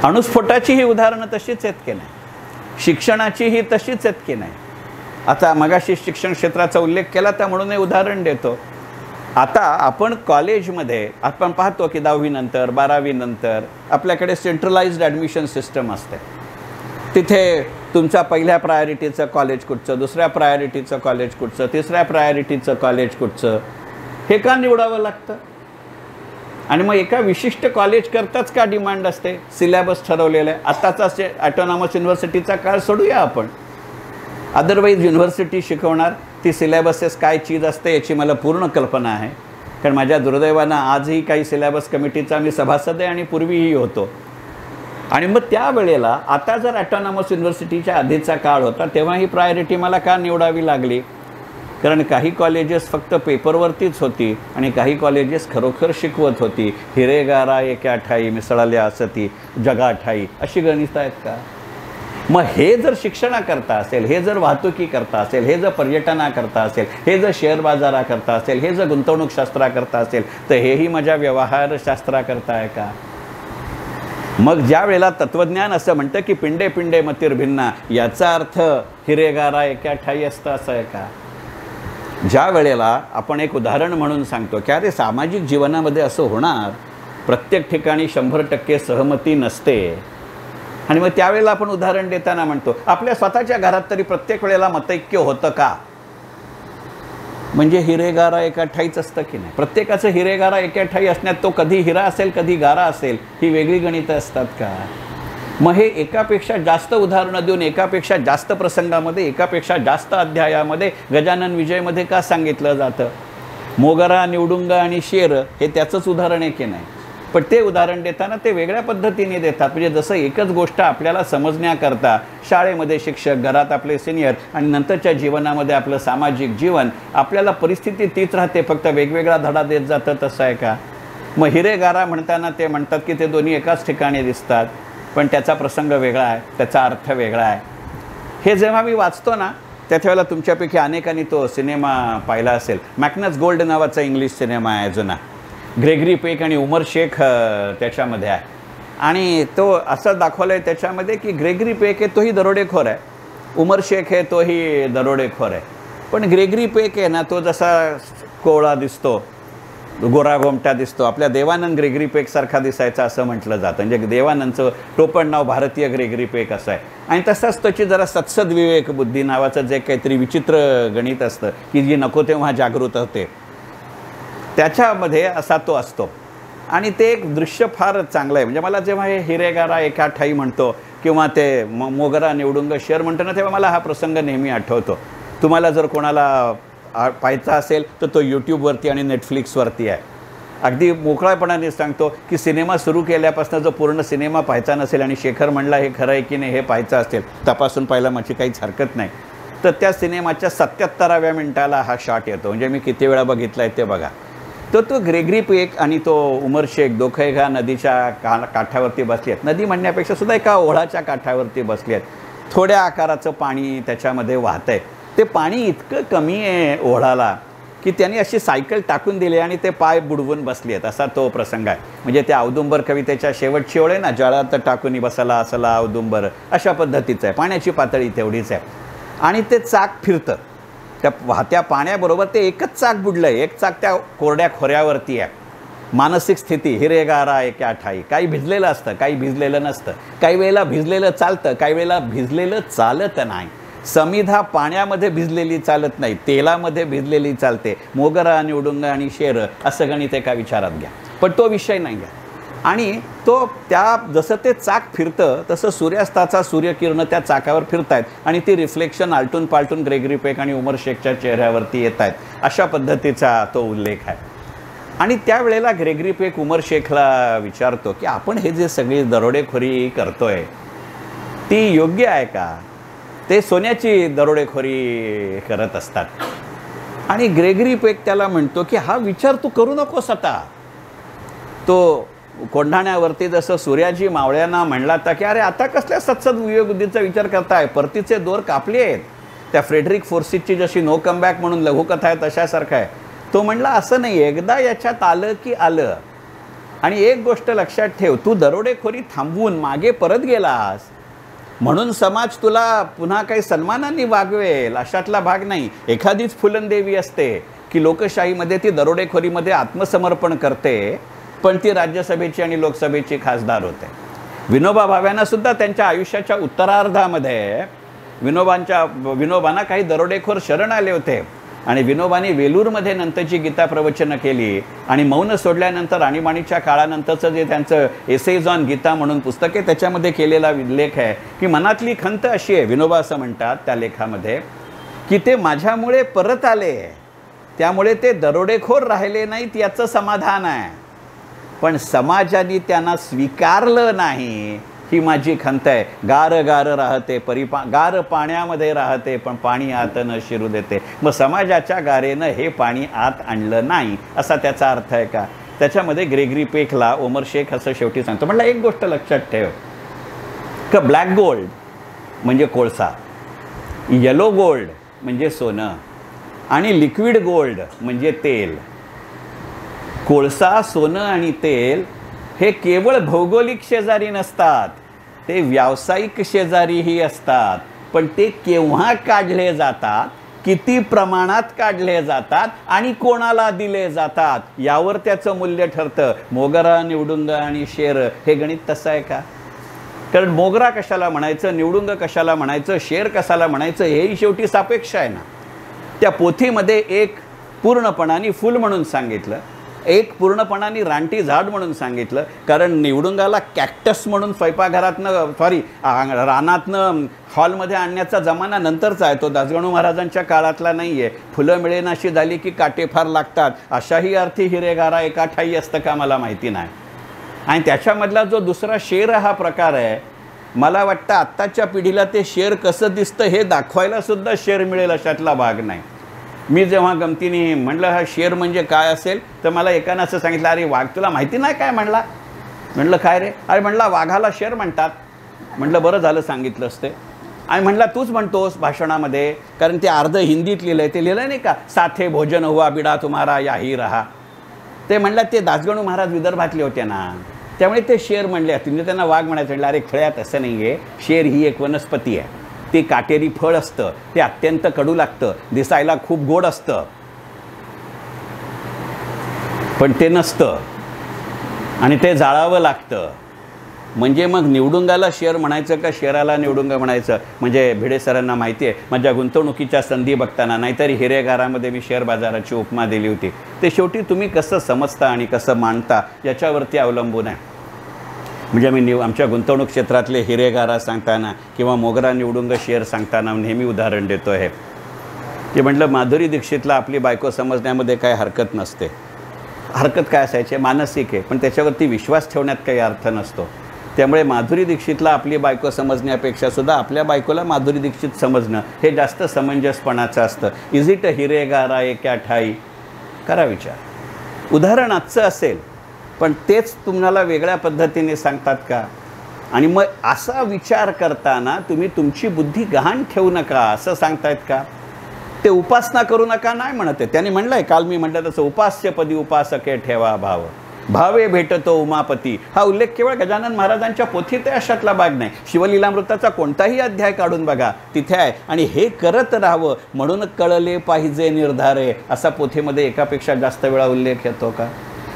अणुस्फोटाची ही उदाहरणं तशीच आहेत की नाही? शिक्षणाची ही तशीच आहेत की नाही? आता मगाशी शिक्षण क्षेत्राचा उल्लेख केला त्या म्हणून हे उदाहरण देतो. आता आपण कॉलेजमध्ये आपण पाहतो की 10वी नंतर 12वी नंतर आपल्याकडे सेंट्रलाइज्ड ॲडमिशन सिस्टम असते. तिथे तुमच्या पहिल्या प्रायोरिटीचं कॉलेज कुठचं, दुसऱ्या प्रायोरिटीचं कॉलेज कुठचं, तिसऱ्या प्रायोरिटीचं कॉलेज कुठचं हे का निवडावं लागतं? आणि मग एका विशिष्ट कॉलेज करताच का डिमांड असते? सिलेबस ठरवलेलं आहे. आत्ताचा ॲटोनॉमस युनिव्हर्सिटीचा काळ सोडूया आपण. अदरवाईज युनिव्हर्सिटी शिकवणार ती सिलेबसेस काय चीज असते याची मला पूर्ण कल्पना आहे, कारण माझ्या दुर्दैवानं आजही काही सिलेबस कमिटीचा मी सभासद आहे आणि पूर्वीही होतो. आणि मग त्यावेळेला आता जर ॲटोनॉमस युनिव्हर्सिटीच्या आधीचा काळ होता तेव्हा ही प्रायोरिटी मला का निवडावी लागली? कारण काही कॉलेजेस फक्त पेपरवरतीच होती आणि काही कॉलेजेस खरोखर शिकवत होती. हिरेगारा एका ठाई मिसळल्या असती जगा ठाई अशी गणितं आहेत का? मग हे जर शिक्षणाकरता असेल, हे जर वाहतुकीकरता असेल, हे जर पर्यटनाकरता असेल, हे जर शेअर बाजाराकरता असेल, हे जर गुंतवणूक शास्त्राकरता असेल, तर हेही माझ्या व्यवहारशास्त्राकरता आहे का? मग ज्या वेळेला तत्त्वज्ञान असं म्हणतं की पिंडे पिंडे मतिर्भिन्ना, याचा अर्थ हिरेगारा एका ठाई असतं असं आहे का? ज्या वेळेला आपण एक उदाहरण म्हणून सांगतो की अरे सामाजिक जीवनामध्ये असं होणार, प्रत्येक ठिकाणी 100% सहमती नसते, आणि मग त्यावेळेला आपण उदाहरण देताना म्हणतो आपल्या स्वतःच्या घरात तरी प्रत्येक वेळेला मतैक्य होतं का? म्हणजे हिरेगारा एका ठाईच असतं की नाही? प्रत्येकाचं हिरेगारा एका ठाई असण्यात तो कधी हिरा असेल कधी गारा असेल ही वेगळी गणितं असतात का? मग हे एकापेक्षा जास्त उदाहरणं देऊन एकापेक्षा जास्त प्रसंगामध्ये एकापेक्षा जास्त अध्यायामध्ये गजानन विजयमध्ये का सांगितलं जातं? मोगरा निवडुंगा आणि शेर हे त्याचंच उदाहरण आहे की नाही? पण ते उदाहरण देताना ते वेगळ्या पद्धतीने देतात. म्हणजे जसं एकच गोष्ट आपल्याला समजण्याकरता शाळेमध्ये शिक्षक, घरात आपले सिनियर आणि नंतरच्या जीवनामध्ये आपलं सामाजिक जीवन, आपल्याला परिस्थिती तीच राहते, फक्त वेगवेगळा धडा देत जातं. तसं आहे का? मग हिरेगारा म्हणताना ते म्हणतात की ते दोन्ही एकाच ठिकाणी दिसतात, पण त्याचा प्रसंग वेगळा आहे, त्याचा अर्थ वेगळा आहे. हे जेव्हा मी वाचतो ना, त्यावेळेला तुमच्यापैकी अनेकांनी तो सिनेमा पाहिला असेल. मॅग्नस गोल्ड नावाचा इंग्लिश सिनेमा आहे जुना. ग्रेगरी पेक आणि उमर शेख त्याच्यामध्ये आहे. आणि तो असं दाखवलं आहे त्याच्यामध्ये की ग्रेगरी पेक आहे तोही दरोडेखोर आहे, उमर शेख आहे तोही दरोडेखोर आहे. पण ग्रेगरी पेक आहे ना, तो जसा कोवळा दिसतो, गोरा गोमटा दिसतो, आपल्या देवानंद ग्रेगरी पेकसारखा दिसायचा असं म्हटलं जातं. म्हणजे देवानंदचं टोपण नाव भारतीय ग्रेगरी पेक असं आहे. आणि तसंच त्याची जरा सत्सद विवेक बुद्धी नावाचं जे काहीतरी विचित्र गणित असतं की जी नको तेव्हा जागृत होते, त्याच्यामध्ये असा तो असतो. आणि ते एक दृश्य फार चांगलं आहे. म्हणजे मला जेव्हा हे हिरेगारा एका ठाई म्हणतो किंवा ते मोगरा निवडुंग शेर म्हणतो ना, तेव्हा मला हा प्रसंग नेहमी आठवतो. तुम्हाला जर कोणाला पाहायचा असेल तर तो यूट्यूबवरती आणि नेटफ्लिक्सवरती आहे. अगदी मोकळ्यापणाने सांगतो की सिनेमा सुरू केल्यापासून जो पूर्ण सिनेमा पाहायचा नसेल आणि शेखर म्हणला हे खरं आहे की नाही हे पाहायचं असेल, तपासून पाहायला माझी काहीच हरकत नाही, तर त्या सिनेमाच्या 77व्या मिनिटाला हा शॉट येतो. म्हणजे मी किती वेळा बघितला आहे ते बघा. तो ग्रेगरी पेक आणि तो उमर शेख दोघे एका नदीच्या काठावरती बसले आहेत. नदी म्हणण्यापेक्षा सुद्धा एका ओढाच्या काठावरती बसले आहेत. थोड्या आकाराचं पाणी त्याच्यामध्ये वाहत आहे. ते पाणी इतकं कमी आहे ओढाला की त्यांनी अशी सायकल टाकून दिली आणि ते पाय बुडवून बसले आहेत, असा तो प्रसंग आहे. म्हणजे त्या औदुंबर कवितेच्या शेवटची ओळ आहे ना, जळात टाकून बसला असला औदुंबर, अशा पद्धतीचं आहे. पाण्याची पातळी तेवढीच आहे. आणि ते चाक फिरतं त्या वाहत्या पाण्याबरोबर. ते एकच चाक बुडलं आहे, एक चाक त्या कोरड्या खोऱ्यावरती आहे. मानसिक स्थिती हिरेगारा एका ठाई. काही भिजलेलं असतं, काही भिजलेलं नसतं. काही वेळेला भिजलेलं चालतं, काही वेळेला भिजलेलं चालत नाही. समिधा पाण्यामध्ये भिजलेली चालत नाही, तेलामध्ये भिजलेली चालते. मोगरा निवडुंग आणि शेर असं गणित एका विचारात घ्या, पण तो विषय नाही आहे. आणि तो त्या जसं ते चाक फिरतं तसं सूर्यास्ताचा सूर्यकिरण त्या चाकावर फिरत आहेत आणि ती रिफ्लेक्शन आलटून पालटून ग्रेगरी पेक आणि उमर शेखच्या चेहऱ्यावरती येत आहेत. अशा पद्धतीचा तो उल्लेख आहे. आणि त्यावेळेला ग्रेगरी पेक उमर शेखला विचारतो की आपण हे जे सगळी दरोडेखोरी करतोय ती योग्य आहे का? ते सोन्याची दरोडेखोरी करत असतात. आणि ग्रेगरी पेक त्याला म्हणतो की हा विचार तू करू नकोस आता. तो कोंढाण्यावरती जसं सूर्याजी मावळ्यांना म्हणला होता की अरे आता कसल्या सत्सद विवेकबुद्धीचा विचार करताय, परतीचे दोर कापले आहेत. त्या फ्रेडरिक फोर्सिसची जशी नो कमबॅक म्हणून लघुकथा आहे तशासारखं आहे. तो म्हणला असं नाही, एकदा याच्यात आलं की आलं. आणि एक गोष्ट लक्षात ठेव, तू दरोडेखोरी थांबवून मागे परत गेलास म्हणून समाज तुला पुन्हा काही सन्मानाने वागवेल अशातला भाग नाही. एखादीच फुलंदेवी असते की लोकशाहीमध्ये ती दरोडेखोरीमध्ये आत्मसमर्पण करते, पण ती राज्यसभेची आणि लोकसभेची खासदार होते. विनोबा भाव्यांना सुद्धा त्यांच्या आयुष्याच्या उत्तरार्धामध्ये विनोबांना काही दरोडेखोर शरण आले होते आणि विनोबांनी वेलूरमध्ये नंतरची गीता प्रवचनं केली. आणि मौन सोडल्यानंतर आणीबाणीच्या काळानंतरचं जे त्यांचं एसेज ऑन गीता म्हणून पुस्तक आहे त्याच्यामध्ये केलेला उल्लेख आहे की मनातली खंत अशी आहे, विनोबा असं म्हणतात त्या लेखामध्ये, की ते माझ्यामुळे परत आले, त्यामुळे ते दरोडेखोर राहिले नाहीत याचं समाधान आहे, पण समाजाने त्यांना स्वीकारलं नाही ही माझी खंत आहे. गार गार राहते गार पाण्यामध्ये राहते पण पाणी आत न शिरू देते. मग समाजाच्या गारेनं हे पाणी आत आणलं नाही असा त्याचा अर्थ आहे का? त्याच्यामध्ये ग्रेगरी पेकला उमर शेख असं शेवटी सांगतो, म्हटलं एक गोष्ट लक्षात ठेव का ब्लॅक गोल्ड म्हणजे कोळसा, येलो गोल्ड म्हणजे सोनं आणि लिक्विड गोल्ड म्हणजे तेल. कोळसा, सोनं आणि तेल हे केवळ भौगोलिक शेजारी नसतात, ते व्यावसायिक शेजारीही असतात. पण ते केव्हा काढले जातात, किती प्रमाणात काढले जातात आणि कोणाला दिले जातात यावर त्याचं मूल्य ठरतं. मोगरा निवडुंग आणि शेर हे गणित तसं आहे का? कारण मोगरा कशाला म्हणायचं, निवडुंग कशाला म्हणायचं, शेर कशाला म्हणायचं हेही शेवटी सापेक्ष आहे ना. त्या पोथीमध्ये एक पूर्णपणाने फुल म्हणून सांगितलं, एक पूर्णपणाने रानटी झाड म्हणून सांगितलं. कारण निवडुंगाला कॅक्टस म्हणून स्वयंपाकघरातनं रानातनं हॉलमध्ये आणण्याचा जमाना नंतरचा आहे, तो दासगणू महाराजांच्या काळातला नाही आहे. फुलं मिळेनाशी झाली की काटे फार लागतात अशाही अर्थी हिरेगारा एका ठाई असतं का मला माहिती नाही. आणि त्याच्यामधला जो दुसरा शेर हा प्रकार आहे, मला वाटतं आत्ताच्या पिढीला ते शेर कसं दिसतं हे दाखवायला सुद्धा शेर मिळेल अशातला भाग नाही. मी जेव्हा गमतीने म्हटलं हा शेर म्हणजे काय असेल, तर मला एकानं असं सांगितलं, अरे वाघ तुला माहिती नाही काय म्हणला. म्हटलं काय रे. अरे म्हणला वाघाला शेर म्हणतात. म्हटलं बरं झालं सांगितलं असते. आणि म्हणला तूच म्हणतोस भाषणामध्ये, कारण ते अर्ध हिंदीत लिहिलं आहे, ते लिहिलं नाही का, साथे भोजन हुआ बिडा तुम्हारा याही रहा. ते म्हणलं ते दासगणू महाराज विदर्भातले होते ना, त्यामुळे ते शेर म्हणले. तुम्ही त्यांना वाघ म्हणायचं. म्हटलं अरे खळ्यात असं नाही आहे. शेर ही एक वनस्पती आहे, ते काटेरी फळ असतं, ते अत्यंत कडू लागतं, दिसायला खूप गोड असतं, पण ते नसतं आणि ते जाळावं लागतं. म्हणजे मग निवडुंगाला शेर म्हणायचं का शेराला निवडुंगा म्हणायचं. म्हणजे भिडे सरांना माहिती आहे, माझ्या गुंतवणुकीच्या संधी बघताना, नाहीतर हिरेगारामध्ये मी शेअर बाजाराची उपमा दिली होती. ते शेवटी तुम्ही कसं समजता आणि कसं मांडता याच्यावरती अवलंबून आहे. म्हणजे मी आमच्या गुंतवणूक क्षेत्रातले हिरेगारा सांगताना किंवा मोगरा निवडुंग शेअर सांगताना नेहमी उदाहरण देतो आहे की म्हटलं माधुरी दीक्षितला आपली बायको समजण्यामध्ये काय हरकत नसते. हरकत काय असायची, मानसिक आहे, पण त्याच्यावरती विश्वास ठेवण्यात काही अर्थ नसतो. त्यामुळे माधुरी दीक्षितला आपली बायको समजण्यापेक्षा सुद्धा आपल्या बायकोला माधुरी दीक्षित समजणं हे जास्त समंजसपणाचं असतं. इज इट अ हिरेगारा एका ठाई, करा विचार. उदाहरण आजचं असेल, पण तेच तुम्हाला वेगळ्या पद्धतीने सांगतात का. आणि मग असा विचार करताना तुम्ही तुमची बुद्धी गहाण ठेवू नका असं सांगतायत का. ते उपासना करू नका नाही म्हणत आहे. त्याने म्हणलं आहे, काल मी म्हटलं तसं, उपास्यपदी उपासके ठेवा भाव, भावे भेटतो उमापती. हा उल्लेख केवळ गजानन महाराजांच्या पोथीत आहे अशातला भाग नाही. शिवलीलामृताचा कोणताही अध्याय काढून बघा, तिथे आहे. आणि हे करत राहावं म्हणून कळले पाहिजे निर्धारे असा पोथीमध्ये एकापेक्षा जास्त वेळा उल्लेख येतो का.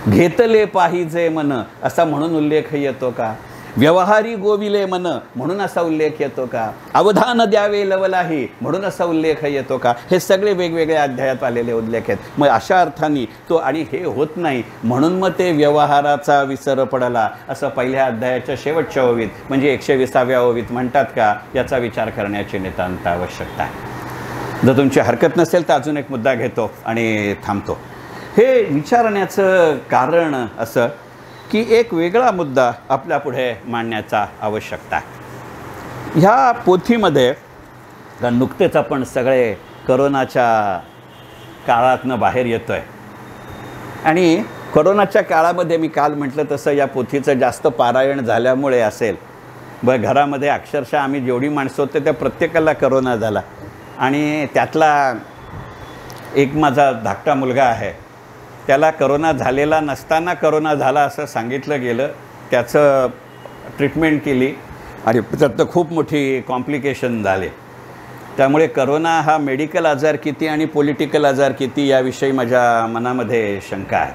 घेतले पाहिजे मन असा म्हणून उल्लेख येतो का. व्यवहारी गोविले मन म्हणून असा उल्लेख येतो का. अवधान द्यावे लवलाही म्हणून असा उल्लेख येतो का. हे सगळे वेगवेगळ्या अध्यायात आलेले उल्लेख आहेत. मग अशा अर्थाने तो, आणि हे होत नाही म्हणून मग ते व्यवहाराचा विसर पडला असं पहिल्या अध्यायाच्या शेवटच्या ओवीत म्हणजे 120व्या ओवीत म्हणतात का, याचा विचार करण्याची नितांत आवश्यकता आहे. जर तुमची हरकत नसेल तर अजून एक मुद्दा घेतो आणि थांबतो. हे विचारण्याचं कारण असं की एक वेगळा मुद्दा आपल्यापुढे मांडण्याचा आवश्यकता आहे. ह्या पोथीमध्ये नुकतेच आपण सगळे करोनाच्या काळातनं बाहेर येतो आहे आणि करोनाच्या काळामध्ये मी काल म्हटलं तसं या पोथीचं जास्त पारायण झाल्यामुळे असेल, घरामध्ये अक्षरशः आम्ही जेवढी माणसं होते त्या प्रत्येकाला करोना झाला. आणि त्यातला एक माझा धाकटा मुलगा आहे, त्याला करोना झालेला नसताना करोना झाला असं सांगितलं गेलं. त्याचं ट्रीटमेंट केली आणि त्यातनं खूप मोठी कॉम्प्लिकेशन झाले. त्यामुळे करोना हा मेडिकल आजार किती आणि पॉलिटिकल आजार किती याविषयी माझ्या मनामध्ये शंका आहे.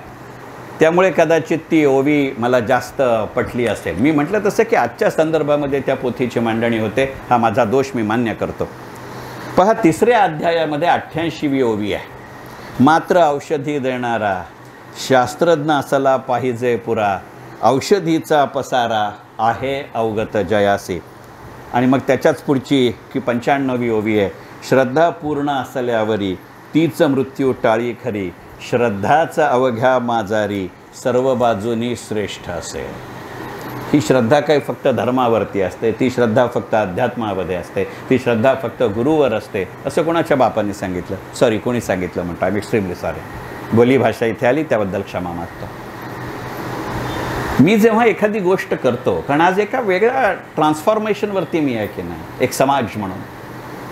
त्यामुळे कदाचित ती ओवी मला जास्त पटली असेल. मी म्हटलं तसं की आजच्या संदर्भामध्ये त्या पोथीची मांडणी होते, हा माझा दोष मी मान्य करतो. पहा, 3ऱ्या अध्यायामध्ये 88वी ओवी आहे. मात्र औषधी देणारा शास्त्रज्ञ असला पाहिजे पुरा, औषधीचा पसारा आहे अवगत जयासी. आणि मग त्याच्याच पुढची की 95वी ओवी आहे. श्रद्धा पूर्ण असल्यावरी तीच मृत्यू टाळी खरी, श्रद्धाचा अवघ्या माजारी सर्व बाजूनी श्रेष्ठ असे. ही श्रद्धा काही फक्त धर्मावरती असते, ती श्रद्धा फक्त अध्यात्मामध्ये असते, ती श्रद्धा फक्त गुरुवर असते असं कोणाच्या बापांनी सांगितलं. सॉरी, कोणी सांगितलं म्हणतो, आय एम एक्स्ट्रीमली सॉरी. बोली भाषा इथे आली त्याबद्दल क्षमा मागतो. मी जेव्हा एखादी गोष्ट करतो, कारण आज एका वेगळ्या ट्रान्सफॉर्मेशनवरती मी आहे की नाही, एक समाज म्हणून,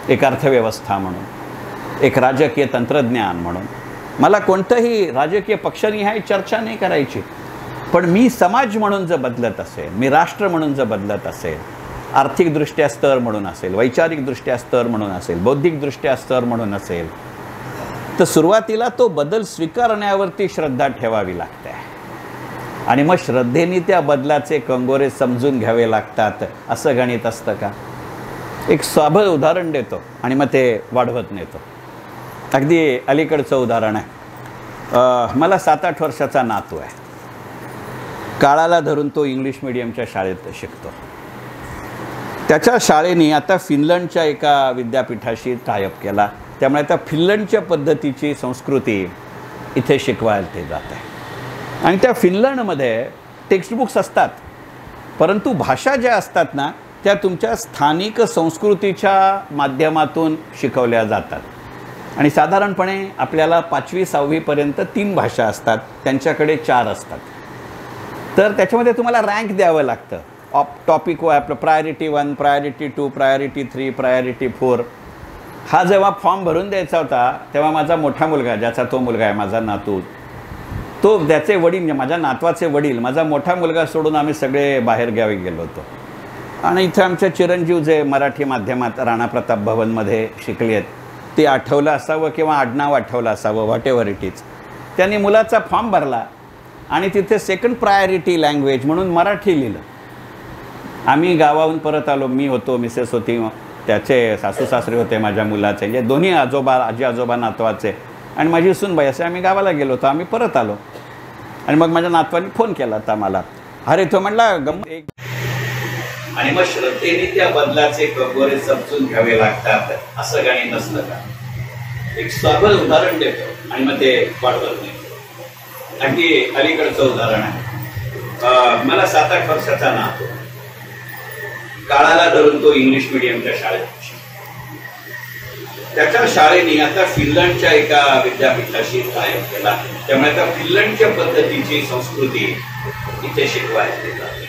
एक अर्थव्यवस्था म्हणून, एक राजकीय तंत्रज्ञान म्हणून. मला कोणतंही राजकीय पक्षनिहाय चर्चा नाही करायची, पण मी समाज म्हणून जर बदलत असेल, मी राष्ट्र म्हणून जर बदलत असेल, आर्थिकदृष्ट्या स्तर म्हणून असेल, वैचारिकदृष्ट्या स्तर म्हणून असेल, बौद्धिकदृष्ट्या स्तर म्हणून असेल, तर सुरुवातीला तो बदल स्वीकारण्यावरती श्रद्धा ठेवावी लागते. आणि मग श्रद्धेने त्या बदलाचे कंगोरे समजून घ्यावे लागतात असं गणित असतं का. एक साधं उदाहरण देतो आणि मग ते वाढवत नेतो. अगदी अलीकडचं उदाहरण आहे. मला 7-8 वर्षाचा नातू आहे. काळाला धरून तो इंग्लिश मीडियमच्या शाळेत शिकतो. त्याच्या शाळेने आता फिनलंडच्या एका विद्यापीठाशी टायअप केला, त्यामुळे आता फिनलंडच्या पद्धतीची संस्कृती इथे शिकवायला ते जात आहे. आणि त्या फिनलंडमध्ये टेक्स्टबुक्स असतात, परंतु भाषा ज्या असतात ना त्या तुमच्या स्थानिक संस्कृतीच्या माध्यमातून शिकवल्या जातात. आणि साधारणपणे आपल्याला 5वी 6वीपर्यंत 3 भाषा असतात, त्यांच्याकडे 4 असतात. तर त्याच्यामध्ये तुम्हाला रँक द्यावं लागतं. टॉपिक आपलं प्रायोरिटी 1, प्रायोरिटी 2, प्रायोरिटी 3, प्रायोरिटी 4. हा जेव्हा फॉर्म भरून द्यायचा होता तेव्हा माझा मोठा मुलगा, ज्याचा तो मुलगा आहे माझा नातू, तो त्याचे वडील म्हणजे माझ्या नातवाचे वडील, माझा मोठा मुलगा सोडून आम्ही सगळे बाहेर गावी गेलो होतो. आणि इथे आमच्या चिरंजीव जे मराठी माध्यमात राणा प्रताप भवनमध्ये शिकले आहेत, ते आठवलं असावं किंवा आडनाव आठवलं असावं, व्हॉट एव्हर इट इज, त्यांनी मुलाचा फॉर्म भरला आणि तिथे सेकंड प्रायोरिटी लँग्वेज म्हणून मराठी लिहिलं. आम्ही गावाहून परत आलो, मी होतो, मिसेस होती, त्याचे सासू सासरे होते माझ्या मुलाचे, म्हणजे दोन्ही आजोबा आजी आजोबा नातवाचे आणि माझी सूनबाई, असे आम्ही गावाला गेलो होतो. आम्ही परत आलो आणि मग माझ्या नातवाने फोन केला होता मला. अरे तो म्हणला गम एक, आणि मग श्रद्धेने त्या बदलाचे कगोरे समजून घ्यावे लागतात असं गाणी नसलं का. एक साधं उदाहरण देतो आणि मग ते वाढवत नाही. अगदी अलीकडचं उदाहरण आहे. मला 7-8 वर्षाचा नातू, काळाला धरून तो इंग्लिश मिडियमच्या शाळेत, त्याच्या शाळेने आता फिनलंडच्या एका विद्यापीठाशी कायम केला. त्यामुळे आता फिनलंडच्या पद्धतीची संस्कृती इथे शिकवायला जाते.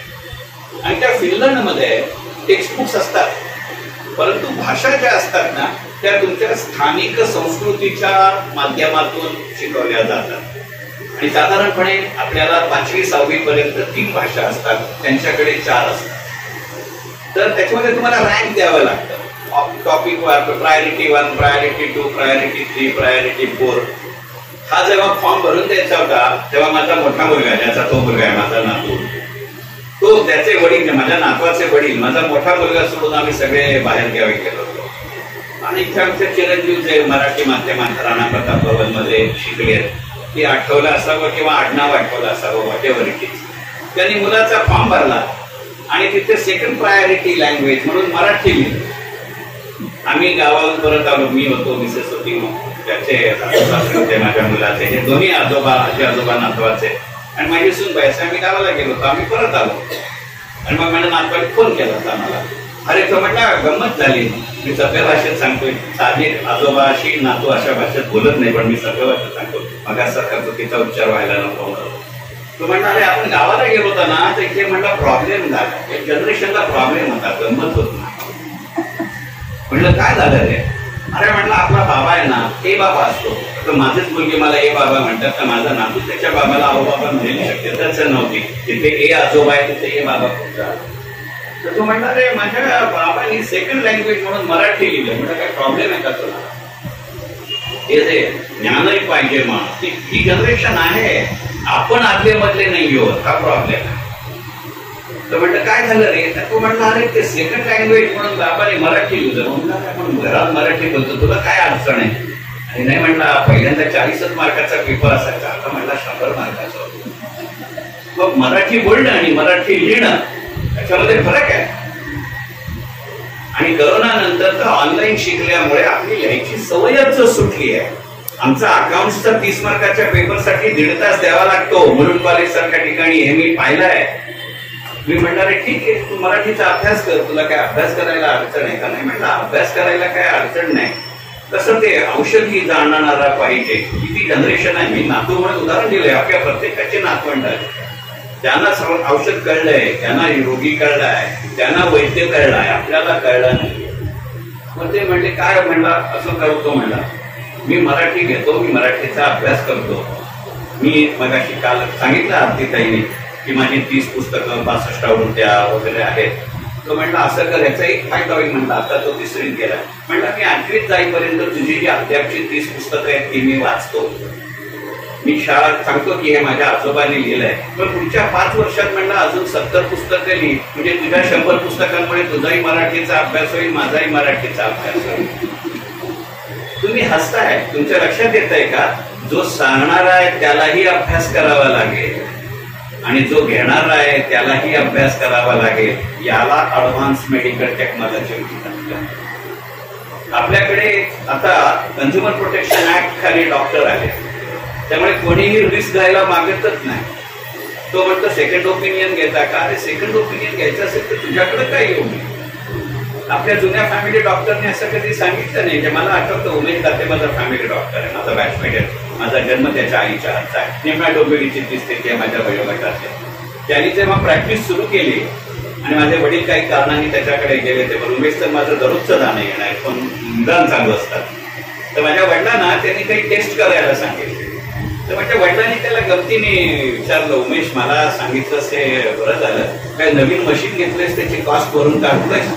आणि त्या फिनलंडमध्ये टेक्स्टबुक्स असतात, परंतु भाषा ज्या असतात ना त्या तुमच्या स्थानिक संस्कृतीच्या माध्यमातून शिकवल्या जातात. आणि साधारणपणे आपल्याला 5वी 6वीपर्यंत 3 भाषा असतात, त्यांच्याकडे 4 असतात. तर त्याच्यामध्ये तुम्हाला रँक द्यावं लागतं. Topic priority 1, priority 2, priority 3, priority 4. हा जेव्हा फॉर्म भरून द्यायचा होता तेव्हा माझा मोठा मुलगा, ज्याचा तो मुलगा आहे माझा नातू, तो त्याचे वडील, माझ्या नातवाचे वडील, माझा मोठा मुलगा सोडून आम्ही सगळे बाहेर गावी गेलो होतो. आणि इथे आमचे चिरंजीव जे मराठी माध्यमात राणा प्रताप भवनमध्ये शिकले, ते आठवलं असावं किंवा आडनाव आठवलं असावं, व्हॉट एव्हर इट इज, त्यांनी मुलाचा फॉर्म भरला आणि तिथे सेकंड प्रायोरिटी लँग्वेज म्हणून मराठी लिहिलं. आम्ही गावाहून परत आलो, मी होतो, मिसेस होती, त्याचे सासू सासरे होते माझ्या मुलाचे, हे दोन्ही आजोबा आजी आजोबा नातवाचे आणि माझी सूनबाई, असे आम्ही गावाला गेलो होतो. आम्ही परत आलो आणि मग माझ्या नातवाने फोन केला होता मला. अरे तो म्हटला गंमत झाली, मी सगळ्या भाषेत सांगतोय, साधी आजोबाशी नातू अशा भाषेत बोलत नाही, पण मी सगळ्या भाषेत सांगतो, मग सारखा चुकीचा उच्चार व्हायला नको. तो म्हणला अरे आपण गावाला गेलो होता ना, तर इथे म्हटला प्रॉब्लेम झाला, एक जनरेशनला प्रॉब्लेम होता, गंमत होत नाही. म्हटलं काय झालं रे? अरे म्हटलं आपला बाबा आहे ना, ए बाबा असतो, तर माझीच मुलगी मला ए बाबा म्हणतात, तर माझा नातू त्याच्या बाबाला आओ बाबा म्हणण्याची शक्यताच नव्हती. तिथे ए आजोबा आहे, तिथे ए बाबा कुठचा. तर तो म्हणला रे माझ्या बाबांनी सेकंड लँग्वेज म्हणून मराठी लिहिलं. म्हटलं काय प्रॉब्लेम आहे का तुला? हे जे ज्ञानही पाहिजे, मग ही जनरेशन आहे, आपण आदले मधले नाही आहोत, हा प्रॉब्लेम आहे. तर म्हटलं काय झालं रे? तर तो म्हणला अरे ते सेकंड लँग्वेज म्हणून बाबाने मराठी लिहिलं. म्हणलं आपण घरात मराठी बोलतो, तुला काय अडचण आहे? आणि नाही म्हणला पहिल्यांदा 40 मार्काचा पेपर असायचा, आता म्हणला 100 मार्काचा. मग मराठी बोलणं आणि मराठी लिहिणं त्याच्यामध्ये फरक आहे. आणि करोना नंतर तर ऑनलाईन शिकल्यामुळे आपली लिहायची सवयच सुटली आहे. आमचा अकाउंट्सचा 30 मार्काच्या पेपरसाठी 1.5 तास द्यावा लागतो म्हणून कॉलेज सारख्या ठिकाणी, हे मी पाहिलंय. मी म्हणणार आहे ठीक आहे, तू मराठीचा अभ्यास कर, तुला काय अभ्यास करायला अडचण आहे का? नाही म्हणलं अभ्यास करायला काय अडचण नाही, कसं ते औषधी जाणणारा पाहिजे. किती जनरेशन आहे, मी नातू म्हणून उदाहरण दिलंय, आपल्या प्रत्येकाचे नातवंड आहे, त्यांना औषध कळलंय, त्यांना रोगी कळलाय, त्यांना वैद्य कळलाय, आपल्याला कळलं नाही. मग ते म्हणले काय? म्हणला असं करतो, म्हणला मी मराठी घेतो, मी मराठीचा अभ्यास करतो. मी मगाशी काल सांगितलं आरतीताईने की माझी 30 पुस्तकं 65 आवृत्त्या वगैरे आहेत. तो म्हणला असं कर, याचा एक फायदा होईल. म्हणला आता तो 3रीत गेला. म्हणला मी 8वीत जाईपर्यंत तुझी जी अद्यापची 30 पुस्तकं आहेत ती मी वाचतो. मी शाळेत सांगतो की हे माझ्या आजोबांनी लिहिलंय, पण पुढच्या 5 वर्षात म्हणला अजून 70 पुस्तकं लिही, म्हणजे तुझ्या 100 पुस्तकांमुळे तुझाही मराठीचा अभ्यास होईल, माझाही मराठीचा अभ्यास होईल. तुम्ही हसताय, तुमच्या लक्षात येत आहे का? जो सांगणारा आहे त्यालाही अभ्यास करावा लागेल आणि जो घेणारा आहे त्यालाही अभ्यास करावा लागेल. याला ऍडव्हान्स मेडिकल टेक्नॉलॉजी म्हणतात. आपल्याकडे आता कन्झ्युमर प्रोटेक्शन ऍक्ट खाली डॉक्टर आहे, त्यामुळे कोणीही रिस्क घ्यायला मागतच नाही. तो म्हणतो सेकंड ओपिनियन घेता का? अरे सेकंड ओपिनियन घ्यायचं असेल तर तुझ्याकडे काय येऊ मी? आपल्या जुन्या फॅमिली डॉक्टरने असं कधी सांगितलं नाही. मला आठवतं उमेश दाते माझा फॅमिली डॉक्टर आहे, माझा बॅचमेट आहे. माझा जन्म त्याच्या आईच्या हातचा आहे. निम्म्या डोंबिवलीची ती स्थिती आहे माझ्या वयोगटाची. त्यांनी जेव्हा प्रॅक्टिस सुरू केली आणि माझे वडील काही कारणाने त्याच्याकडे गेले, ते पण उमेश तर माझं दररोजचं जाणं येणं आहे, पण निदान चालू असतात. तर माझ्या वडिलांना त्यांनी काही टेस्ट करायला सांगितले. तर माझ्या वडिलांनी त्याला गमतीने विचारलं, उमेश मला सांगितलंस हे बरं झालं, काय नवीन मशीन घेतलंयस त्याची कॉस्ट भरून काढतोयस?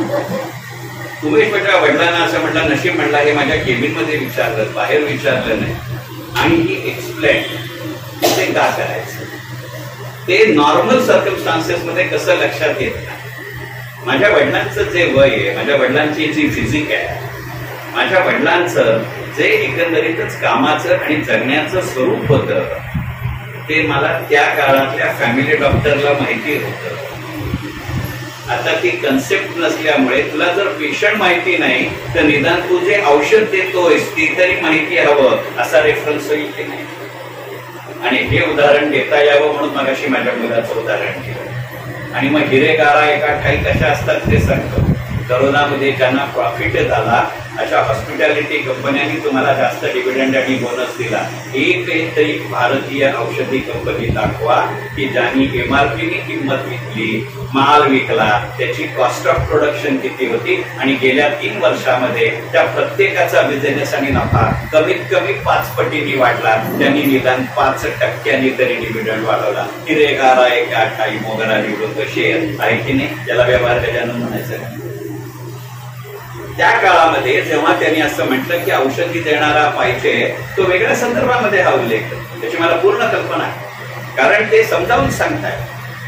उमेश माझ्या वडिलांना असं म्हटलं, नशीब म्हणला हे माझ्या केबिनमध्ये विचारलं, बाहेर विचारलं नाही. आणि ही एक्सप्लेन ते का करायचं ते नॉर्मल सर्कमस्टान्सेस मध्ये कसं लक्षात येत नाही. माझ्या वडिलांचं जे वय आहे, माझ्या वडिलांची जी फिजिक आहे, माझ्या वडिलांचं जे एकंदरीतच कामाचं आणि जगण्याचं स्वरूप होतं ते मला त्या काळातल्या फॅमिली डॉक्टरला माहिती होतं. आता ती कन्सेप्ट नसल्यामुळे तुला जर पेशंट माहिती नाही तर निदान तू जे औषध देतोयस ती तरी माहिती हवं, असा रेफरन्स होईल की नाही. आणि हे उदाहरण देता यावं म्हणून मगाशी माझ्या मुलाचं उदाहरण दिलं. आणि मग हिरेगारा एका ठाई कशा असतात ते सांगतो. करोनामध्ये ज्यांना प्रॉफिट झाला अशा हॉस्पिटॅलिटी कंपन्यांनी तुम्हाला जास्त डिव्हिडंड आणि बोनस दिला. एक तरी भारतीय औषधी कंपनी दाखवा की ज्यांनी MRPनी किंमत विकली, माल विकला, त्याची कॉस्ट ऑफ प्रोडक्शन किती होती आणि गेल्या 3 वर्षामध्ये त्या प्रत्येकाचा बिझनेस आणि नफा कमीत कमी 5 पटींनी वाढला. त्यांनी निदान 5% तरी डिव्हिडंड वाढवला. हिरेगारा एका ठाई मोगरा निवडून शेअर आहे की नाही, त्याला व्यवहार गजानन म्हणायचं. त्या काळामध्ये जेव्हा त्यांनी असं म्हटलं की औषधी देणारा पाहिजे, तो वेगळ्या संदर्भामध्ये हा उल्लेख, त्याची मला पूर्ण कल्पना आहे. कारण ते समजावून सांगताय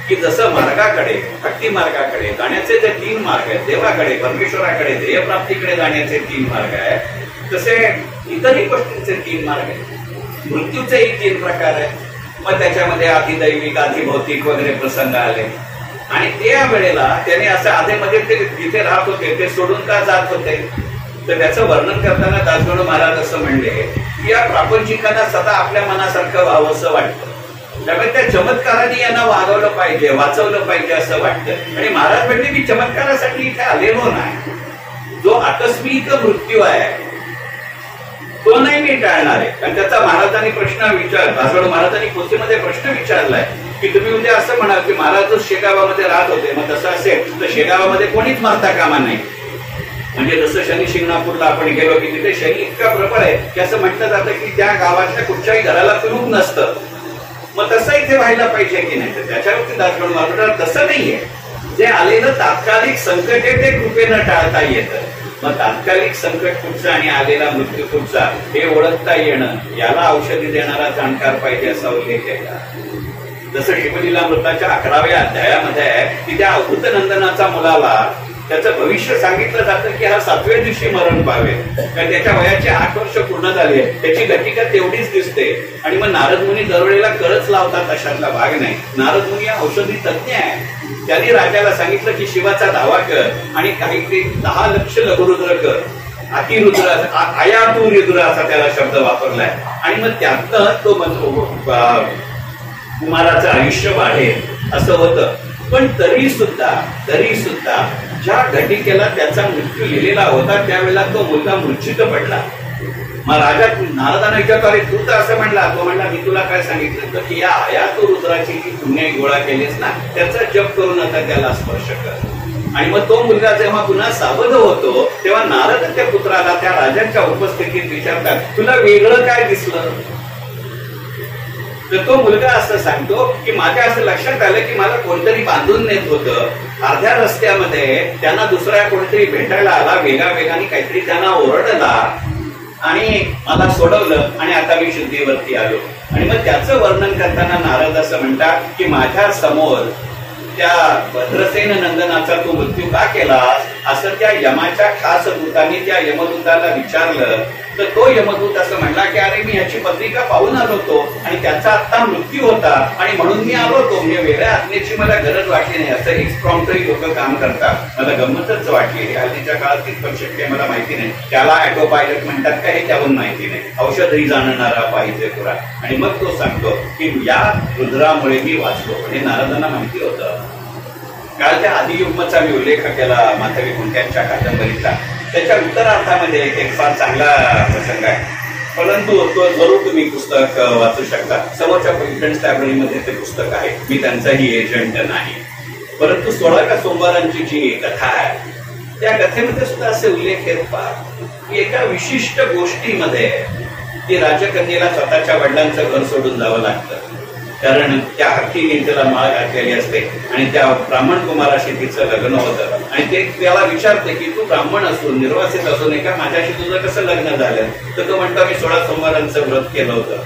की जसं मार्गाकडे, भक्ती मार्गाकडे जाण्याचे जे 3 मार्ग आहेत, देवाकडे, परमेश्वराकडे, ध्येयप्राप्तीकडे जाण्याचे 3 मार्ग आहेत, तसे इतरही गोष्टींचे 3 मार्ग आहेत. मृत्यूचेही 3 प्रकार आहेत. मग त्याच्यामध्ये आधिदैविक, आधिभौतिक वगैरे प्रसंग आले. आणि त्या वेळेला त्याने असं आधेमध्ये ते जिथे राहत होते ते सोडून का जात होते, तर त्याचं वर्णन करताना दासगणू महाराज असं म्हणले की या प्रापंचिकांना सदा आपल्या मनासारखं व्हावंसं वाटतं, त्यामुळे त्या चमत्काराने यांना वागवलं पाहिजे, वाचवलं पाहिजे असं वाटतं. आणि महाराज म्हणले मी चमत्कारासाठी इथे आलेलो नाही. जो आकस्मिक मृत्यू आहे तो नाही मी टाळणार आहे. कारण त्याचा महाराजांनी प्रश्न दासगणू महाराजांनी पोथीमध्ये प्रश्न विचारलाय की तुम्ही उद्या असं म्हणाल की महाराज शेगावामध्ये राहत होते, मग तसं असेल तर शेगावामध्ये कोणीच मारता कामा नाही. म्हणजे जसं शनी शिंगणापूरला आपण गेलो की तिथे शनी इतका प्रबळ आहे की असं म्हटलं जातं की त्या गावातल्या कुठच्याही घराला कुलूप नसतं. मग तसं इथे व्हायला पाहिजे की नाही, तर त्याच्यावरती दासगणू महाराज तसं नाहीये. जे आलेलं तात्कालिक संकट आहे ते कृपेनं टाळता येतं. मग तात्कालिक संकट कुठचं आणि आलेला मृत्यू कुठचा हे ओळखता येणं, याला औषधी देणारा जाणकार पाहिजे असा उल्लेख आहे. जसं शिवलीलामृताच्या 11व्या अध्यायामध्ये आहे की त्या अवधूत नंदनाचा मुलाला त्याचं भविष्य सांगितलं जातं की हा 7व्या दिवशी मरण पावे, कारण त्याच्या वयाचे 8 वर्ष पूर्ण झाले. त्याची गतिका तेवढीच दिसते. आणि मग नारद मुनी दरवेळेला करच लावतात अशातला भाग नाही. नारद मुनी औषधी तज्ञ आहे. त्यांनी राजाला सांगितलं की शिवाचा धावा कर आणि काहीतरी 10 लक्ष लघुरुद्र कर. अतिरुद्र, आयातू रुद्र असा त्याला शब्द वापरलाय. आणि मग त्यातनं तो म्हणतो कुमाराचं आयुष्य वाढेल असं होतं. पण तरी सुद्धा ज्या घटिकेला त्याचा मृत्यू लिहिलेला होता त्यावेळेला तो मुलगा मूर्छित पडला. मग राजा नारदांना विचारतो, अरे तू तर असं म्हणला. तो म्हणला मी तुला काय सांगितलं तर की या आयातू रुद्राची जी पुण्य गोळा केलीस ना त्याचा जप करून आता त्याला स्पर्श कर. आणि मग तो मुलगा जेव्हा पुन्हा सावध होतो तेव्हा नारद त्या पुत्राला त्या राजाच्या उपस्थितीत विचारतात, तुला वेगळं काय दिसलं? तर तो मुलगा असं सांगतो की माझ्या असं लक्षात आलं की मला कोणतरी बांधून नेत होतं. अर्ध्या रस्त्यामध्ये त्यांना दुसऱ्या कोणतरी भेटायला आला, वेगाने काहीतरी त्यांना ओरडला आणि मला सोडवलं आणि आता मी शुद्धीवरती आलो. आणि मग त्याचं वर्णन करताना नारद असं म्हणतात की माझ्या समोर त्या भद्रसेन नंदनाचा तू मृत्यू का केलास असं त्या यमाच्या खास दूतांनी त्या यमदूताला विचारलं. तर तो यमदूत असं म्हणला की अरे मी ह्याची पत्रिका पाहून आलो होतो आणि त्याचा आता मृत्यू होता आणि म्हणून मी आलो होतो, म्हणजे वेगळ्या आज्ञेची मला गरज वाटली नाही. असं एक्सप्रॉम्प्टरी लोक काम करतात. मला गंमतच वाटली. हल्लीच्या काळात कितपत शक्य मला माहिती नाही. त्याला ऑटो पायलट म्हणतात का हे त्याहून माहिती नाही. औषधही जाणणारा पाहिजे पुरा. आणि मग तो सांगतो की या रुद्रामुळे मी वाचलो. म्हणजे नारदांना माहिती होतं. काल त्या आदियुग्मचा मी उल्लेख केला माधवी कुंट्यांच्या कादंबरीचा. त्याच्या उत्तरार्थामध्ये एक फार चांगला प्रसंग आहे, परंतु तो जरूर तुम्ही पुस्तक वाचू शकता. समोरच्या प्रिंट लायब्ररीमध्ये ते पुस्तक आहे. मी त्यांचाही एजंट नाही. परंतु 16 सोमवारांची जी कथा आहे त्या कथेमध्ये सुद्धा असे उल्लेख आहेत की एका विशिष्ट गोष्टीमध्ये ती राजकन्येला स्वतःच्या वडिलांचं घर सोडून जावं लागतं. कारण त्या हत्तीने त्याला माळ घातलेली असते आणि त्या ब्राह्मण कुमाराशी तिचं लग्न होतं आणि ते त्याला विचारते की तू ब्राह्मण असून निर्वासित असून का माझ्याशी तुझं कसं लग्न झालं. तर तो म्हणतो मी 16 सोमवारांचं व्रत केलं होतं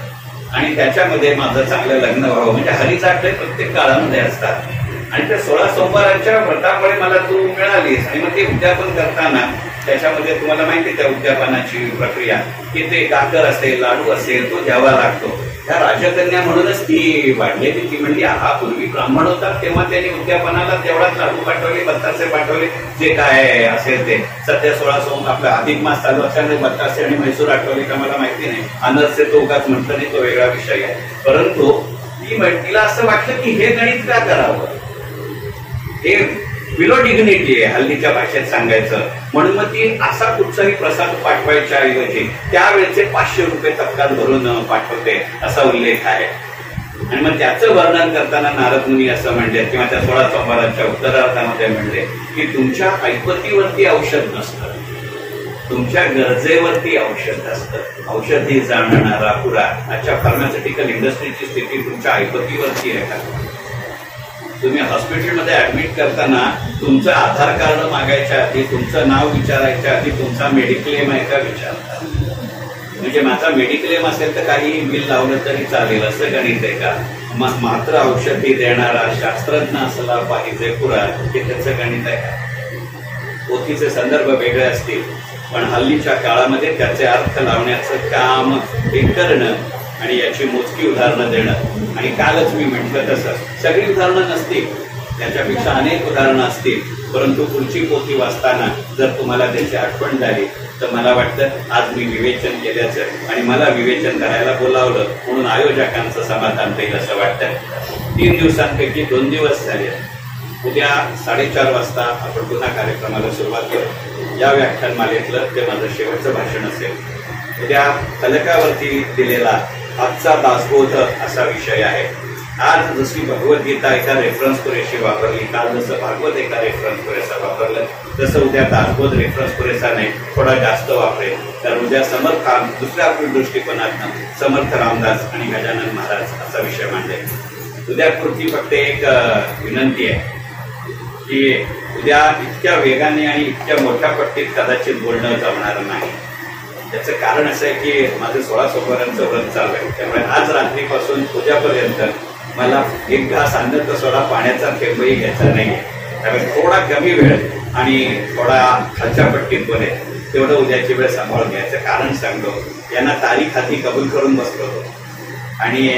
आणि त्याच्यामध्ये माझं चांगलं लग्न व्हावं. म्हणजे हरिचाटले प्रत्येक काळामध्ये असतात आणि त्या 16 सोमवारांच्या व्रतामुळे मला तू मिळालीस. आणि मग ते उद्यापन करताना त्याच्यामध्ये तुम्हाला माहिती त्या उद्यापनाची प्रक्रिया की ते काकर असेल लाडू असेल तो द्यावा लागतो. त्या राजकन्या म्हणूनच ती वाढलेली. ती म्हणजे हा पूर्वी ब्राह्मण होता तेव्हा त्यांनी उद्यापनाला तेवढाच लाडू पाठवले, बत्तासे पाठवले, जे काय असेल ते. सध्या 16 सोम आपला अधिक मास चालू असल्यामुळे बत्तासे आणि म्हैसूर आठवले का मला माहिती नाही. अनरसे तो उगाच म्हणतो नाही, तो वेगळा विषय आहे. परंतु तिला असं वाटलं की हे गणित का करावं, हे बिलो डिग्निटी आहे हल्लीच्या भाषेत सांगायचं. म्हणून मग ती असा कुठचाही प्रसाद पाठवायच्या ऐवजी त्यावेळेचे 500 रुपये तत्काल भरून पाठवते असा उल्लेख आहे. आणि मग त्याचं वर्णन करताना नारद मुनी असं म्हणले किंवा त्या 16 सोमवारांच्या उत्तरार्थामध्ये म्हणले की तुमच्या ऐपतीवरती औषध नसतं, तुमच्या गरजेवरती औषध असतं. औषधी जाणणारा पुरा. आजच्या फार्मास्युटिकल इंडस्ट्रीची स्थिती तुमच्या ऐपतीवरती आहे का? तुम्ही हॉस्पिटलमध्ये ऍडमिट करताना तुमचं आधार कार्ड मागायच्या आधी, तुमचं नाव विचारायच्या आधी तुमचा मेडिक्लेम आहे का विचारतात. म्हणजे माझा मेडिक्लेम असेल तर काही बिल लावलं तरी चालेल असं गणित आहे का? मात्र औषधी देणारा शास्त्रज्ञ असला पाहिजे पुरा, हे त्याचं गणित आहे का? पोथीचे संदर्भ वेगळे असतील पण हल्लीच्या काळामध्ये त्याचे अर्थ लावण्याचं काम हे करणं आणि याची मोजकी उदाहरणं देणं. आणि कालच मी म्हटलं तसं सगळी उदाहरणं नसतील, त्याच्यापेक्षा अनेक उदाहरणं असतील. परंतु पुढची पोथी वाचताना जर तुम्हाला त्याची आठवण झाली तर मला वाटतं आज मी विवेचन केल्याचं आणि मला विवेचन करायला बोलावलं म्हणून आयोजकांचं समाधान होईल असं वाटतं. 3 दिवसांपैकी 2 दिवस झाले. उद्या 4:30 वाजता आपण पुन्हा कार्यक्रमाला सुरुवात करू. या व्याख्यानमालेतलं ते माझं शेवटचं भाषण असेल. उद्या फलकावरती दिलेला आजचा दासबोध असा विषय आहे. आज जशी भगवद्गीता एका रेफरन्स पुरेशी वापरली, काल जसं भागवत एका रेफरन्स पुरेसा वापरलं, तसं उद्या दासबोध रेफरन्स पुरेसा नाही, थोडा जास्त वापरेल. तर उद्या समर्थ दुसऱ्या दृष्टिकोनातनं समर्थ रामदास आणि गजानन महाराज असा विषय मांडले. उद्या पुरती फक्त एक विनंती आहे की उद्या इतक्या वेगाने आणि इतक्या मोठ्या पट्टीत कदाचित बोलणं जमणार नाही. त्याचं कारण असं आहे की माझं 16 सोमवारांचं व्रत चालू आहे. त्यामुळे आज रात्रीपासून उद्यापर्यंत मला एक घास अन्न तर सोडा पाण्याचा थेंबही घ्यायचा नाहीये. त्यामुळे थोडा कमी वेळ आणि थोडा खालच्या पट्टीत बोलेल तेवढं उद्याची वेळ सांभाळून घ्यायचं. कारण सांगतो, यांना तारीख हाती कबूल करून बसलो होतो आणि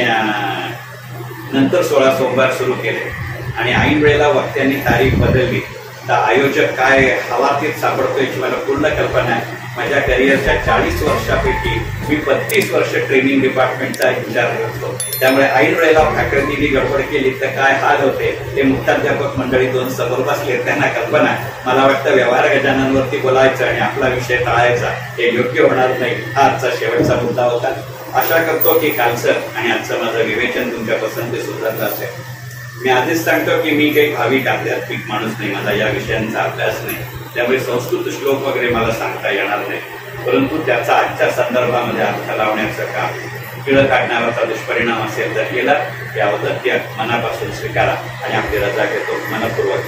नंतर 16 सोमवार सुरू केले आणि ऐन वेळेला वक्त्यांनी तारीख बदलली. तर आयोजक काय हवातीत सापडतो याची मला पूर्ण कल्पना आहे. माझ्या करिअरच्या 40 वर्षापैकी मी 35 वर्ष ट्रेनिंग डिपार्टमेंटचा विचार करतो. त्यामुळे ऐन वेळेला फॅकल्टीने गडबड केली तर काय हाल होते ते मुख्याध्यापक मंडळी 2 समोर बसले त्यांना कल्पना आहे. मला वाटतं व्यवहार गजाननवरती बोलायचं आणि आपला विषय टाळायचा हे योग्य होणार नाही. हा आजचा शेवटचा मुद्दा होता. आशा करतो की कालचं आणि आजचं माझं विवेचन तुमच्या पसंती सुधारलं असेल. मी आधीच सांगतो की मी काही भाविक आध्यात्मिक माणूस नाही, माझा या विषयांचा अभ्यास नाही. त्यामुळे संस्कृत श्लोक वगैरे मला सांगता येणार नाही. परंतु त्याचा आजच्या संदर्भामध्ये अर्थ लावण्याचं काम किळ काढणाराचा दुष्परिणाम असेल तर केला, याबद्दल त्या मनापासून स्वीकारा आणि आपली रजा घेतो. मनपूर्वक